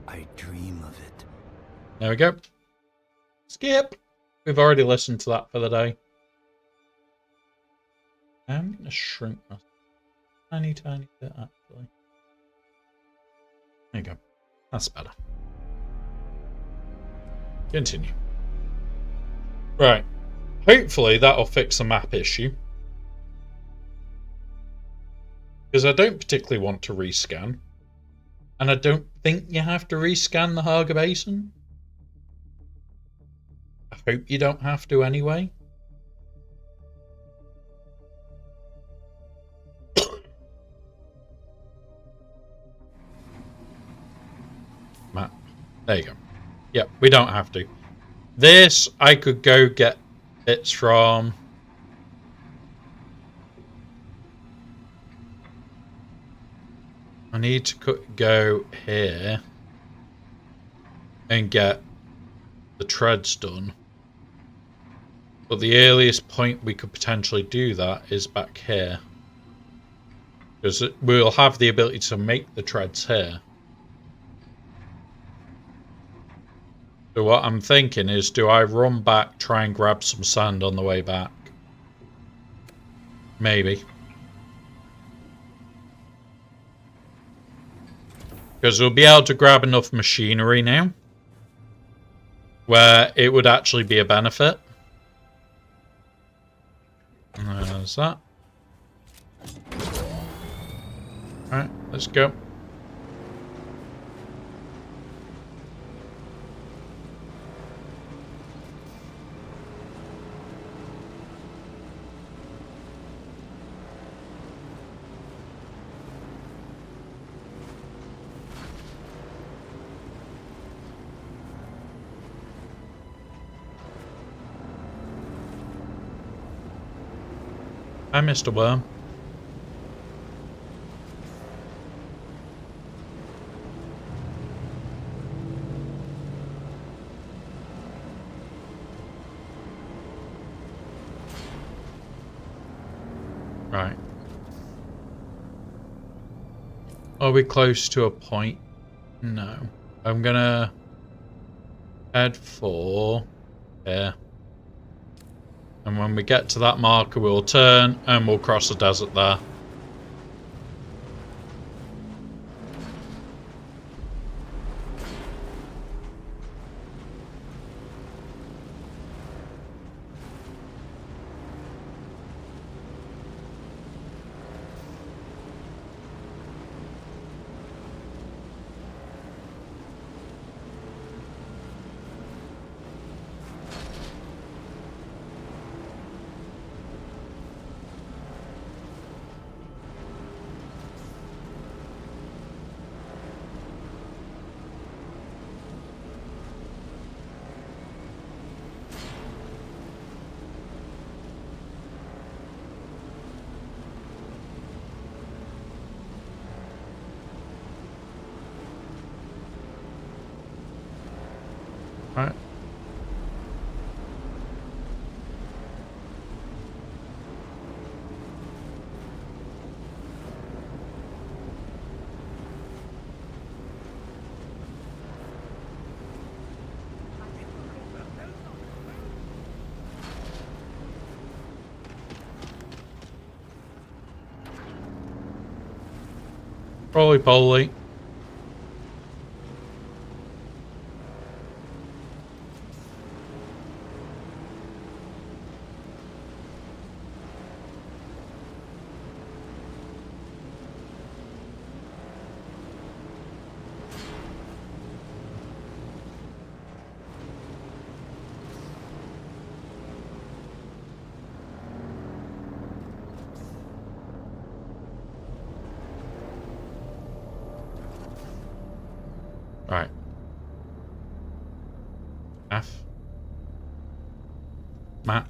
I dream of it. There we go. Skip. We've already listened to that for the day. I'm going to shrink my tiny bit actually. There you go. That's better. Continue. Right. Hopefully that'll fix the map issue. Because I don't particularly want to rescan. And I don't think you have to rescan the Haga Basin. I hope you don't have to anyway. Map. There you go. Yep, we don't have to. This, I could go get bits from... I need to go here and get the treads done. But the earliest point we could potentially do that is back here. Because we'll have the ability to make the treads here. So what I'm thinking is, do I run back, try and grab some sand on the way back? Maybe. Because we'll be able to grab enough machinery now where it would actually be a benefit. There's that. Alright, let's go. Hi, Mr. Worm. Right. Are we close to a point? No. I'm gonna head for here. And when we get to that marker, we'll turn and we'll cross the desert there. Right. Roly poly. Right. F. Map.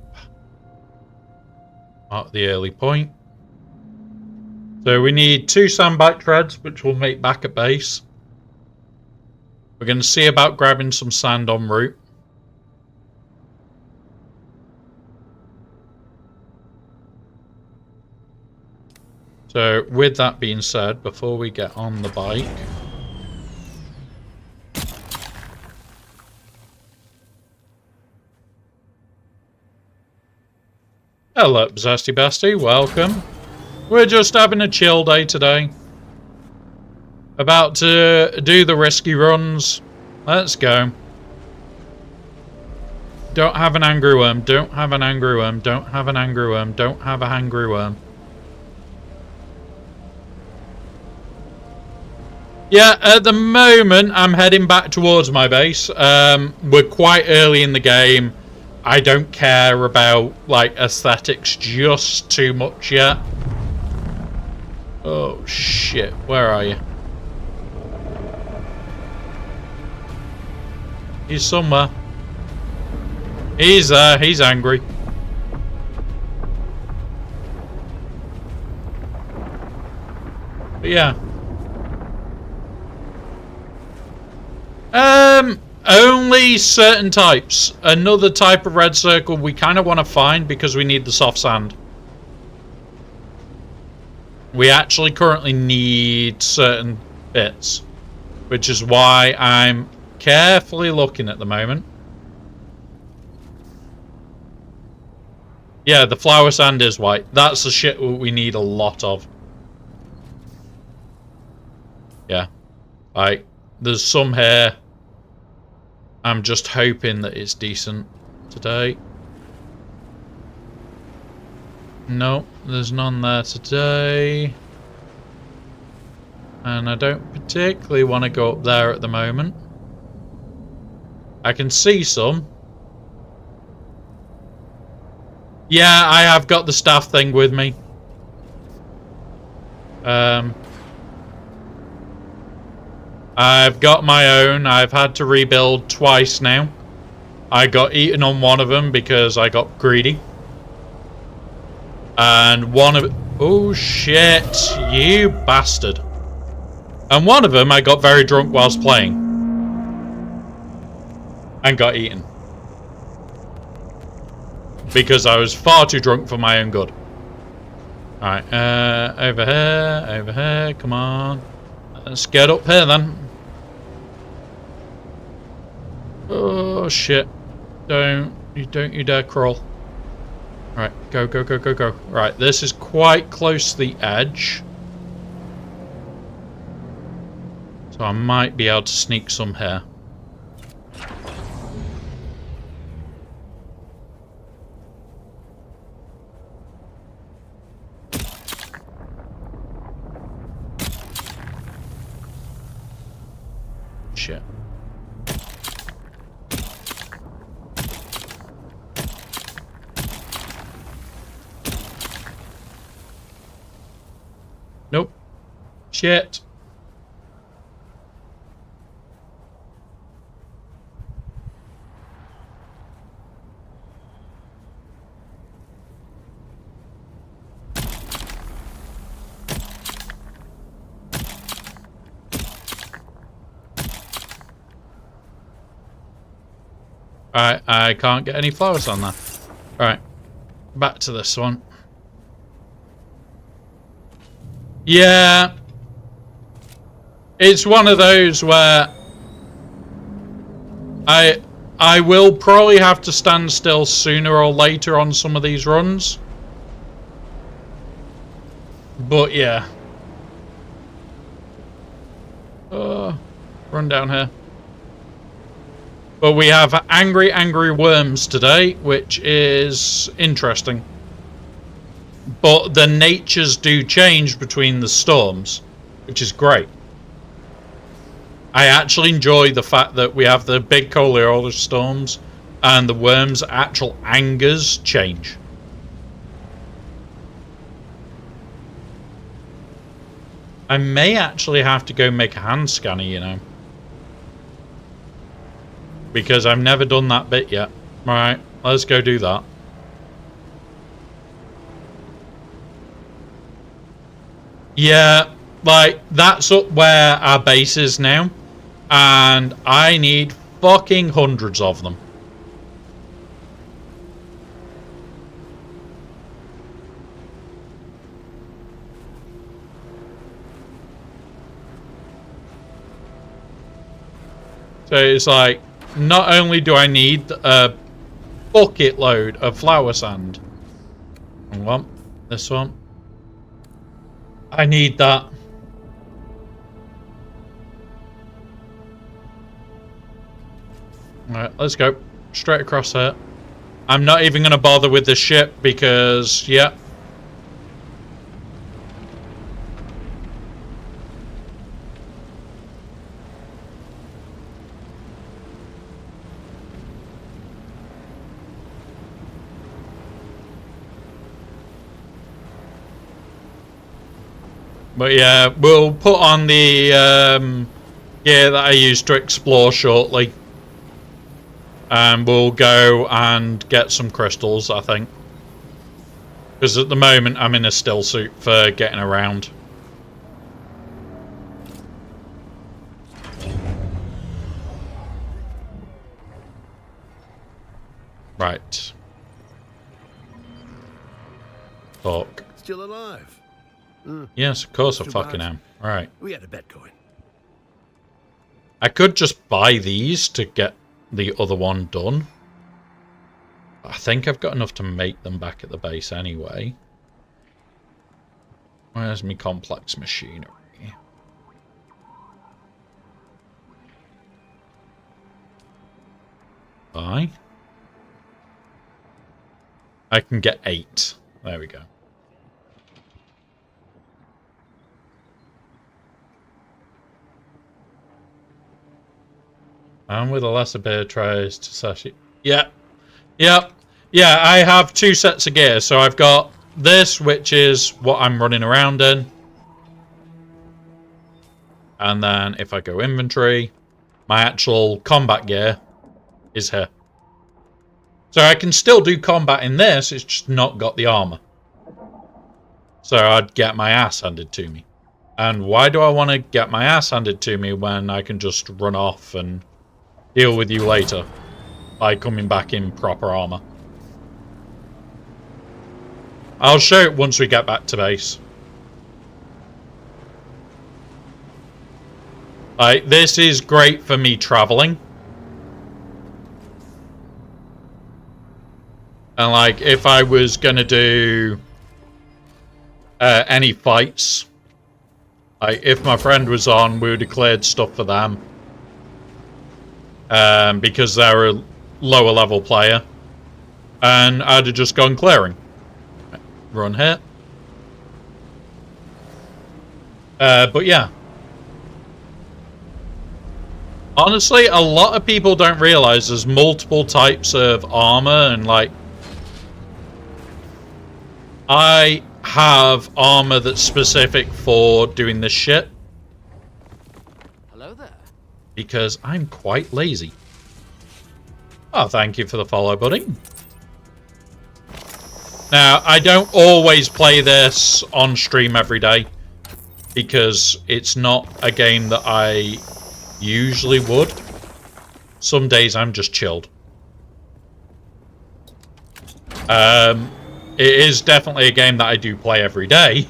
Mark the early point. So we need 2 sandbag treads, which will make back at base. We're going to see about grabbing some sand en route. So with that being said, before we get on the bike... Hello, Zesty Bestie, welcome. We're just having a chill day today. About to do the risky runs. Let's go. Don't have an angry worm, don't have an angry worm, don't have an angry worm, don't have a hangry worm. Yeah, at the moment, I'm heading back towards my base. We're quite early in the game. I don't care about, like, aesthetics just too much yet. Oh, shit. Where are you? He's somewhere. He's there. He's angry. But yeah. Only certain types. Another type of red circle we kind of want to find because we need the soft sand. We actually currently need certain bits, which is why I'm carefully looking at the moment. Yeah, the flower sand is white. That's the shit we need a lot of. Yeah. Like, there's some here. I'm just hoping that it's decent today. No, there's none there today. And I don't particularly want to go up there at the moment. I can see some. Yeah, I have got the staff thing with me. I've got my own. I've had to rebuild twice now. I got eaten on one of them because I got greedy. And one of... Oh, shit. You bastard. And one of them I got very drunk whilst playing. And got eaten. Because I was far too drunk for my own good. Alright, over here, come on. Let's get up here then. Oh shit. Don't you dare crawl. Right, go. Right, this is quite close to the edge. So I might be able to sneak some here. Shit. Nope. Shit. Alright, I can't get any flowers on that. Alright, back to this one. Yeah. It's one of those where I will probably have to stand still sooner or later on some of these runs. But yeah. Run down here. But we have angry worms today, which is interesting. But the natures do change between the storms, which is great. I actually enjoy the fact that we have the big Coriolis storms and the worms' actual angers change. I may actually have to go make a hand scanner, you know. Because I've never done that bit yet. Alright, let's go do that. Yeah, like, that's up where our base is now. And I need fucking hundreds of them. So it's like, not only do I need a bucket load of flower sand. One, this one. I need that. Alright, let's go. Straight across here. I'm not even going to bother with the ship because, yeah. But yeah, we'll put on the gear that I used to explore shortly. And we'll go and get some crystals, I think. Because at the moment I'm in a still suit for getting around. Right. Talk. Still alive? Yes, of course I Too fucking bad. am. Right. We had a bet going. I could just buy these to get the other one done. I think I've got enough to make them back at the base anyway. Where's my complex machinery? Buy. I can get 8. There we go. And with a lesser bear tries to sash it. Yeah. Yep. Yeah, I have 2 sets of gear. So I've got this, which is what I'm running around in. And then if I go inventory, my actual combat gear is here. So I can still do combat in this, it's just not got the armor. So I'd get my ass handed to me. And why do I want to get my ass handed to me when I can just run off and deal with you later by coming back in proper armor? I'll show it once we get back to base. This is great for me traveling. And like, if I was gonna do any fights, if my friend was on, we would have cleared stuff for them. Because they're a lower level player. And I'd have just gone clearing. Run here. But yeah. Honestly, a lot of people don't realize there's multiple types of armor, and like, I have armor that's specific for doing this shit. Hello there. Because I'm quite lazy. Oh, thank you for the follow, buddy. Now, I don't always play this on stream every day, because it's not a game that I usually would. Some days I'm just chilled. It is definitely a game that I do play every day,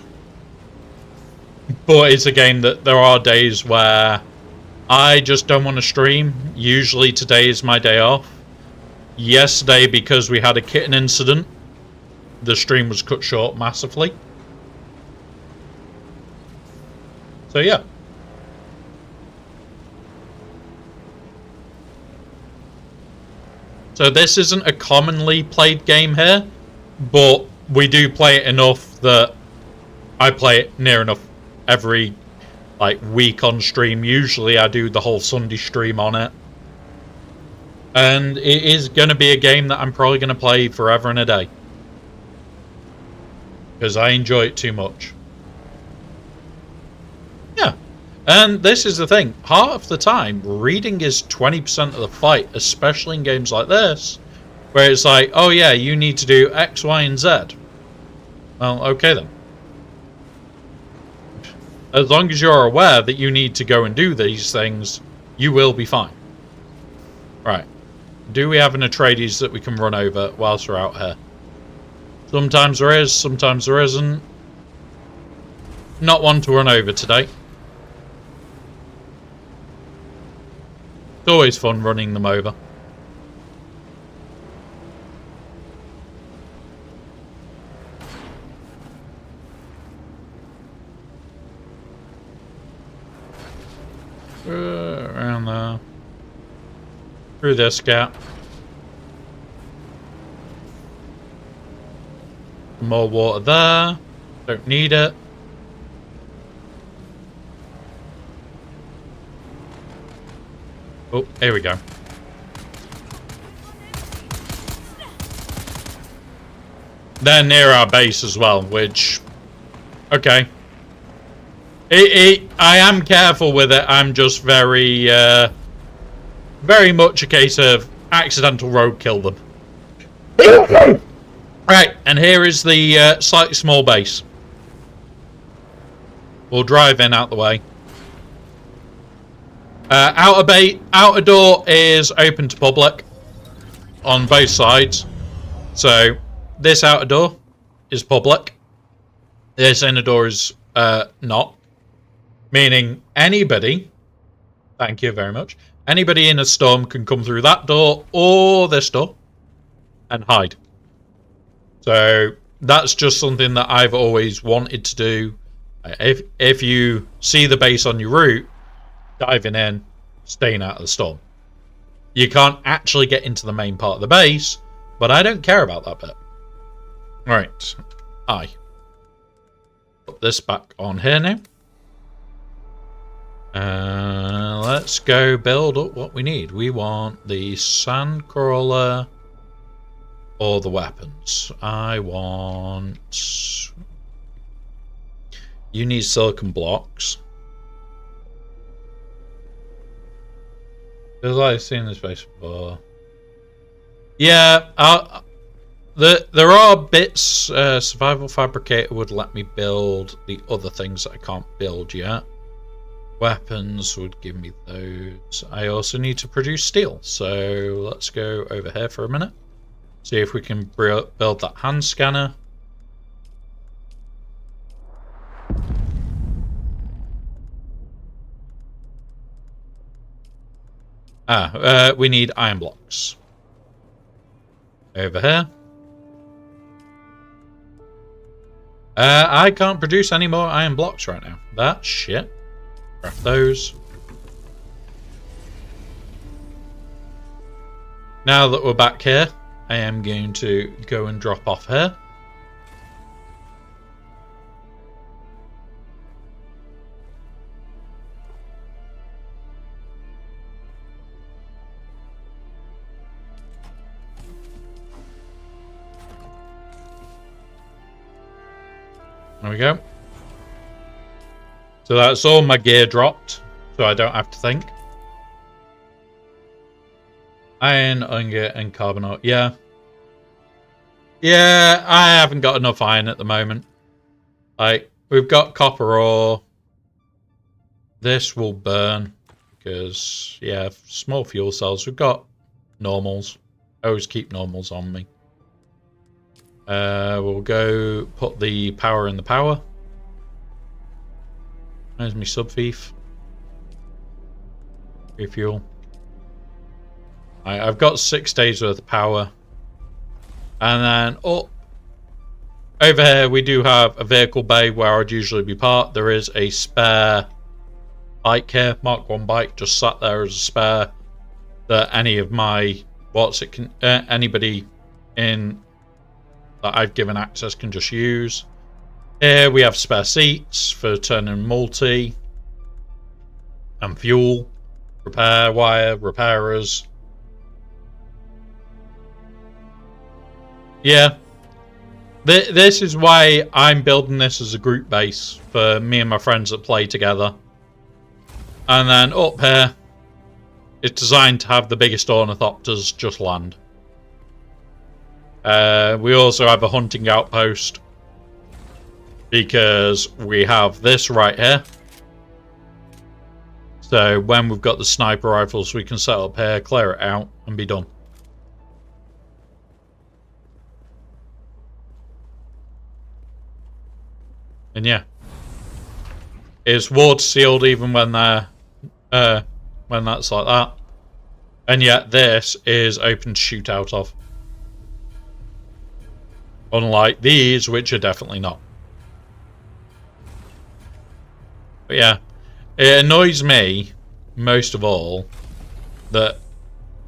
but it's a game that there are days where I just don't want to stream. Usually today is my day off. Yesterday, because we had a kitten incident, the stream was cut short massively. So yeah. So this isn't a commonly played game here, but we do play it enough that I play it near enough every week on stream. Usually I do the whole Sunday stream on it. And it is going to be a game that I'm probably going to play forever and a day. Because I enjoy it too much. Yeah. And this is the thing. Half the time, reading is 20% of the fight, especially in games like this, where it's like, oh yeah, you need to do X, Y, and Z. Well, okay then. As long as you're aware that you need to go and do these things, you will be fine. Right. Do we have an Atreides that we can run over whilst we're out here? Sometimes there is, sometimes there isn't. Not one to run over today. It's always fun running them over. Around there. Through this gap. More water there. Don't need it. Oh, here we go. They're near our base as well, which... Okay. I am careful with it. I'm just very much a case of accidental road kill them. Right, and here is the slightly small base. We'll drive in out the way. Outer door is open to public on both sides. So this outer door is public. This inner door is not. Meaning anybody, thank you very much, anybody in a storm can come through that door or this door and hide. So that's just something that I've always wanted to do. If you see the base on your route, diving in, staying out of the storm. You can't actually get into the main part of the base, but I don't care about that bit. Right, put this back on here now. Let's go build up what we need. We want the sandcrawler or the weapons. I want... You need silicon blocks. Feels like I've seen this base before. Yeah, There are bits. Survival Fabricator would let me build the other things that I can't build yet. Weapons would give me those. I also need to produce steel. So let's go over here for a minute. See if we can build that hand scanner. We need iron blocks. Over here. I can't produce any more iron blocks right now. That's shit. Craft those. Now that we're back here, I am going to go and drop off here. There we go. So that's all my gear dropped, so I don't have to think. Iron, ingot, and carbonate. Yeah. Yeah, I haven't got enough iron at the moment. Like, we've got copper ore. This will burn because, yeah, small fuel cells. We've got normals. I always keep normals on me. We'll go put the power in the power. There's my sub-thief. Refuel. I've got 6 days worth of power. And then up over here we do have a vehicle bay where I'd usually be parked. There is a spare bike here, Mark 1 bike, just sat there as a spare that any of my anybody in that I've given access can just use. Here we have spare seats for turning multi and fuel, repair wire, repairers. Yeah, this is why I'm building this as a group base for me and my friends that play together. And then up here, it's designed to have the biggest ornithopters just land. We also have a hunting outpost because we have this right here. So when we've got the sniper rifles, we can set up here, clear it out, and be done. And yeah, it's water sealed even when they're when that's like that. And yet this is open to shoot out of. Unlike these, which are definitely not. But yeah, it annoys me most of all that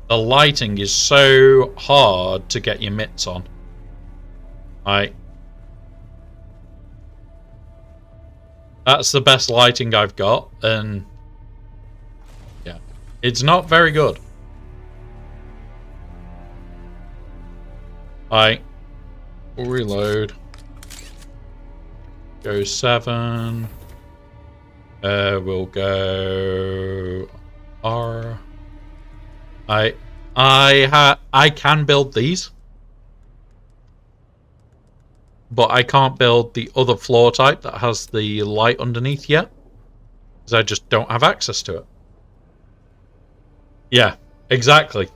the lighting is so hard to get your mitts on. That's the best lighting I've got, and yeah, it's not very good. We'll reload. Go 7. We'll go R. I can build these, but I can't build the other floor type that has the light underneath yet, because I just don't have access to it. Yeah, exactly.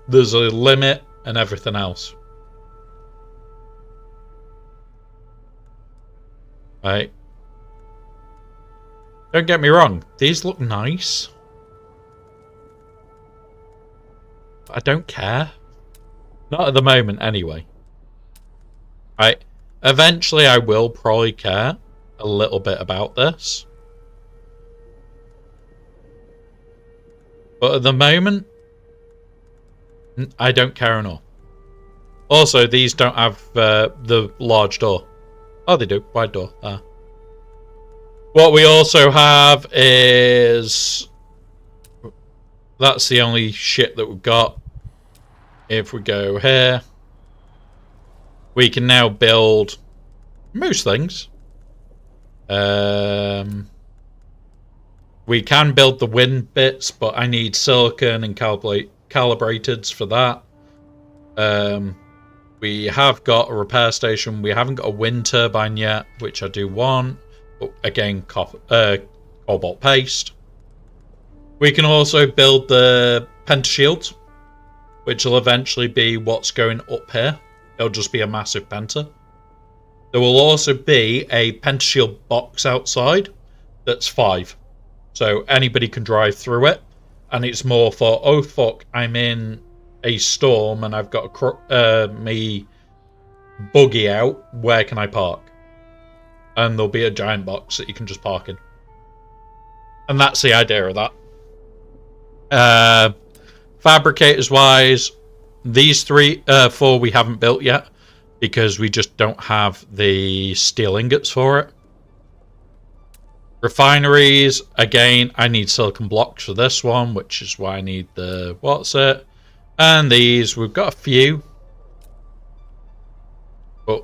There's a limit and everything else. Right. Don't get me wrong, these look nice. I don't care. Not at the moment, anyway. Right. Eventually, I will probably care a little bit about this. But at the moment, I don't care enough. Also, these don't have the large door. Oh, they do. Wide door. There. What we also have is... That's the only shit that we've got. If we go here, we can now build most things. We can build the wind bits, but I need silicon and calibrateds for that. We have got a repair station. We haven't got a wind turbine yet, which I do want. But again, cobalt paste. We can also build the pentashield, which will eventually be what's going up here. It'll just be a massive penta. There will also be a pentashield box outside that's 5. So anybody can drive through it. And it's more for, oh fuck, I'm in a storm and I've got me buggy out. Where can I park? And there'll be a giant box that you can just park in. And that's the idea of that. Fabricators wise, these 4 we haven't built yet because we just don't have the steel ingots for it. Refineries, again, I need silicon blocks for this one, which is why I need the what's it. And these, we've got a few. But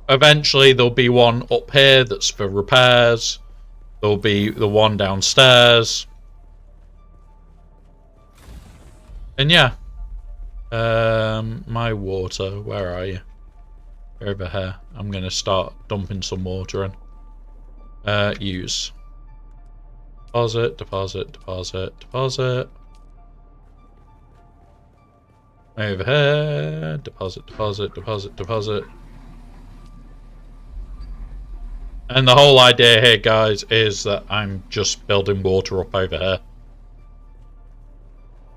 eventually there'll be one up here that's for repairs. There'll be the one downstairs. And yeah. My water, where are you? You're over here. I'm going to start dumping some water in. Use. Deposit, deposit, deposit, deposit. Over here. Deposit, deposit, deposit, deposit. And the whole idea here, guys, is that I'm just building water up over here.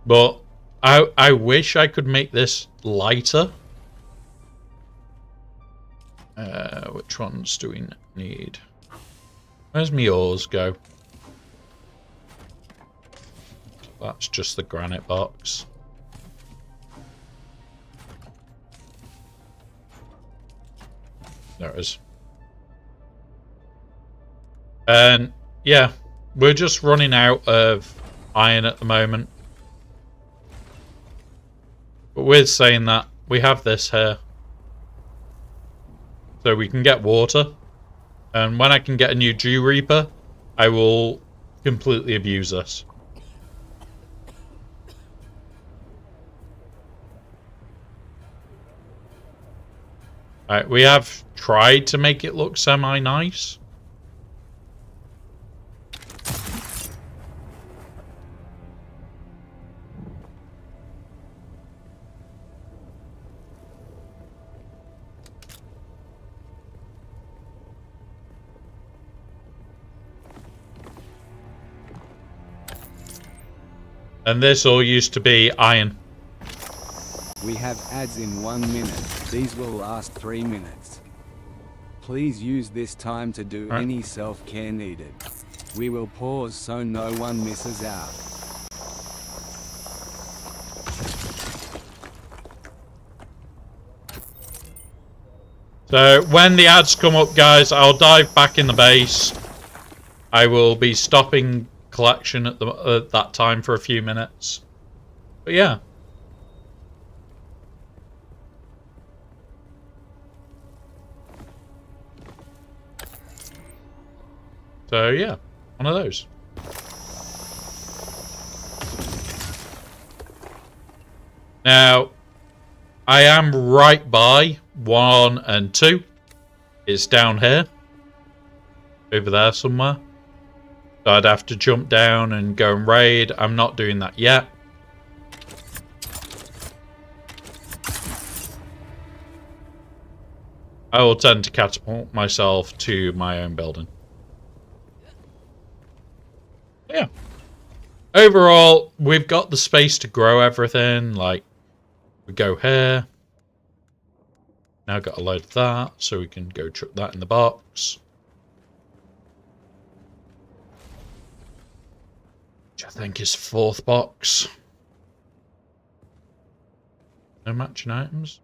But I wish I could make this lighter. Which ones do we need? Where's my ores go? That's just the granite box. There it is. And yeah, we're just running out of iron at the moment. But with saying that, we have this here. So we can get water. And when I can get a new Dew Reaper, I will completely abuse this. Alright, we have tried to make it look semi-nice. And this all used to be iron. We have ads in 1 minute. These will last 3 minutes. Please use this time to do any self-care needed. We will pause so no one misses out. So when the ads come up, guys, I'll dive back in the base. I will be stopping collection at that time for a few minutes. But yeah. So yeah, one of those. Now, I am right by 1 and 2. It's down here. Over there somewhere. So I'd have to jump down and go and raid. I'm not doing that yet. I will tend to catapult myself to my own building. Yeah. Overall, we've got the space to grow everything. Like, we go here. Now got a load of that, so we can go chuck that in the box. Which I think is 4th box. No matching items.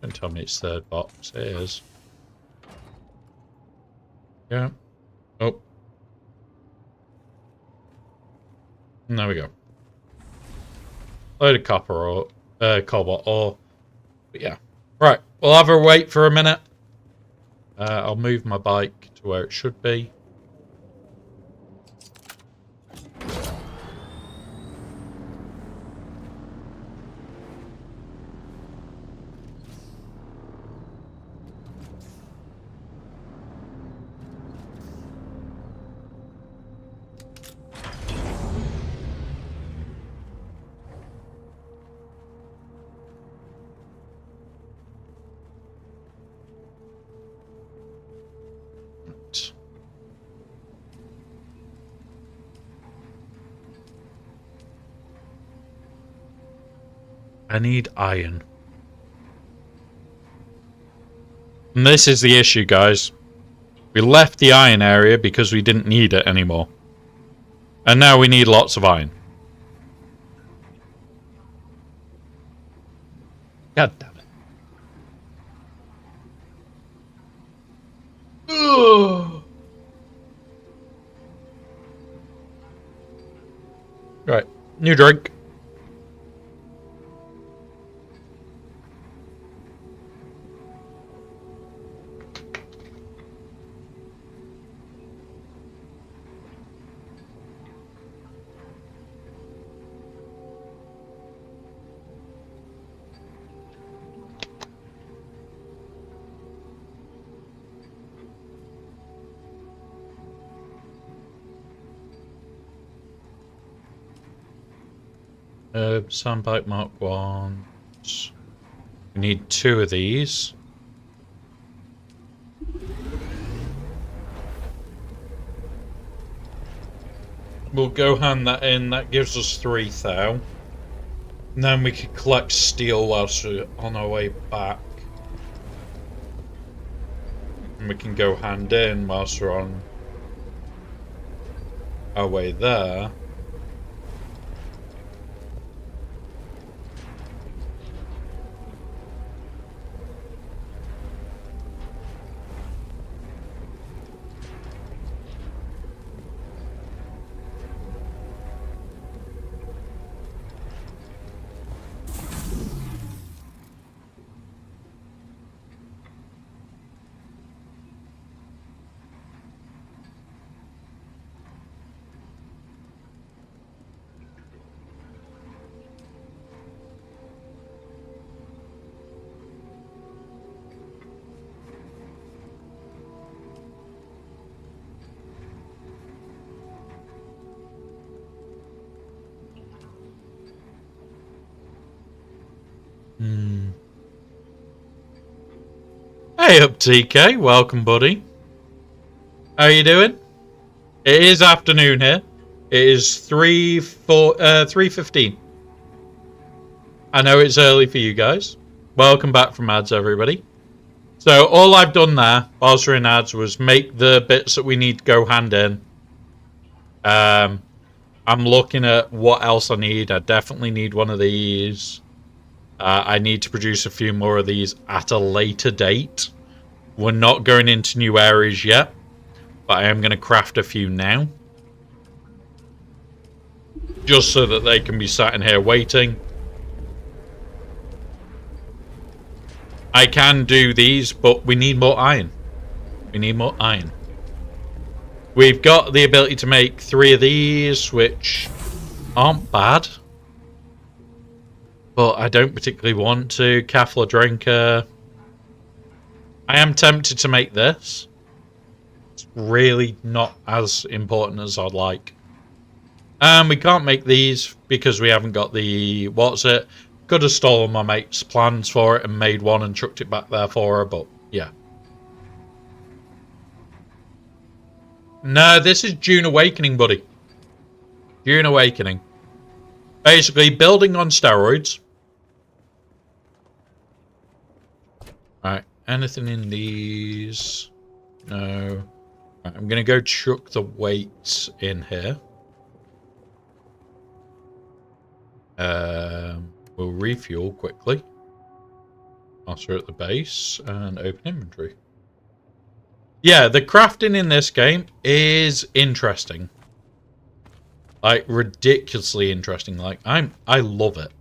Don't tell me it's 3rd box. It is. Yeah. Oh. And there we go. Load of copper or cobalt ore. But yeah. Right. We'll have her wait for a minute. I'll move my bike to where it should be. I need iron. And this is the issue, guys. We left the iron area because we didn't need it anymore. And now we need lots of iron. God damn it. Ugh. Right, new drink. Sandbike Mark 1. We need 2 of these. We'll go hand that in. That gives us 3 thou. And then we can collect steel whilst we're on our way back. And we can go hand in whilst we're on our way there. Hey up TK, welcome buddy. How you doing? It is afternoon here. It is 3:15. I know it's early for you guys. Welcome back from ads everybody. So all I've done there whilst we're in ads was make the bits that we need to go hand in. I'm looking at what else I need. I definitely need one of these. I need to produce a few more of these at a later date. We're not going into new areas yet, but I am going to craft a few now. Just so that they can be sat in here waiting. I can do these, but we need more iron. We need more iron. We've got the ability to make 3 of these, which aren't bad. But I don't particularly want to. Kafla Drinker. I am tempted to make this. It's really not as important as I'd like. We can't make these because we haven't got the... What's it? Could have stolen my mate's plans for it and made one and chucked it back there for her, but yeah. No, this is June Awakening, buddy. June Awakening. Basically, building on steroids. Alright, anything in these? No. Right, I'm going to go chuck the weights in here. We'll refuel quickly. Whilst we're at the base and open inventory. Yeah, the crafting in this game is interesting. Like, ridiculously interesting. Like, I love it.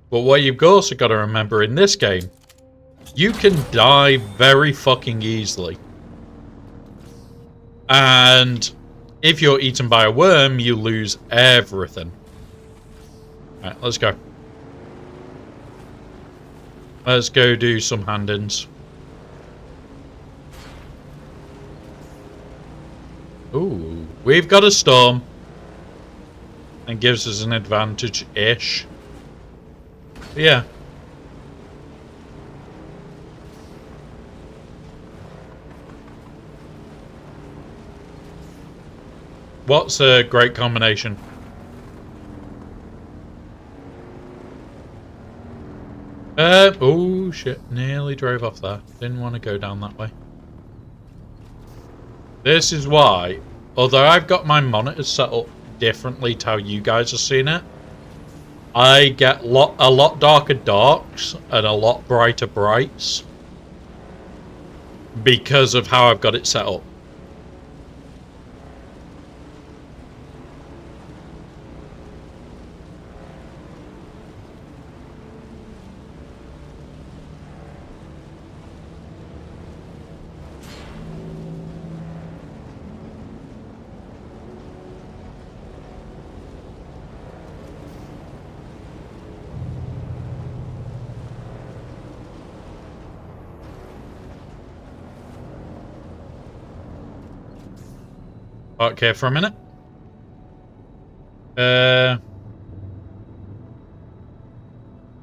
But what you've also got to remember in this game you can die very fucking easily. And if you're eaten by a worm, you lose everything. Alright, let's go. Let's go do some hand-ins. Ooh, we've got a storm. And gives us an advantage-ish. Yeah. What's a great combination? Oh shit, nearly drove off there. Didn't want to go down that way. This is why, although I've got my monitors set up differently to how you guys are seeing it, I get a lot darker darks and a lot brighter brights because of how I've got it set up. Okay, for a minute.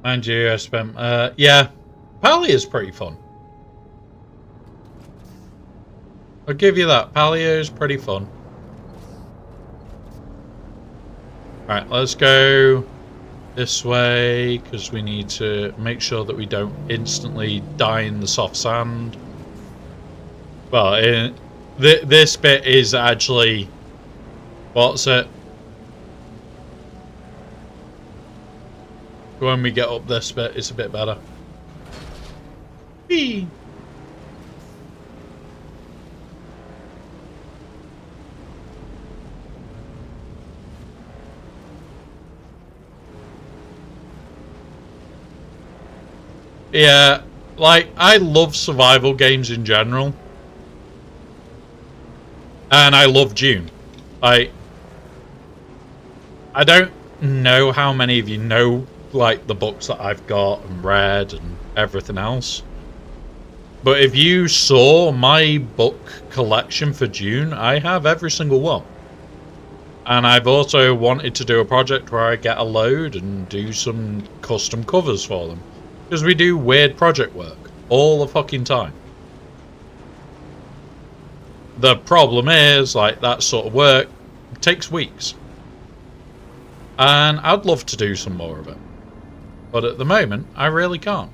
Mind you, I spent, yeah, Pallia is pretty fun. I'll give you that. Pallia is pretty fun. Alright, let's go this way, because we need to make sure that we don't instantly die in the soft sand. Well, this bit is actually... What's it? When we get up this bit, it's a bit better. Whee! Yeah, like, I love survival games in general. And I love Dune. I don't know how many of you know, like, the books that I've got and read and everything else. But if you saw my book collection for Dune, I have every single one. And I've also wanted to do a project where I get a load and do some custom covers for them. Because we do weird project work all the fucking time. The problem is, like, that sort of work takes weeks. And I'd love to do some more of it. But at the moment, I really can't.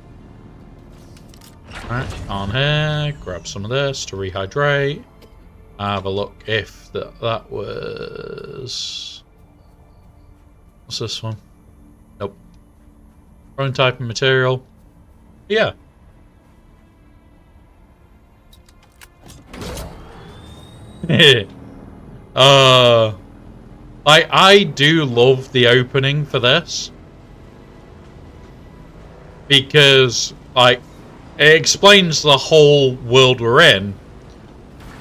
Alright, on here, grab some of this to rehydrate. Have a look if that was... What's this one? Nope. Wrong type of material. Yeah. I do love the opening for this because, like, it explains the whole world we're in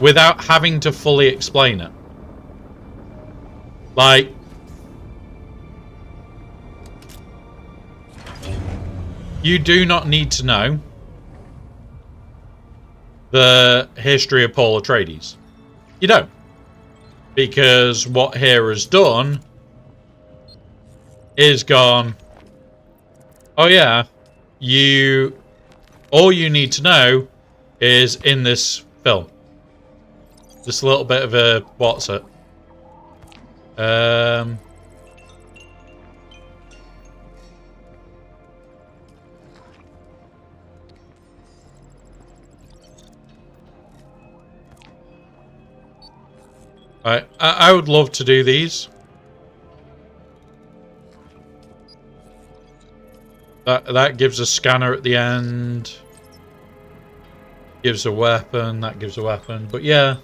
without having to fully explain it. Like, you do not need to know the history of Paul Atreides. You don't. Because what here has done is gone, oh yeah, all you need to know is in this film. Just a little bit of a, what's it? I would love to do these. That gives a scanner at the end. Gives a weapon. That gives a weapon. But yeah.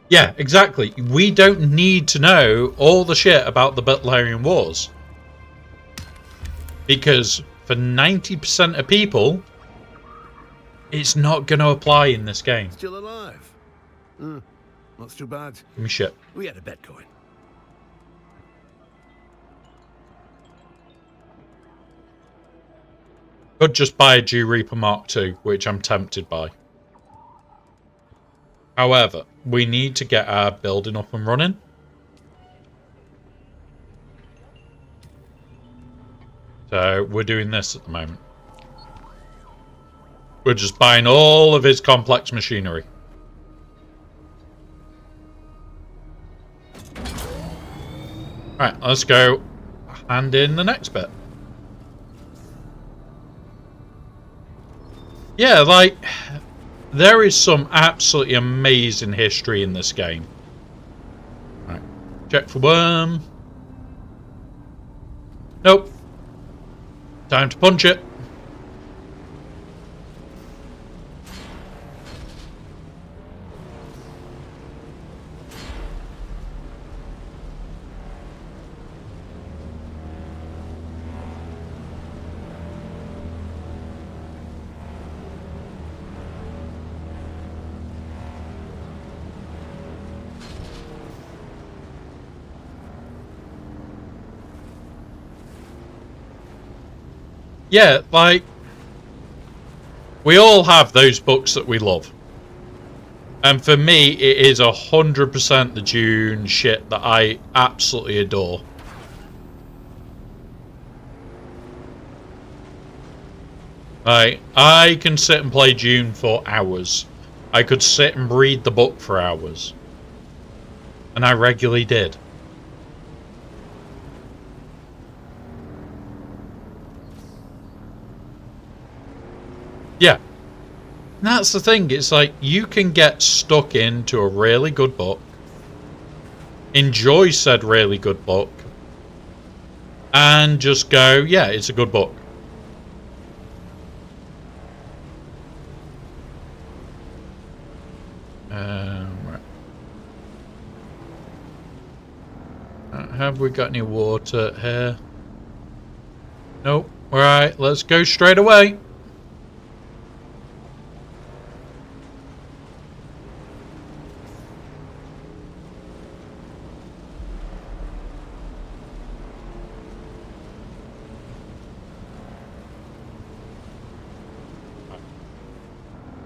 Yeah, exactly. We don't need to know all the shit about the Butlerian Wars. Because for 90% of people, it's not going to apply in this game. Still alive. Not too bad. Give me shit. We had a bet going. Could just buy a Dew Reaper Mark II, which I'm tempted by. However, we need to get our building up and running. So we're doing this at the moment. We're just buying all of his complex machinery. Right, let's go hand in the next bit. Yeah, like, there is some absolutely amazing history in this game. Right, check for worm. Nope. Time to punch it. Yeah, like, we all have those books that we love. And for me, it is 100% the Dune shit that I absolutely adore. Like, I can sit and play Dune for hours. I could sit and read the book for hours. And I regularly did. Yeah. And that's the thing. It's like you can get stuck into a really good book, enjoy said really good book, and just go, yeah, it's a good book. Right. Have we got any water here? Nope. Alright, let's go straight away.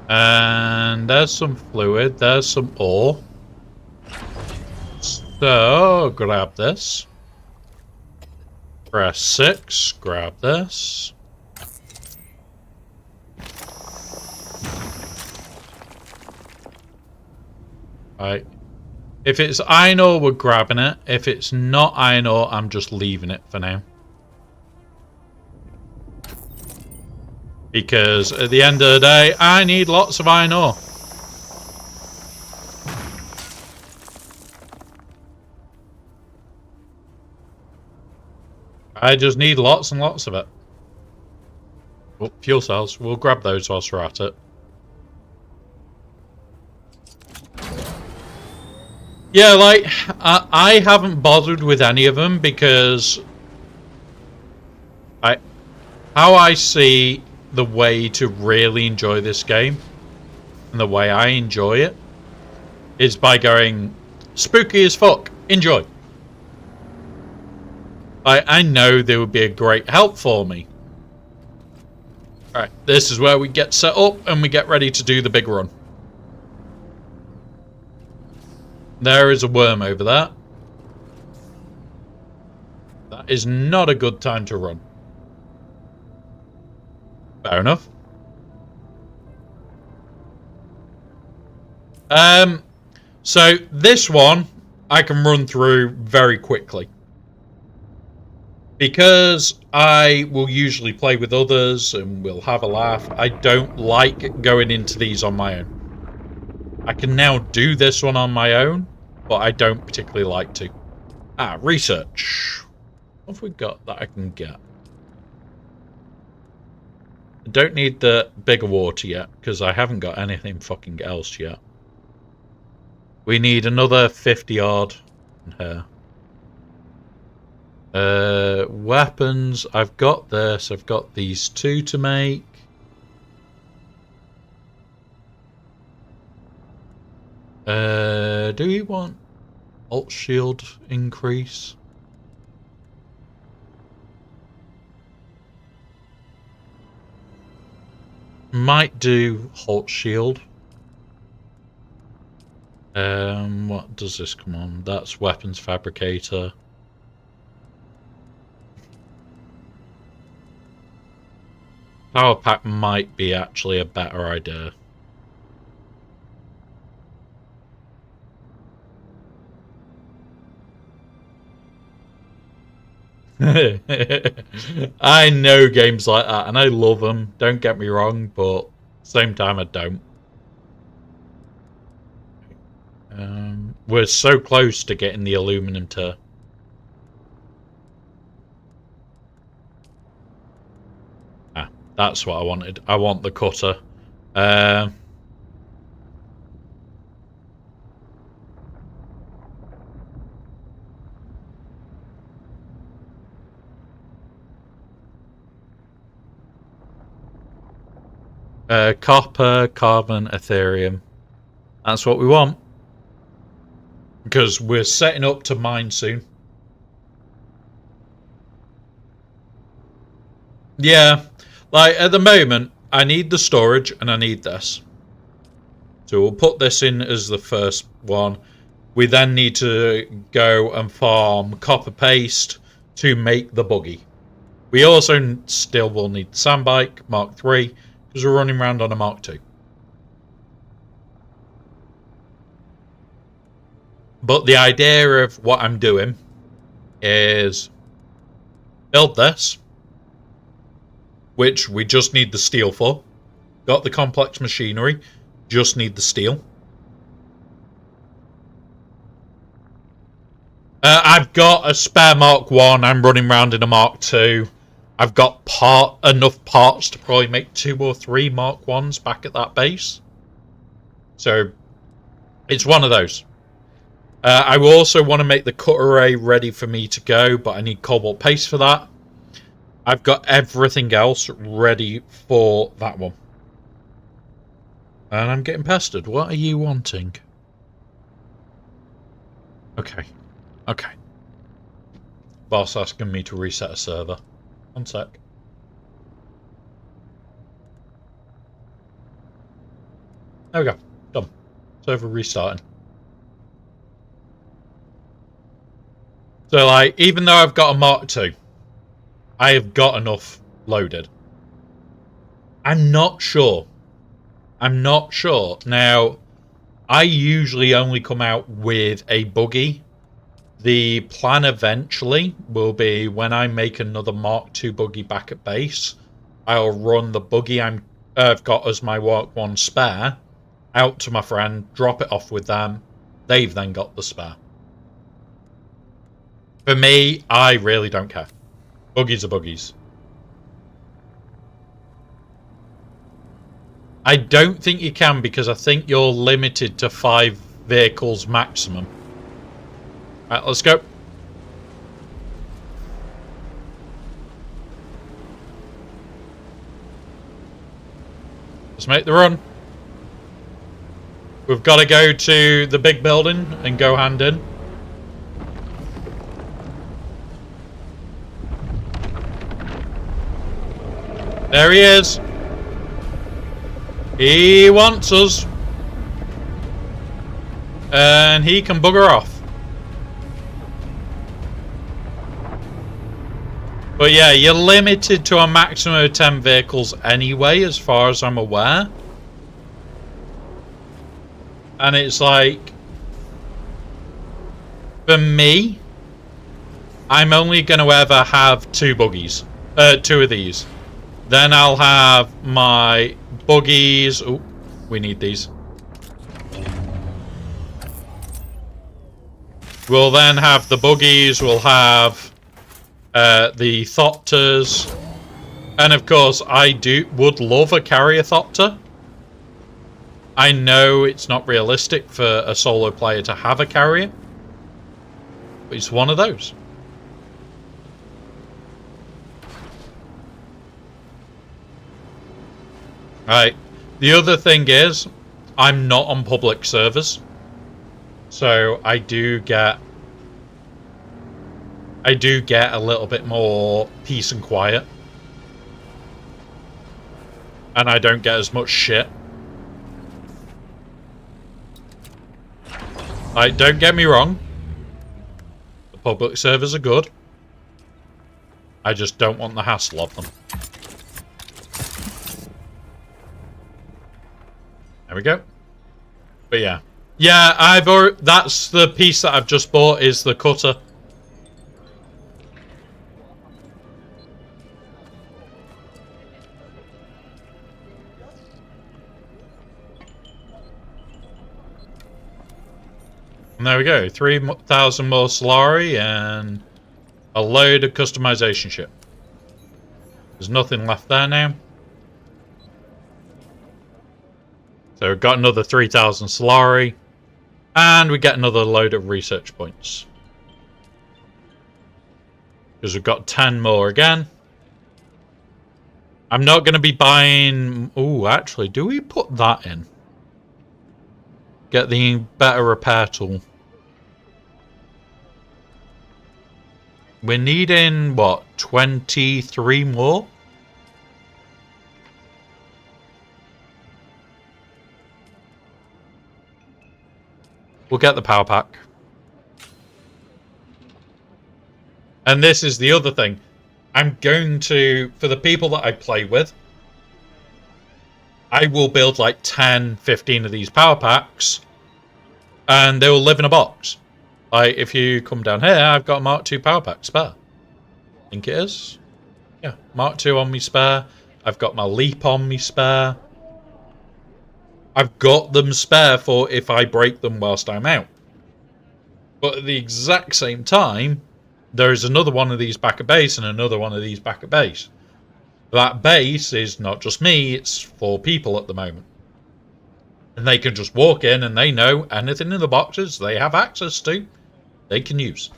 And there's some fluid, there's some ore. So, grab this. Press 6, grab this. Right. If it's iron ore, we're grabbing it. If it's not iron ore, I'm just leaving it for now. Because at the end of the day, I need lots of iron ore. I just need lots and lots of it. Oh, fuel cells. We'll grab those whilst we're at it. Yeah, like, I haven't bothered with any of them because how I see the way to really enjoy this game and the way I enjoy it is by going spooky as fuck. Enjoy. I know they would be a great help for me. Alright, this is where we get set up and we get ready to do the big run. There is a worm over there. That is not a good time to run. Fair enough. So this one I can run through very quickly. Because I will usually play with others and we'll have a laugh, I don't like going into these on my own. I can now do this one on my own, but I don't particularly like to. Research. What have we got that I can get? I don't need the bigger water yet, because I haven't got anything fucking else yet. We need another 50 odd in here. Weapons. I've got this. I've got these 2 to make. Do we want alt shield increase? Might do halt shield. What does this come on? That's weapons fabricator. Power pack might be actually a better idea. I know games like that, and I love them. Don't get me wrong, but at the same time, I don't. We're so close to getting the aluminum to. Ah, that's what I wanted. I want the cutter. Copper, carbon, Ethereum. That's what we want. Because we're setting up to mine soon. Yeah. Like, at the moment, I need the storage and I need this. So we'll put this in as the first one. We then need to go and farm copper paste to make the buggy. We also still will need the sandbike, Mark III, because we're running around on a Mark II. But the idea of what I'm doing is build this, which we just need the steel for. Got the complex machinery, just need the steel. I've got a spare Mark 1, I'm running around in a Mark 2. I've got enough parts to probably make 2 or 3 Mark 1s back at that base. So, it's one of those. I will also want to make the cut array ready for me to go, but I need cobalt paste for that. I've got everything else ready for that one. And I'm getting pestered. What are you wanting? Okay. Okay. Boss asking me to reset a server. One sec. There we go. Done. Server restarting. So, like, even though I've got a Mark II, I have got enough loaded. I'm not sure. I'm not sure. Now, I usually only come out with a buggy. The plan eventually will be when I make another Mark II buggy back at base, I'll run the buggy I've got as my Mark 1 spare out to my friend, drop it off with them. They've then got the spare. For me, I really don't care. Buggies are buggies. I don't think you can because I think you're limited to 5 vehicles maximum. Right, let's go. Let's make the run. We've got to go to the big building and go hand in. There he is. He wants us. And he can bugger off. But yeah, you're limited to a maximum of 10 vehicles anyway, as far as I'm aware. And it's like, for me, I'm only going to ever have 2 buggies. 2 of these. Then I'll have my buggies. Oh, we need these. We'll then have the buggies. We'll have the Thopters. And of course, I would love a carrier Thopter. I know it's not realistic for a solo player to have a carrier. But it's one of those. Right. The other thing is, I'm not on public servers, so I do get a little bit more peace and quiet, and I don't get as much shit. Like, don't get me wrong, the public servers are good. I just don't want the hassle of them. There we go. But yeah. Yeah, I've already, that's the piece that I've just bought, is the cutter. And there we go. 3,000 more Solari and a load of customization shit. There's nothing left there now. So we've got another 3,000 Solari. And we get another load of research points. Because we've got 10 more again. I'm not going to be buying... Ooh, actually, do we put that in? Get the better repair tool. We're needing, what, 23 more? We'll get the power pack. And this is the other thing. I'm going to, for the people that I play with, I will build like 10, 15 of these power packs, and they will live in a box. Like, if you come down here, I've got a Mark II power pack spare. I think it is. Yeah, Mark II on me spare. I've got my Leap on me spare. I've got them spare for if I break them whilst I'm out. But at the exact same time, there is another one of these back at base and another one of these back at base. That base is not just me, it's 4 people at the moment. And they can just walk in and they know anything in the boxes they have access to, they can use.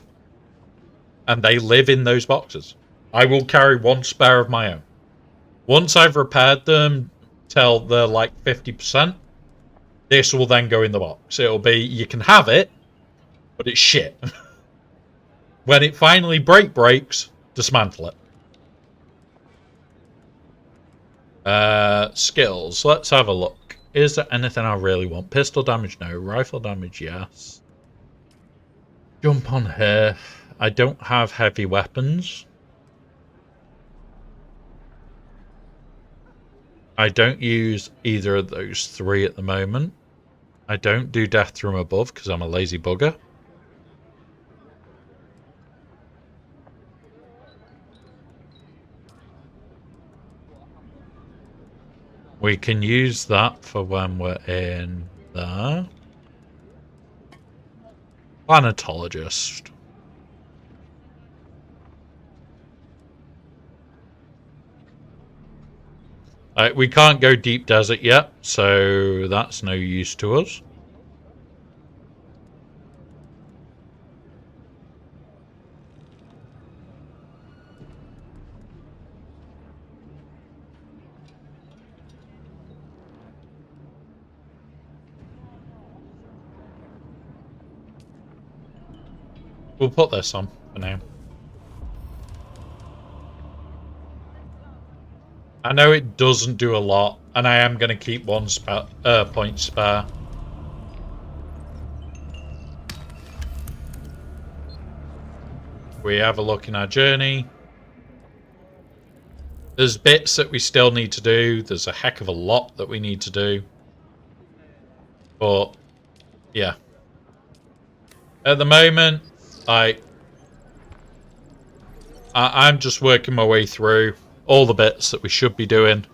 And they live in those boxes. I will carry 1 spare of my own. Once I've repaired them till they're like 50%, this will then go in the box. It'll be, you can have it, but it's shit. When it finally breaks, dismantle it. Skills. Let's have a look. Is there anything I really want? Pistol damage, no. Rifle damage, yes. Jump on here. I don't have heavy weapons. I don't use either of those 3 at the moment. I don't do death from above because I'm a lazy bugger. We can use that for when we're in there. Planetologist. We can't go deep desert yet, so that's no use to us. We'll put this on for now. I know it doesn't do a lot, and I am going to keep 1 point spare. We have a look in our journey. There's bits that we still need to do. There's a heck of a lot that we need to do. But, yeah. At the moment, I'm just working my way through all the bits that we should be doing.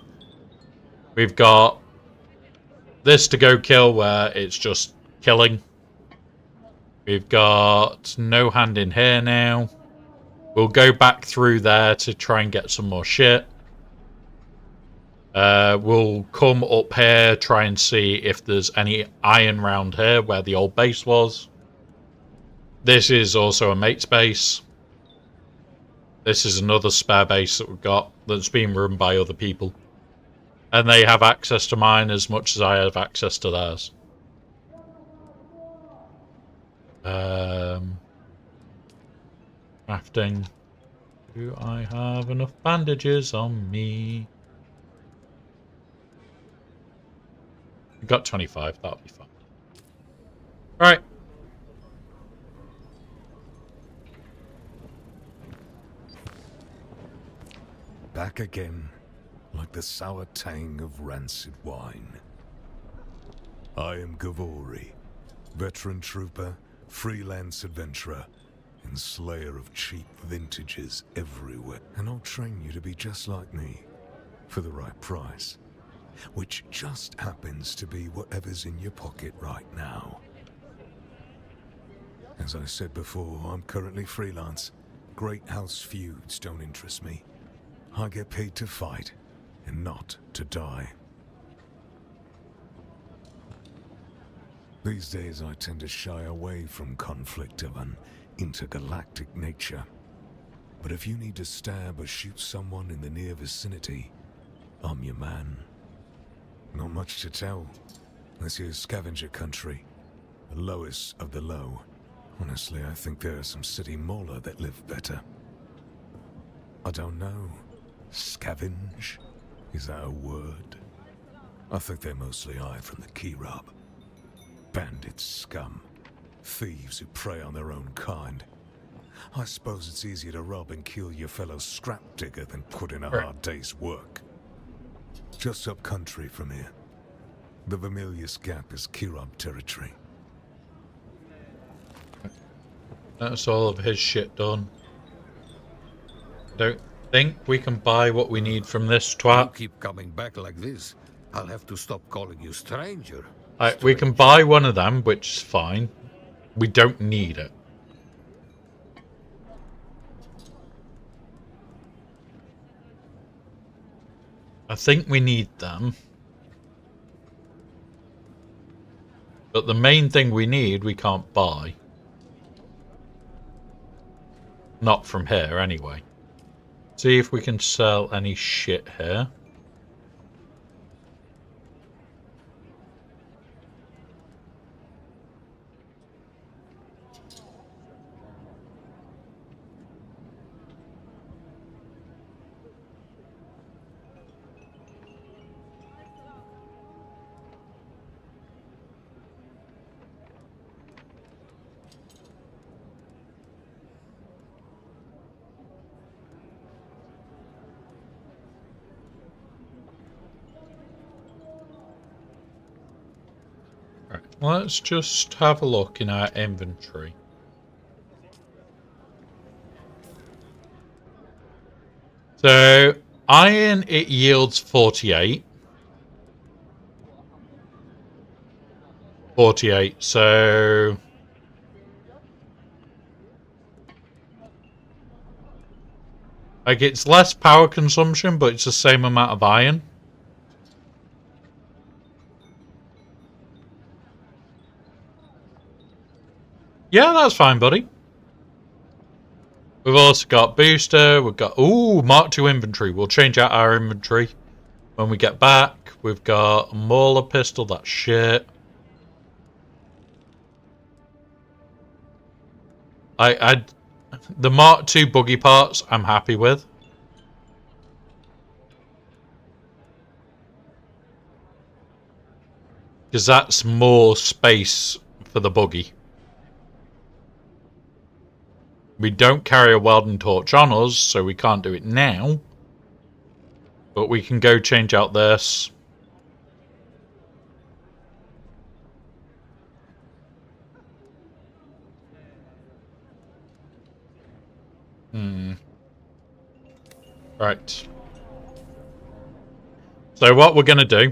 We've got this to go kill where it's just killing. We've got no hand in here now. We'll go back through there to try and get some more shit. We'll come up here, try and see if there's any iron round here where the old base was. This is also a mate's base. This is another spare base that we've got that's being run by other people. And they have access to mine as much as I have access to theirs. Crafting. Do I have enough bandages on me? We've got 25, that'll be fine. Right. Back again, like the sour tang of rancid wine. I am Gavori, veteran trooper, freelance adventurer, and slayer of cheap vintages everywhere. And I'll train you to be just like me, for the right price. Which just happens to be whatever's in your pocket right now. As I said before, I'm currently freelance. Great house feuds don't interest me. I get paid to fight, and not to die. These days I tend to shy away from conflict of an intergalactic nature. But if you need to stab or shoot someone in the near vicinity, I'm your man. Not much to tell. This here's scavenger country. The lowest of the low. Honestly, I think there are some city mola that live better. I don't know. Scavenge? Is that a word? I think they're mostly eyed from the key rub. Bandit scum. Thieves who prey on their own kind. I suppose it's easier to rob and kill your fellow scrap digger than put in a hard day's work. Just up country from here. The Vermilius Gap is Kirab territory. That's all of his shit done. Don't think we can buy what we need from this You twat. keep coming back like this, I'll have to stop calling you stranger. We can buy one of them, which is fine. We don't need it. I think we need them. But the main thing we need, we can't buy. Not from here, anyway. See if we can sell any shit here. Let's just have a look in our inventory. So, iron, it yields 48. 48, so... like, it's less power consumption, but it's the same amount of iron. Yeah, that's fine, buddy. We've also got booster. We've got... ooh, Mark II inventory. We'll change out our inventory when we get back. We've got a Mauler pistol. That's shit. The Mark II buggy parts, I'm happy with. Because that's more space for the buggy. We don't carry a welding torch on us, so we can't do it now. But we can go change out this. Right. So what we're going to do,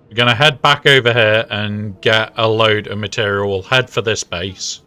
we're going to head back over here and get a load of material. We'll head for this base.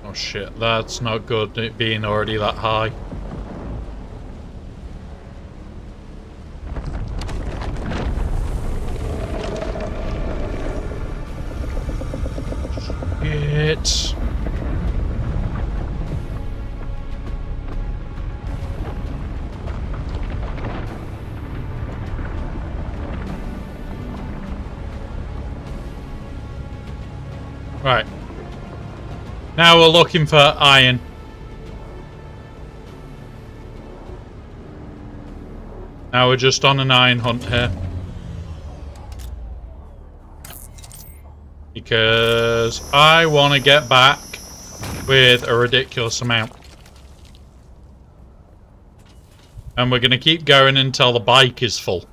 Oh shit, that's not good, it being already that high. Shit. Right. Now we're looking for iron. Now we're just on an iron hunt here. Because I want to get back with a ridiculous amount. And we're going to keep going until the bike is full.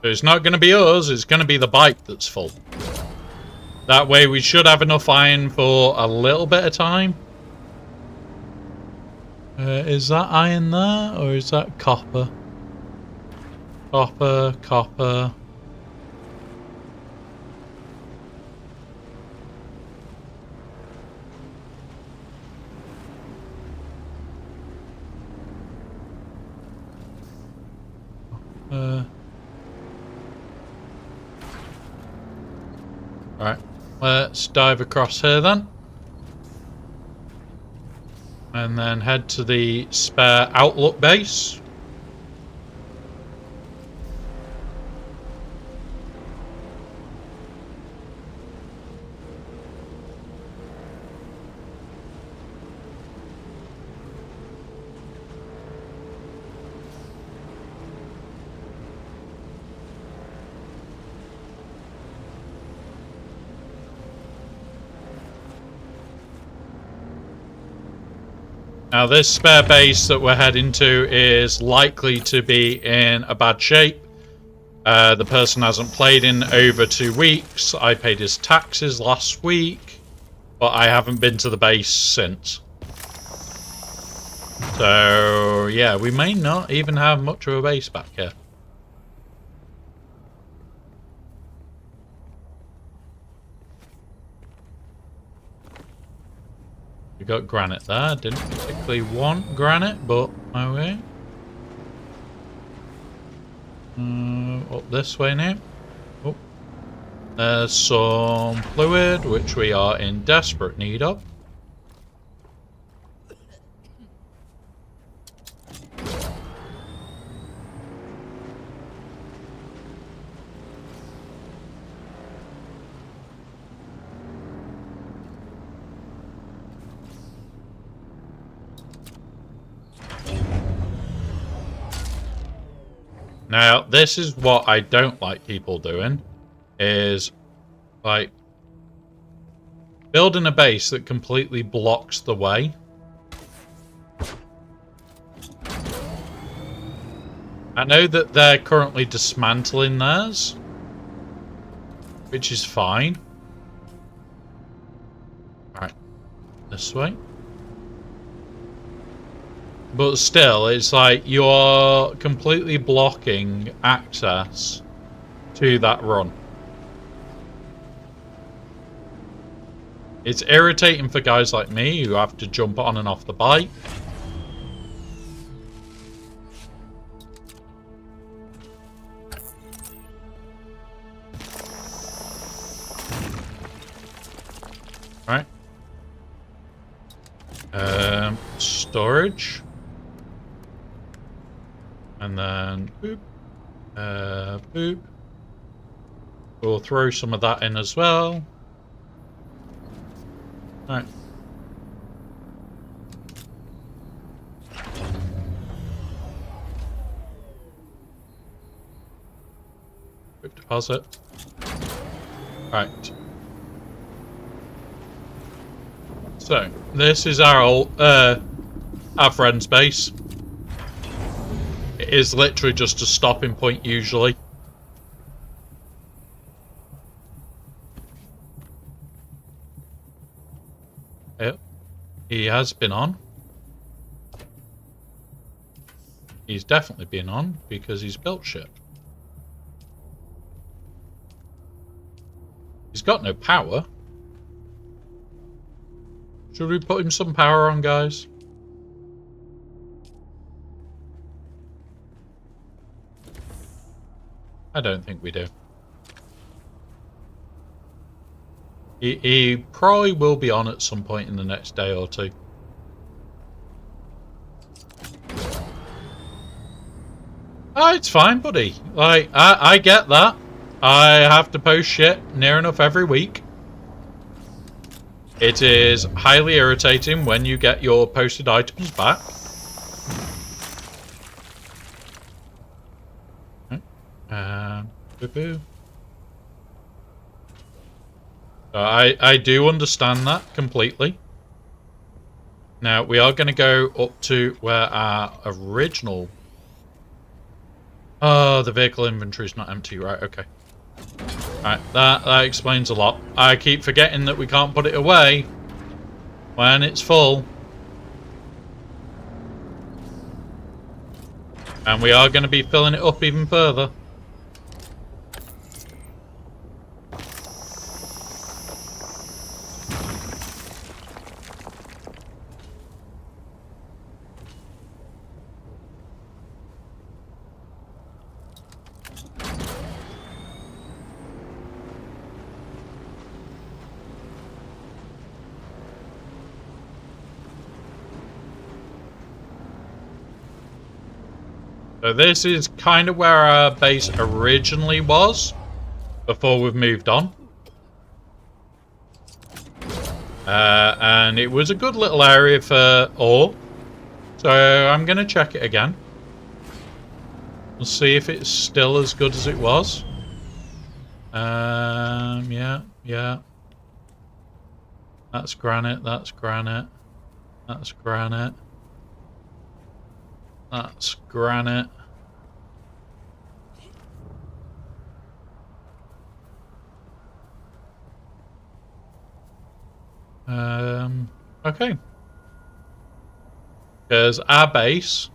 It's not going to be us, it's going to be the bike that's full. That way we should have enough iron for a little bit of time. Is that iron there, or is that copper? Copper, copper. Right, let's dive across here then. And then head to the spare outlook base. Now this spare base that we're heading to is likely to be in a bad shape. The person hasn't played in over 2 weeks. I paid his taxes last week, but I haven't been to the base since. So yeah, we may not even have much of a base back here. We got granite there. Didn't particularly want granite, but okay. Up this way now. Oh. There's some fluid, which we are in desperate need of. Now, this is what I don't like people doing, is like building a base that completely blocks the way. I know that they're currently dismantling theirs, which is fine. Alright, this way. But still, it's like you're completely blocking access to that run. It's irritating for guys like me who have to jump on and off the bike. Alright. Storage. And then boop, boop. We'll throw some of that in as well. Alright. Quick deposit. Right. So this is our old, our friend's base. It is literally just a stopping point usually. Yep. He has been on. He's definitely been on because he's built shit. He's got no power. Should we put him some power on, guys? I don't think we do. He probably will be on at some point in the next day or two. Oh, it's fine, buddy. Like, I get that. I have to post shit near enough every week. It is highly irritating when you get your posted items back. Boo-boo. I do understand that completely. Now, we are going to go up to where our original... Oh, the vehicle inventory is not empty. Right, okay. Right, that explains a lot. I keep forgetting that we can't put it away when it's full. And we are going to be filling it up even further. So this is kind of where our base originally was before we've moved on. And it was a good little area for ore. So I'm going to check it again. We'll see if it's still as good as it was. Yeah. That's granite, that's granite. That's granite. That's granite. Okay. There's our base.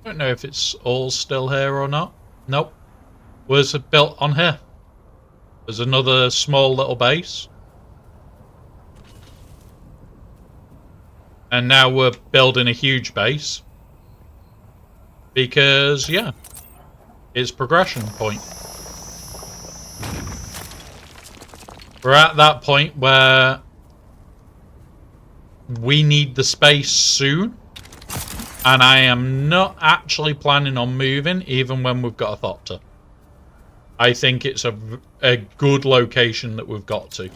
I don't know if it's all still here or not. Nope. Was built on here. There's another small little base. And now we're building a huge base. Because, yeah, it's progression point. We're at that point where we need the space soon. And I am not actually planning on moving, even when we've got a Thopter. I think it's a good location that we've got to.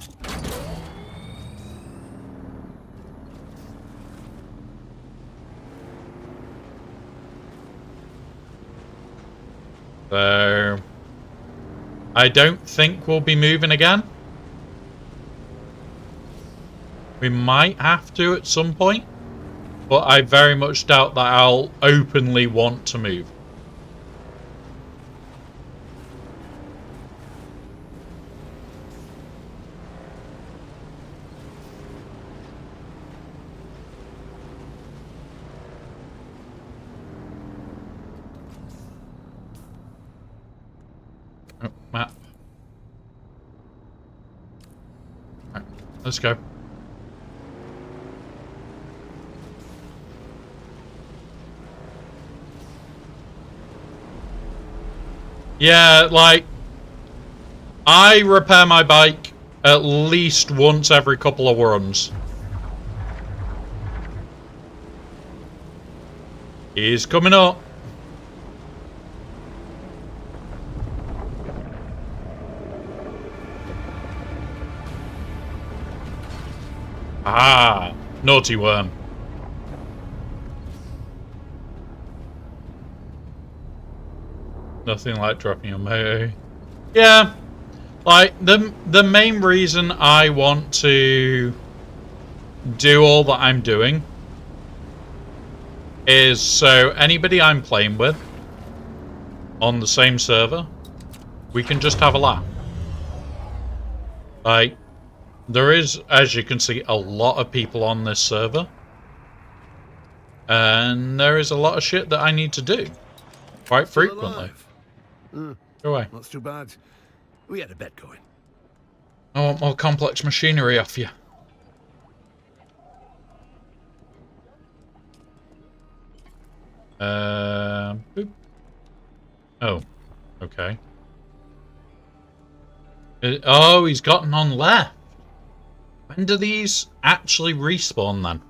So, I don't think we'll be moving again. We might have to at some point, but I very much doubt that I'll openly want to move. Map. Right, let's go. Yeah, like, I repair my bike at least once every couple of runs. He's coming up. Ah, naughty worm. Nothing like dropping your motor. Yeah, like the main reason I want to do all that I'm doing is so anybody I'm playing with on the same server, we can just have a laugh. Like, there is, as you can see, a lot of people on this server. And there is a lot of shit that I need to do. Quite Still frequently. alive. Go away. Not too bad. We had a bet going. I want more complex machinery off you. Boop. Oh, okay. Oh, he's got none left. When do these actually respawn then?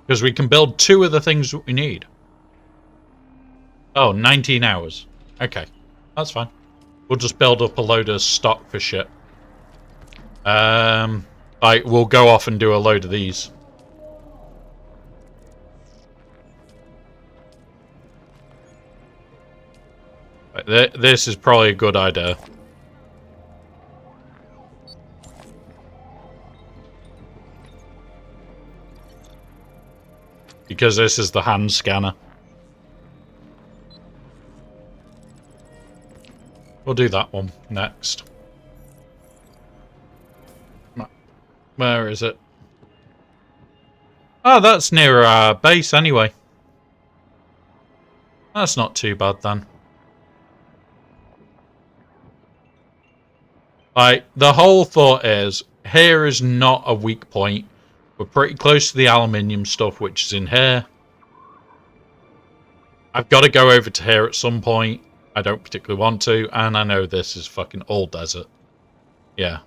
Because we can build 2 of the things that we need. Oh, 19 hours. Okay, that's fine. We'll just build up a load of stock for shit. We'll go off and do a load of these. This is probably a good idea. Because this is the hand scanner. We'll do that one next. Where is it? Oh, that's near our base anyway. That's not too bad then. The whole thought is, here is not a weak point. We're pretty close to the aluminium stuff, which is in here. I've got to go over to here at some point. I don't particularly want to, and I know this is fucking all desert. Yeah.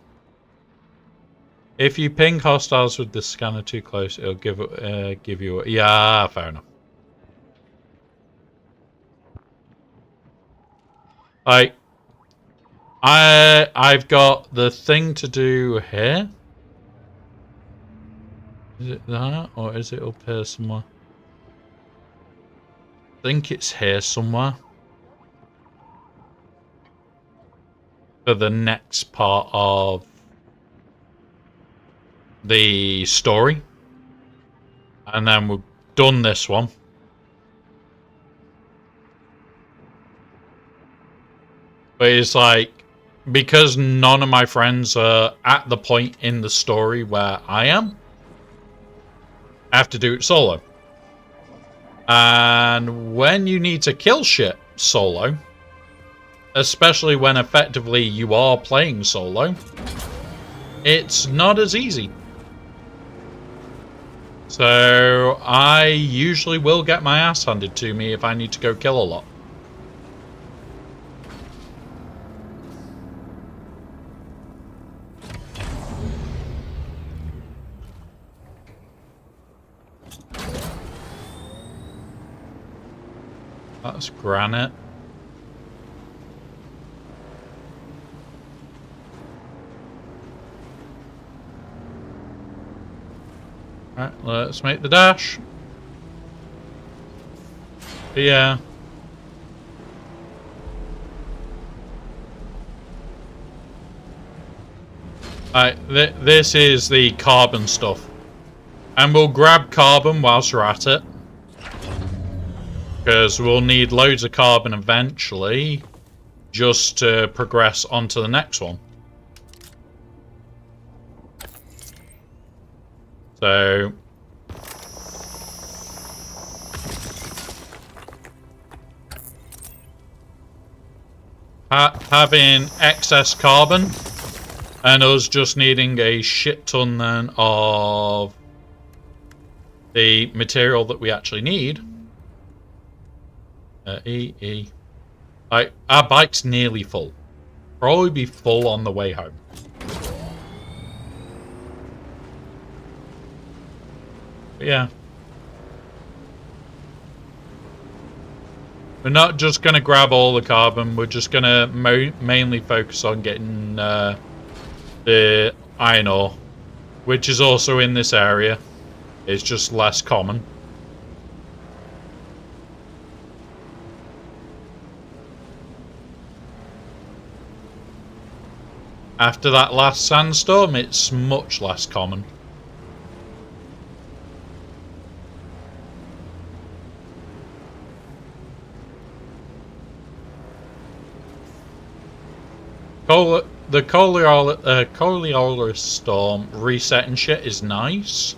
If you ping hostiles with the scanner too close, it'll give you... Yeah, fair enough. I've got the thing to do here. Is it that, or is it up here somewhere? I think it's here somewhere. For the next part of the story. And then we've done this one. But it's like, because none of my friends are at the point in the story where I am, I have to do it solo. And when you need to kill shit solo, especially when effectively you are playing solo, it's not as easy. So I usually will get my ass handed to me if I need to go kill a lot. That's granite. Right, let's make the dash. Yeah. This is the carbon stuff. And we'll grab carbon whilst we're at it. Because we'll need loads of carbon eventually, just to progress onto the next one. So... having excess carbon, and us just needing a shit ton then of the material that we actually need. Our bike's nearly full. Probably be full on the way home. But yeah. We're not just going to grab all the carbon. We're just going to mainly focus on getting the iron ore, which is also in this area. It's just less common. After that last sandstorm, it's much less common. The Coriolis storm resetting shit is nice.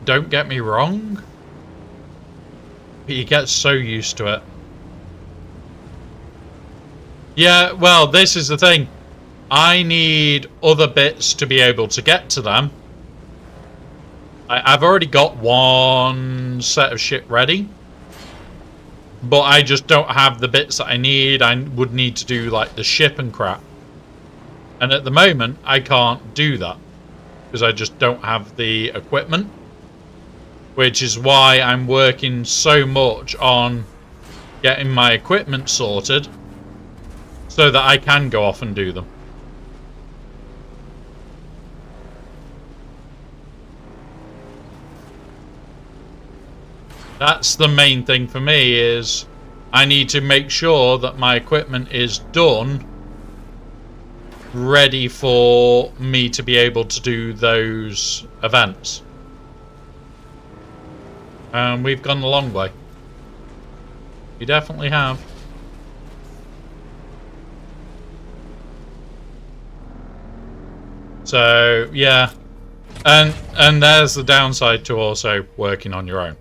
Don't get me wrong. But you get so used to it. Yeah, well, this is the thing. I need other bits to be able to get to them. I've already got one set of shit ready. But I just don't have the bits that I need. I would need to do like the ship and crap. And at the moment, I can't do that. Because I just don't have the equipment. Which is why I'm working so much on getting my equipment sorted. So that I can go off and do them. That's the main thing for me, is I need to make sure that my equipment is done, ready for me to be able to do those events. And we've gone a long way. We definitely have. So, yeah. And there's the downside to also working on your own.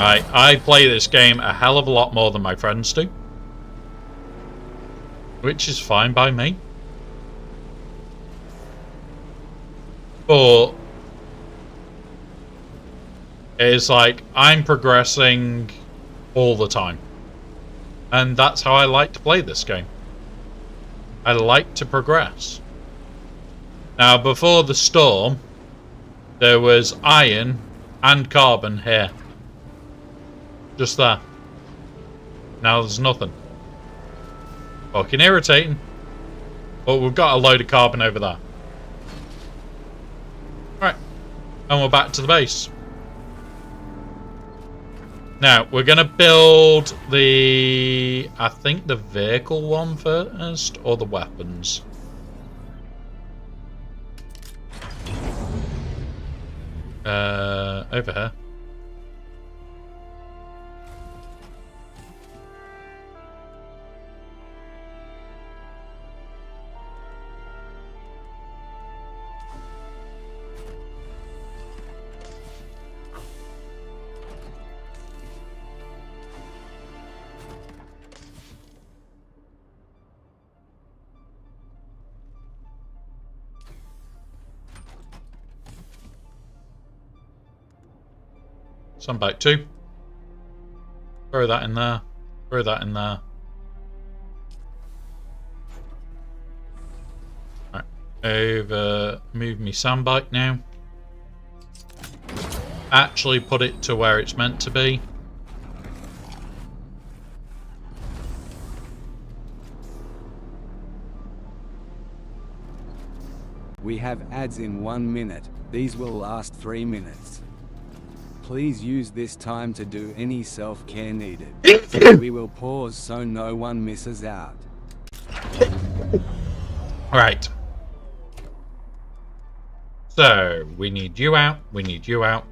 I play this game a hell of a lot more than my friends do. Which is fine by me. But it's like I'm progressing all the time. And that's how I like to play this game. I like to progress. Now, before the storm, there was iron and carbon here. Just there. Now there's nothing. Fucking irritating. But we've got a load of carbon over there. Right. And we're back to the base. Now, we're going to build the... I think the vehicle one first, or the weapons. Over here. Some back too. Throw that in there. Throw that in there. Right. Over. Move me sandbike now. Actually put it to where it's meant to be. We have ads in 1 minute. These will last 3 minutes. Please use this time to do any self-care needed. We will pause so no one misses out. Right. So, we need you out. We need you out.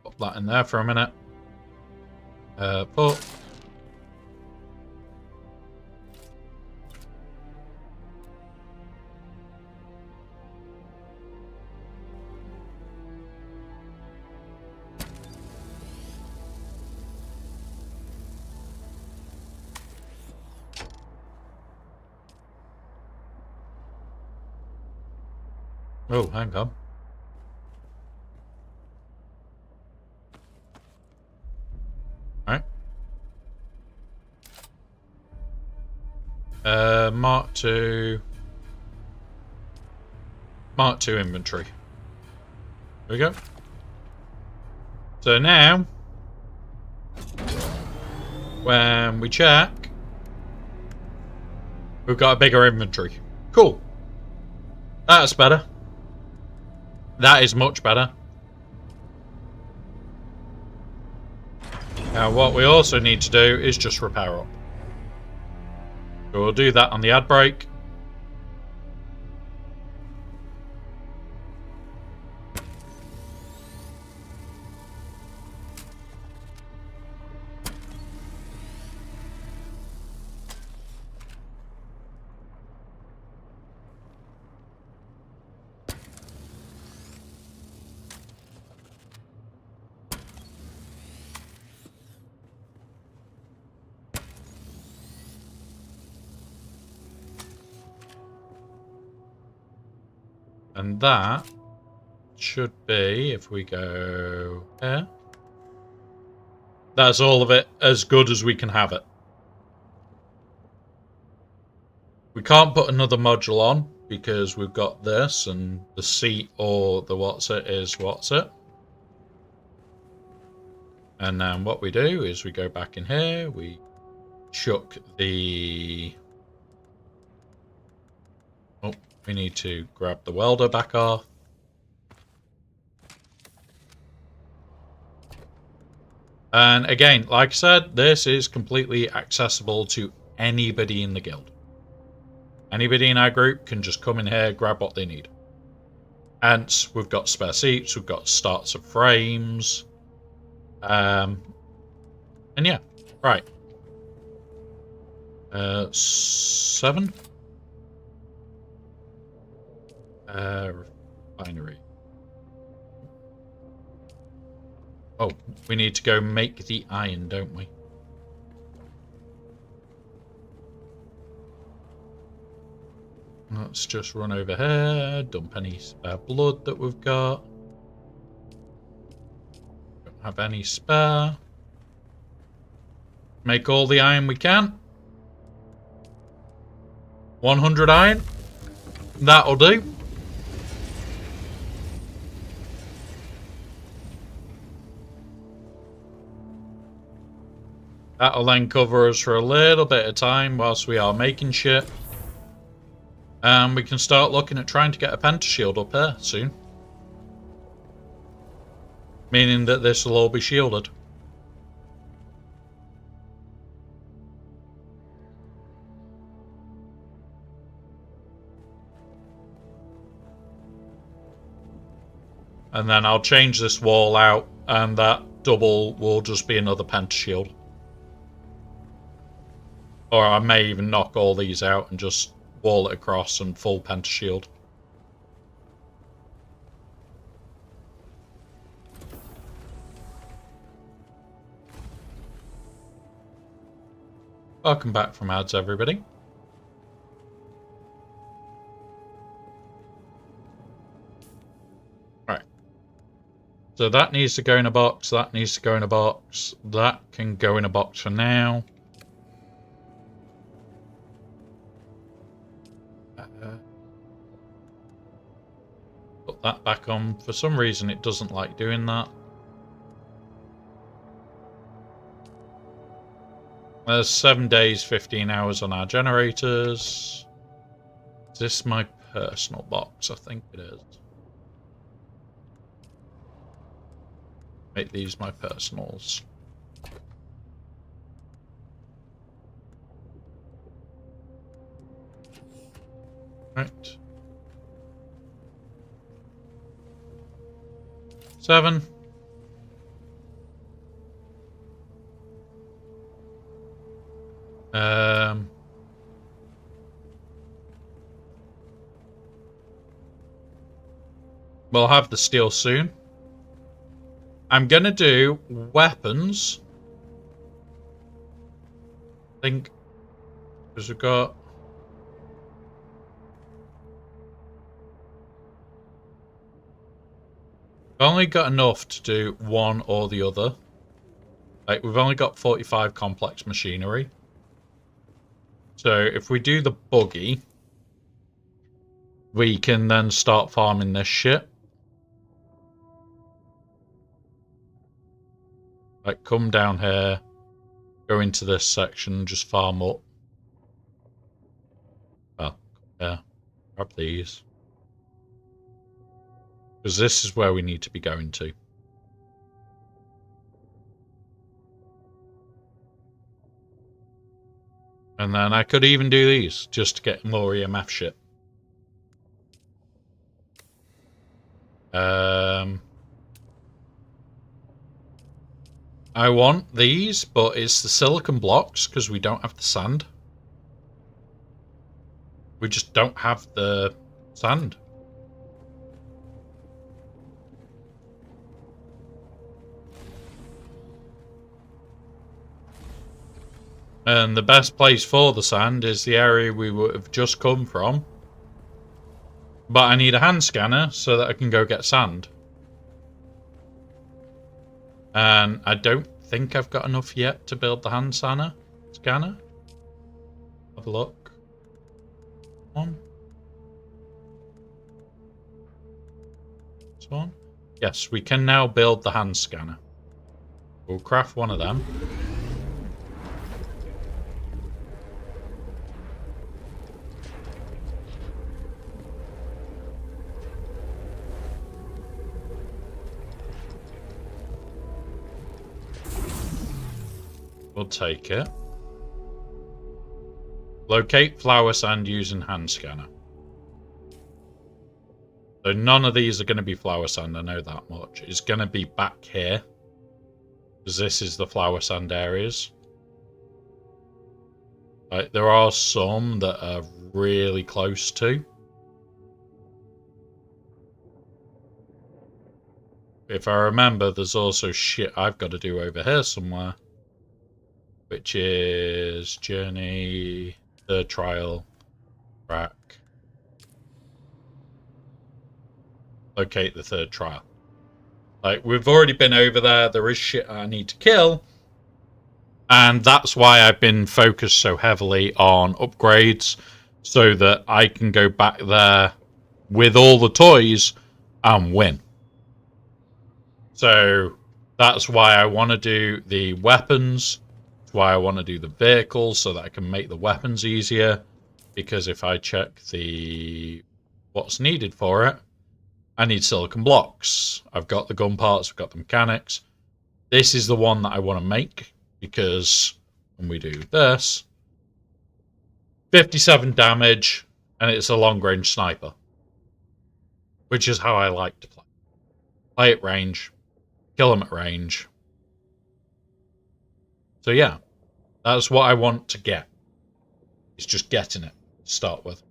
Pop that in there for a minute. Put. Oh, hang on. Alright. Mark 2. Mark 2 inventory. There we go. So now, when we check, we've got a bigger inventory. Cool. That's better. That is much better. Now what we also need to do is just repair up. So we'll do that on the ad break. And that should be, if we go here, that's all of it as good as we can have it. We can't put another module on because we've got this, and the seat or the what's it is what's it. And then what we do is we go back in here, we chuck the... Oh, we need to grab the welder back off. And again, like I said, this is completely accessible to anybody in the guild. Anybody in our group can just come in here, grab what they need. And we've got spare seats, we've got starts of frames. And yeah, right. 7. Refinery. Oh, we need to go make the iron, don't we? Let's just run over here, dump any spare blood that we've got. Don't have any spare. Make all the iron we can. 100 iron. That'll do. That'll then cover us for a little bit of time whilst we are making shit. And we can start looking at trying to get a pentashield up here soon. Meaning that this will all be shielded. And then I'll change this wall out, and that double will just be another pentashield. Or I may even knock all these out and just wall it across and full pentashield. Welcome back from ads, everybody. Right. So that needs to go in a box, that needs to go in a box, that can go in a box for now. Put that back on. For some reason it doesn't like doing that. There's 7 days, 15 hours on our generators. Is this my personal box? I think it is. Make these my personals. Right. 7. We'll have the steel soon. I'm gonna do weapons. I think because we've got we've only got enough to do one or the other. Like, we've only got 45 complex machinery. So if we do the buggy, we can then start farming this shit. Like, come down here, go into this section, just farm up. Well, yeah, grab these. Because this is where we need to be going to. And then I could even do these, just to get more EMF shit. I want these, but it's the silicon blocks, because we don't have the sand. We just don't have the sand. And the best place for the sand is the area we would have just come from. But I need a hand scanner so that I can go get sand. And I don't think I've got enough yet to build the hand scanner. Have a look. One. This one. Yes, we can now build the hand scanner. We'll craft one of them. We'll take it. Locate flower sand using hand scanner. So none of these are going to be flower sand, I know that much. It's going to be back here. Because this is the flower sand areas. Like, there are some that are really close to. If I remember, there's also shit I've got to do over here somewhere. Which is journey, third trial, track. Locate the third trial. Like, we've already been over there. There is shit I need to kill. And that's why I've been focused so heavily on upgrades. So that I can go back there with all the toys and win. So that's why I want to do the weapons. That's why I want to do the vehicles so that I can make the weapons easier. Because if I check the what's needed for it, I need silicon blocks. I've got the gun parts, I've got the mechanics. This is the one that I want to make because when we do this, 57 damage and it's a long range sniper. Which is how I like to play. Play at range, kill them at range. So yeah, that's what I want to get. It's just getting it to start with.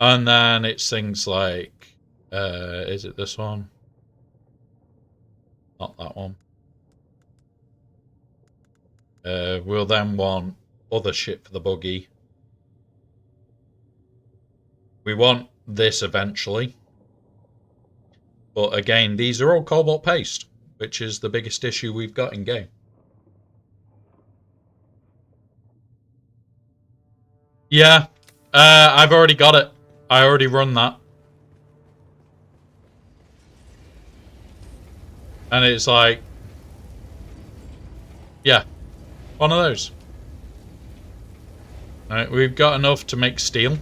And then it's things like, is it this one? Not that one. We'll then want other shit for the buggy. We want this eventually. But again, these are all cobalt paste, which is the biggest issue we've got in game. Yeah, I've already got it. I already run that. And it's like, yeah, one of those. Alright, we've got enough to make steel.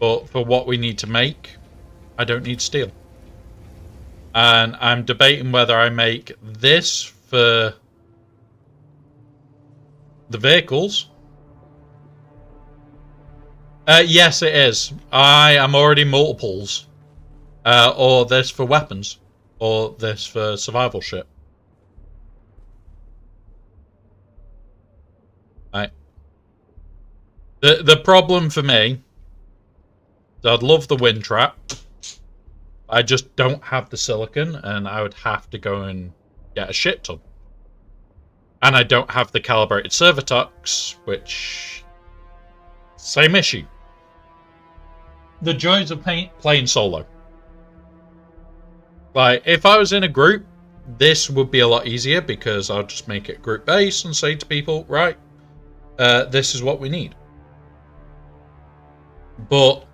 But for what we need to make, I don't need steel. And I'm debating whether I make this for the vehicles. Yes, it is. I am already multiples. Or this for weapons. Or this for survival shit. Right. The problem for me is I'd love the wind trap. I just don't have the silicon, and I would have to go and get a shit ton. And I don't have the calibrated servotox, which... same issue. The joys of playing solo. Like, if I was in a group, this would be a lot easier because I'll just make it group base and say to people, right, this is what we need. But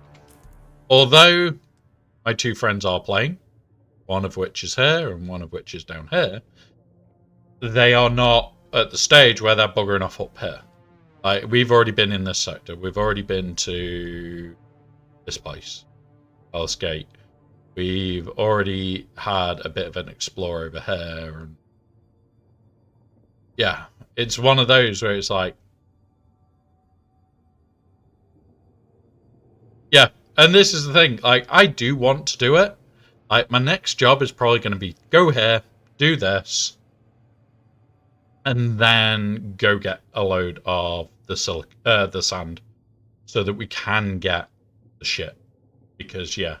although my two friends are playing, one of which is here and one of which is down here, they are not at the stage where they're buggering off up here. Like, we've already been in this sector. We've already been to this place, Palace Gate. We've already had a bit of an explore over here. And yeah, it's one of those where it's like, yeah. And this is the thing, like, I do want to do it. Like, my next job is probably going to be go here, do this, and then go get a load of the sand, so that we can get the shit. Because, yeah.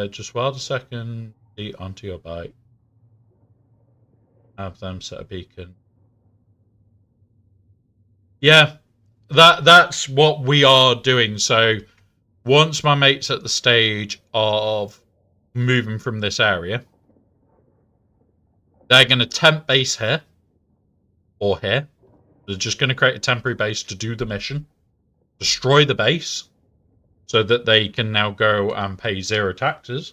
Just weld a second seat onto your bike. Have them set a beacon. Yeah. that's what we are doing. So once my mate's at the stage of moving from this area, they're going to temp base here or here. They're just going to create a temporary base to do the mission, destroy the base, so that they can now go and pay 0 taxes.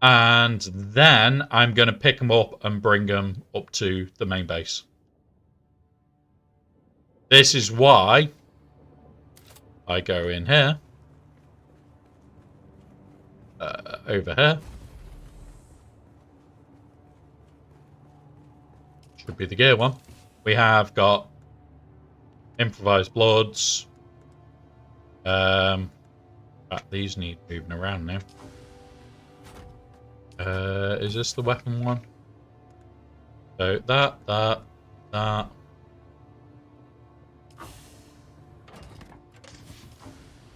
And then I'm going to pick them up and bring them up to the main base. This is why I go in here, over here. Should be the gear one. We have got improvised bloods. These need moving around now. Is this the weapon one? So that.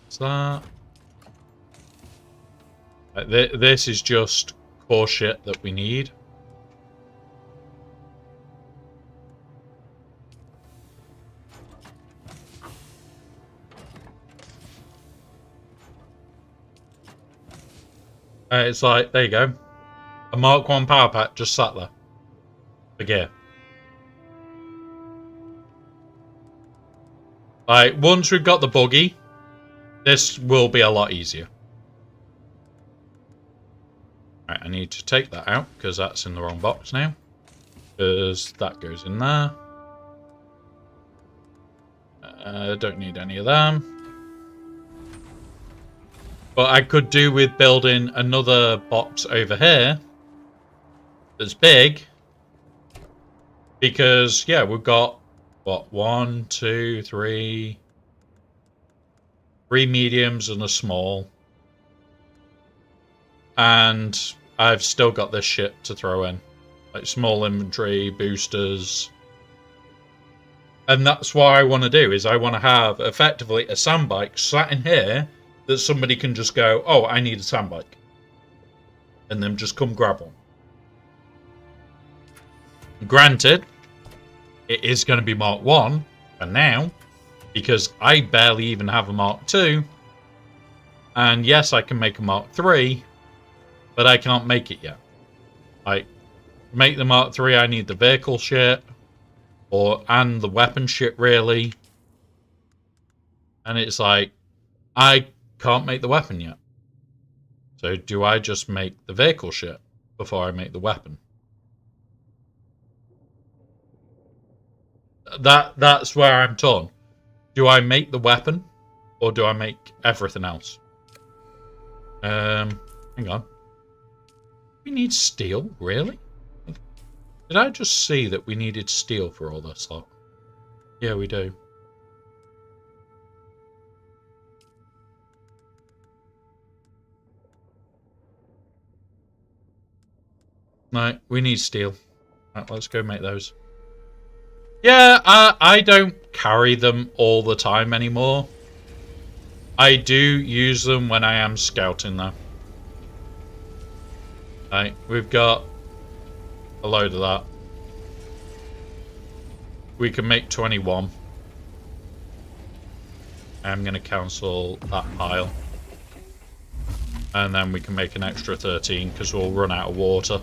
What's that? This is just core shit that we need. It's like, there you go. A Mark 1 power pack just sat there. The gear. Like, once we've got the buggy, this will be a lot easier. Right, I need to take that out, because that's in the wrong box now. Because that goes in there. Don't need any of them. But I could do with building another box over here that's big. Because, yeah, we've got, what, 1, 2, 3... 3 mediums and a small. And I've still got this shit to throw in. Like small inventory, boosters. And that's what I want to do, is I want to have, effectively, a sandbike sat in here that somebody can just go, oh, I need a sandbike. And then just come grab one. Granted, it is going to be Mark 1 for now, because I barely even have a Mark 2. And yes, I can make a Mark 3, but I can't make it yet. Like, make the Mark 3, I need the vehicle shit, and the weapon shit, really. And it's like, I can't make the weapon yet. So do I just make the vehicle shit before I make the weapon? That's where I'm torn. Do I make the weapon, or do I make everything else? Hang on. We need steel, really? Did I just see that we needed steel for all this lot? Yeah, we do. Right, we need steel. Right, let's go make those. Yeah, I don't carry them all the time anymore. I do use them when I am scouting, though. Right, we've got a load of that. We can make 21. I'm going to cancel that pile. And then we can make an extra 13, because we'll run out of water.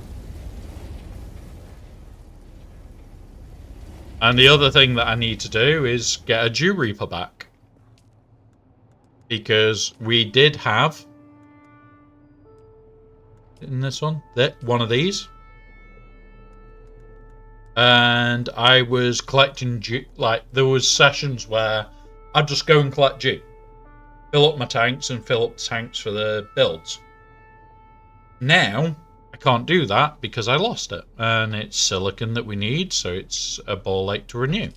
And the other thing that I need to do is get a Dew Reaper back. Because we did have, in this one, one of these. And I was collecting Dew, like, there was sessions where I'd just go and collect Dew. Fill up my tanks and fill up the tanks for the builds. Now, I can't do that because I lost it. And it's silicon that we need, so it's a ball ache to renew.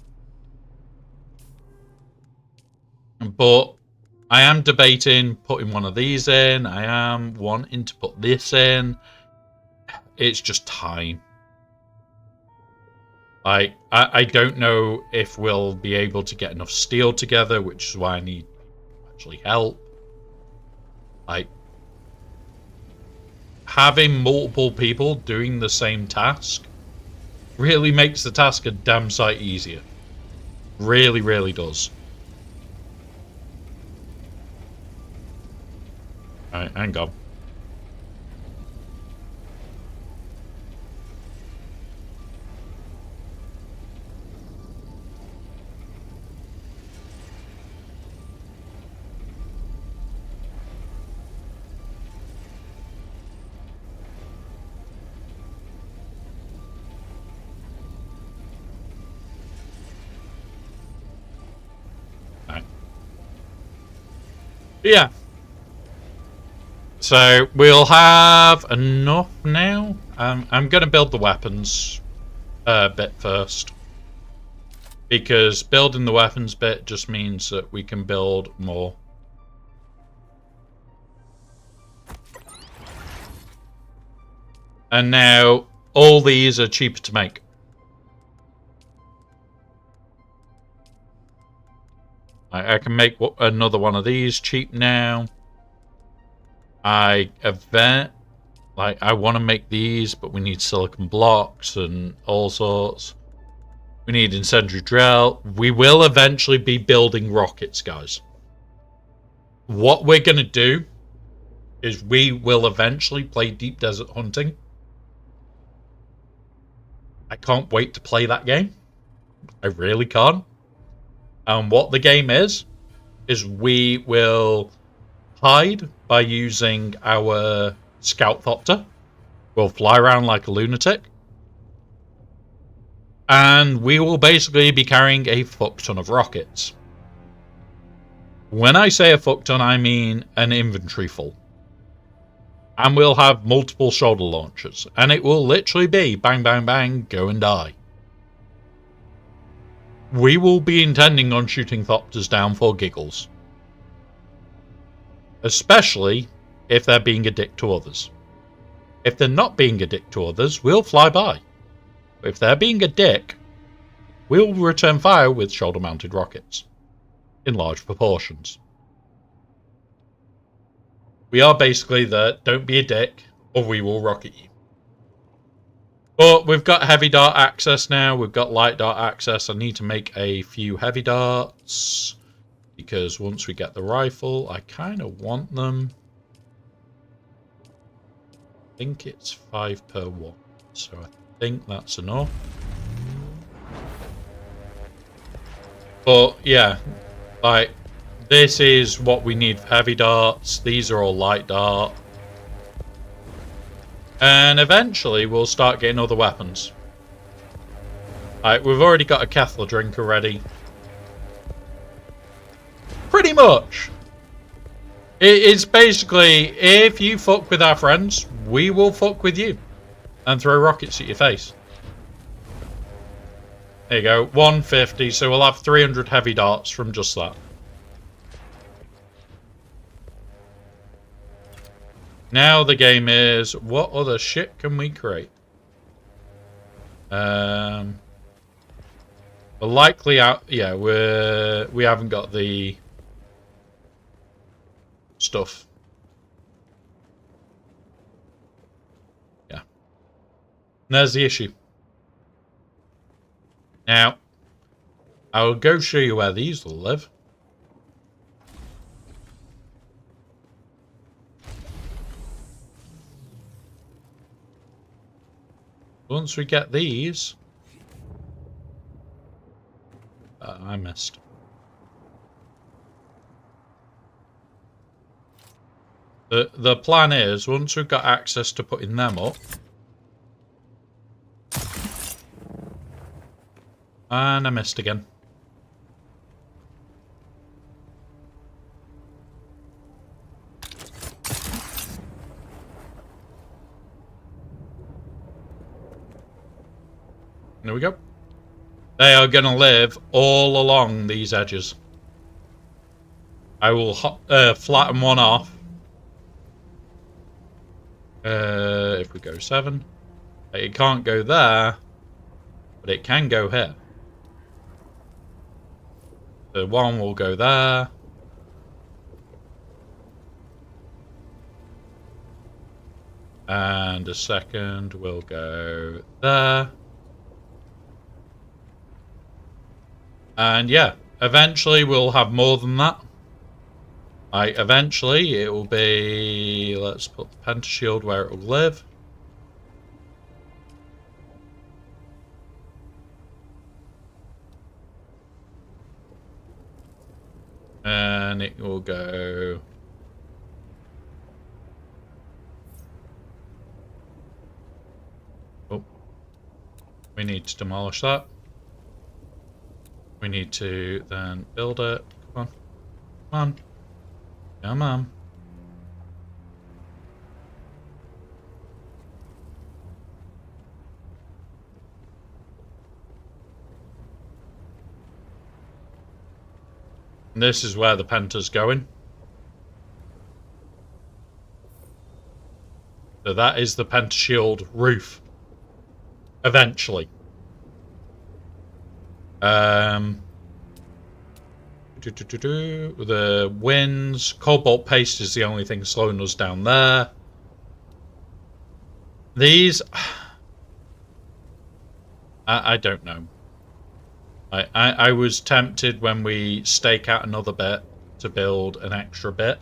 But I am debating putting one of these in. I am wanting to put this in. It's just time. I don't know if we'll be able to get enough steel together, which is why I need actually help. Like, having multiple people doing the same task really makes the task a damn sight easier. Really, really does. Alright, hang on. Yeah. So we'll have enough now. I'm going to build the weapons bit first, because building the weapons bit just means that we can build more. And now all these are cheaper to make. I can make another one of these cheap now. I want to make these, but we need silicon blocks and all sorts. We need incendiary drill. We will eventually be building rockets, guys. What we're going to do is we will eventually play Deep Desert Hunting. I can't wait to play that game. I really can't. And what the game is we will hide by using our scout thopter. We'll fly around like a lunatic. And we will basically be carrying a fuck ton of rockets. When I say a fuck ton, I mean an inventory full. And we'll have multiple shoulder launchers. And it will literally be bang, bang, bang, go and die. We will be intending on shooting thopters down for giggles. Especially if they're being a dick to others. If they're not being a dick to others, we'll fly by. If they're being a dick, we'll return fire with shoulder-mounted rockets. In large proportions. We are basically the don't be a dick, or we will rocket you. But we've got heavy dart access now. We've got light dart access. I need to make a few heavy darts. Because once we get the rifle, I kind of want them. I think it's 5 per one. So I think that's enough. But yeah, like this is what we need for heavy darts. These are all light dart. And eventually we'll start getting other weapons. Alright, we've already got a Kethla drinker ready. Pretty much. It's basically, if you fuck with our friends, we will fuck with you. And throw rockets at your face. There you go, 150, so we'll have 300 heavy darts from just that. Now the game is, what other shit can we create? We're likely out, yeah, we haven't got the stuff. Yeah. And there's the issue. Now, I'll go show you where these will live. Once we get these... I missed. The plan is, once we've got access to putting them up... And I missed again. There we go. They are going to live all along these edges. I will flatten one off. If we go 7. It can't go there, but it can go here. So one will go there. And a second will go there. And yeah, eventually we'll have more than that. Eventually it will be... Let's put the Pentashield where it will live. And it will go... Oh. We need to demolish that. We need to then build it. Come on. Come on. Come on. And this is where the Penta's going. So that is the Pentashield roof. Eventually. The winds. Cobalt paste is the only thing slowing us down there. These... I don't know. I was tempted when we stake out another bit to build an extra bit.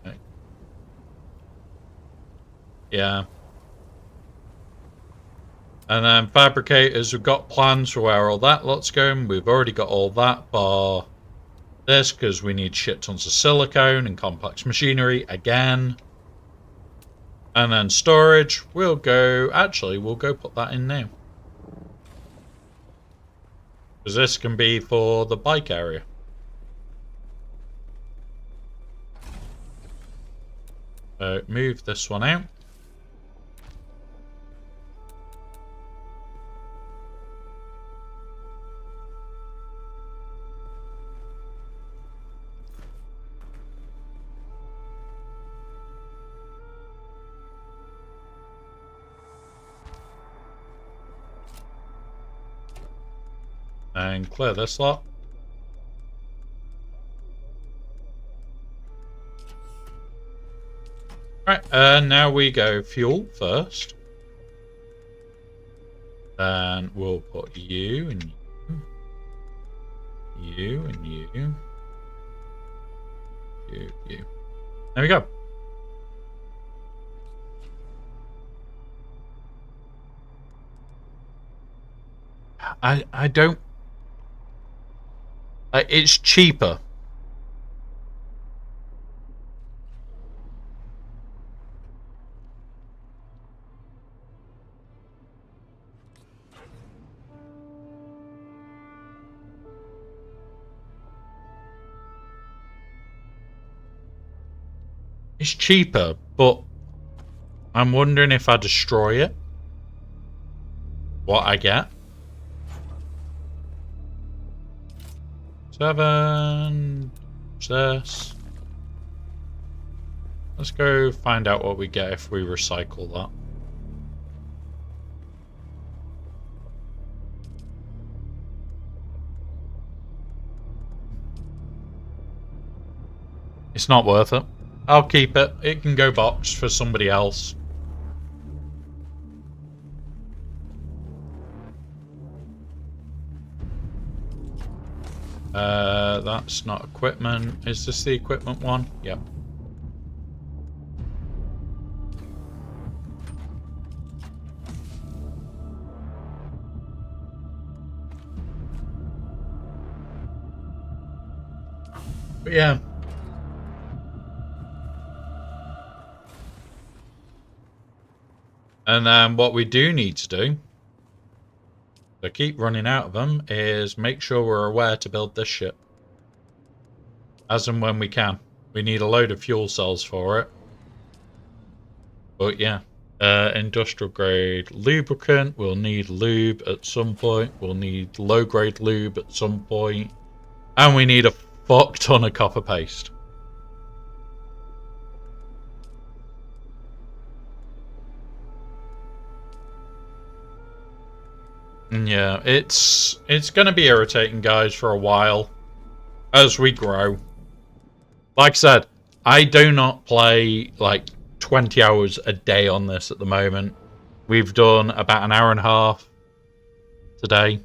Okay. Yeah. And then fabricators, we've got plans for where all that lot's going. We've already got all that bar this because we need shit tons of silicone and complex machinery again. And then storage, we'll go put that in now. Because this can be for the bike area. So move this one out. And clear this lot. Right, now we go fuel first. Then we'll put you and you. You and you. You. There we go. I don't... it's cheaper. It's cheaper, but I'm wondering if I destroy it, what I get. 7. What's this? Let's go find out what we get if we recycle that. It's not worth it. I'll keep it. It can go boxed for somebody else. That's not equipment. Is this the equipment one? Yep. But yeah. And then what we do need to do, to keep running out of them, is make sure we're aware to build this ship. As and when we can. We need a load of fuel cells for it. But yeah. Industrial grade lubricant. We'll need lube at some point. We'll need low grade lube at some point. And we need a fuck ton of copper paste. Yeah, it's going to be irritating, guys, for a while as we grow. Like I said, I do not play like 20 hours a day on this at the moment. We've done about an hour and a half today.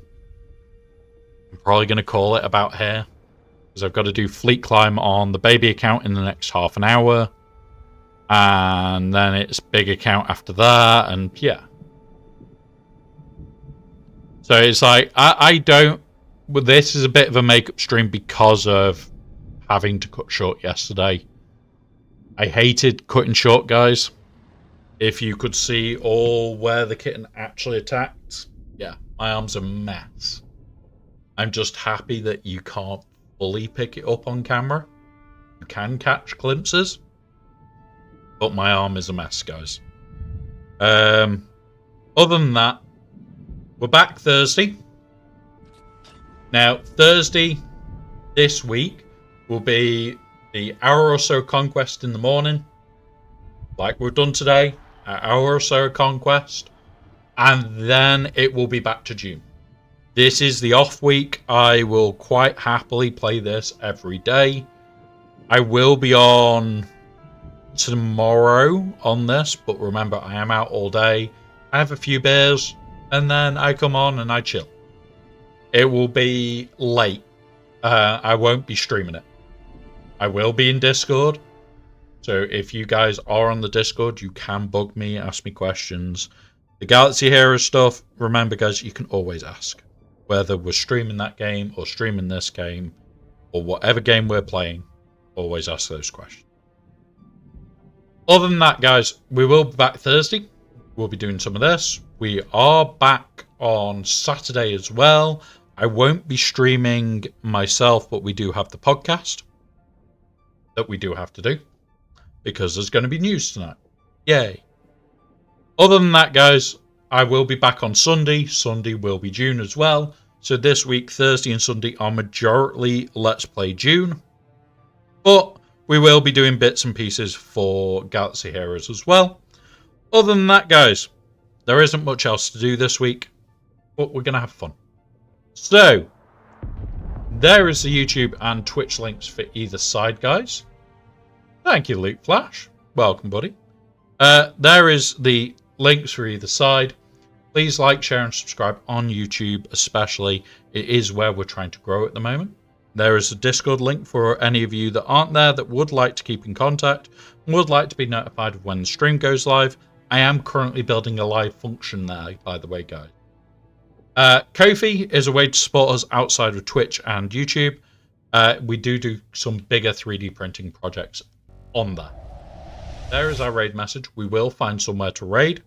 I'm probably going to call it about here, because I've got to do fleet climb on the baby account in the next half an hour. And then it's big account after that, and yeah. So it's like, I don't... Well, this is a bit of a makeup stream because of having to cut short yesterday. I hated cutting short, guys. If you could see all where the kitten actually attacked, yeah, my arm's a mess. I'm just happy that you can't fully pick it up on camera. You can catch glimpses, but my arm is a mess, guys. Other than that, we're back Thursday. Now, Thursday this week will be the hour or so Conquest in the morning, like we've done today, an hour or so Conquest, and then it will be back to June. This is the off week. I will quite happily play this every day. I will be on tomorrow on this, but remember, I am out all day. I have a few beers, and then I come on and I chill. It will be late. I won't be streaming it. I will be in Discord. So if you guys are on the Discord, you can bug me, ask me questions. The Galaxy Hero stuff, remember guys, you can always ask. Whether we're streaming that game or streaming this game or whatever game we're playing, always ask those questions. Other than that, guys, we will be back Thursday. We'll be doing some of this. We are back on Saturday as well. I won't be streaming myself, but we do have the podcast that we do have to do because there's going to be news tonight. Yay. Other than that, guys, I will be back on Sunday. Sunday will be June as well. So this week, Thursday and Sunday are majority Let's Play June. But we will be doing bits and pieces for Galaxy Heroes as well. Other than that, guys, there isn't much else to do this week, but we're going to have fun. So, there is the YouTube and Twitch links for either side, guys. Thank you, Luke Flash. Welcome, buddy. There is the links for either side. Please like, share, and subscribe on YouTube, especially. It is where we're trying to grow at the moment. There is a Discord link for any of you that aren't there that would like to keep in contact and would like to be notified of when the stream goes live. I am currently building a live function there, by the way, guys. Ko-fi is a way to support us outside of Twitch and YouTube. We do some bigger 3D printing projects on there. There is our raid message. We will find somewhere to raid.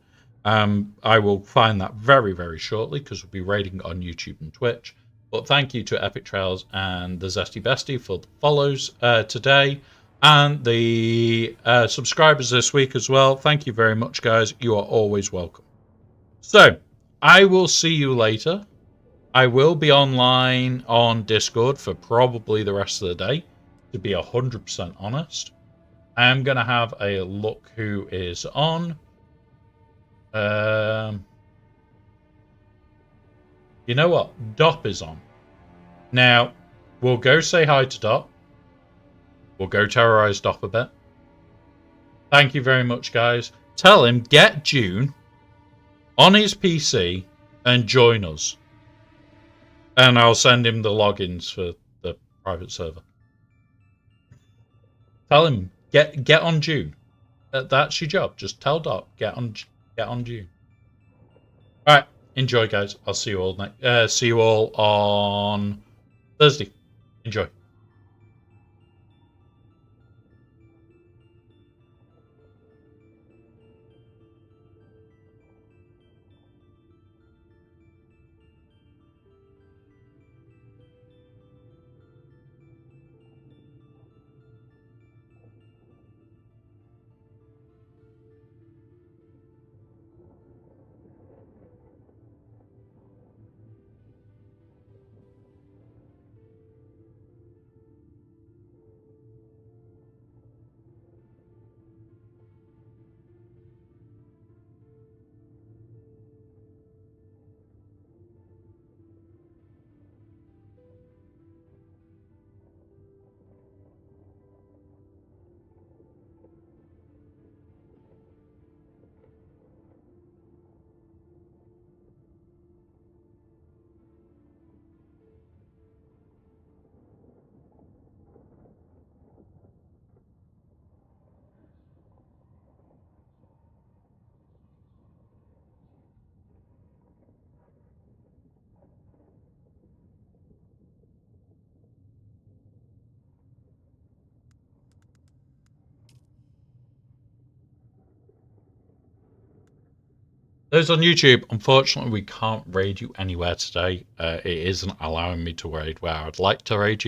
I will find that very, very shortly because we'll be raiding on YouTube and Twitch. But thank you to Epic Trails and the Zesty Bestie for the follows today. And the subscribers this week as well. Thank you very much, guys. You are always welcome. So, I will see you later. I will be online on Discord for probably the rest of the day, to be 100% honest. I am going to have a look who is on. You know what? Dop is on. Now, we'll go say hi to Dop. We'll go terrorize Dop a bit. Thank you very much, guys. Tell him, get June on his PC and join us. And I'll send him the logins for the private server. Tell him, get on June. That's your job. Just tell Doc, get on June. All right, enjoy, guys. I'll see you all see you all on Thursday. Enjoy. Those on YouTube, unfortunately, we can't raid you anywhere today. It isn't allowing me to raid where I'd like to raid you.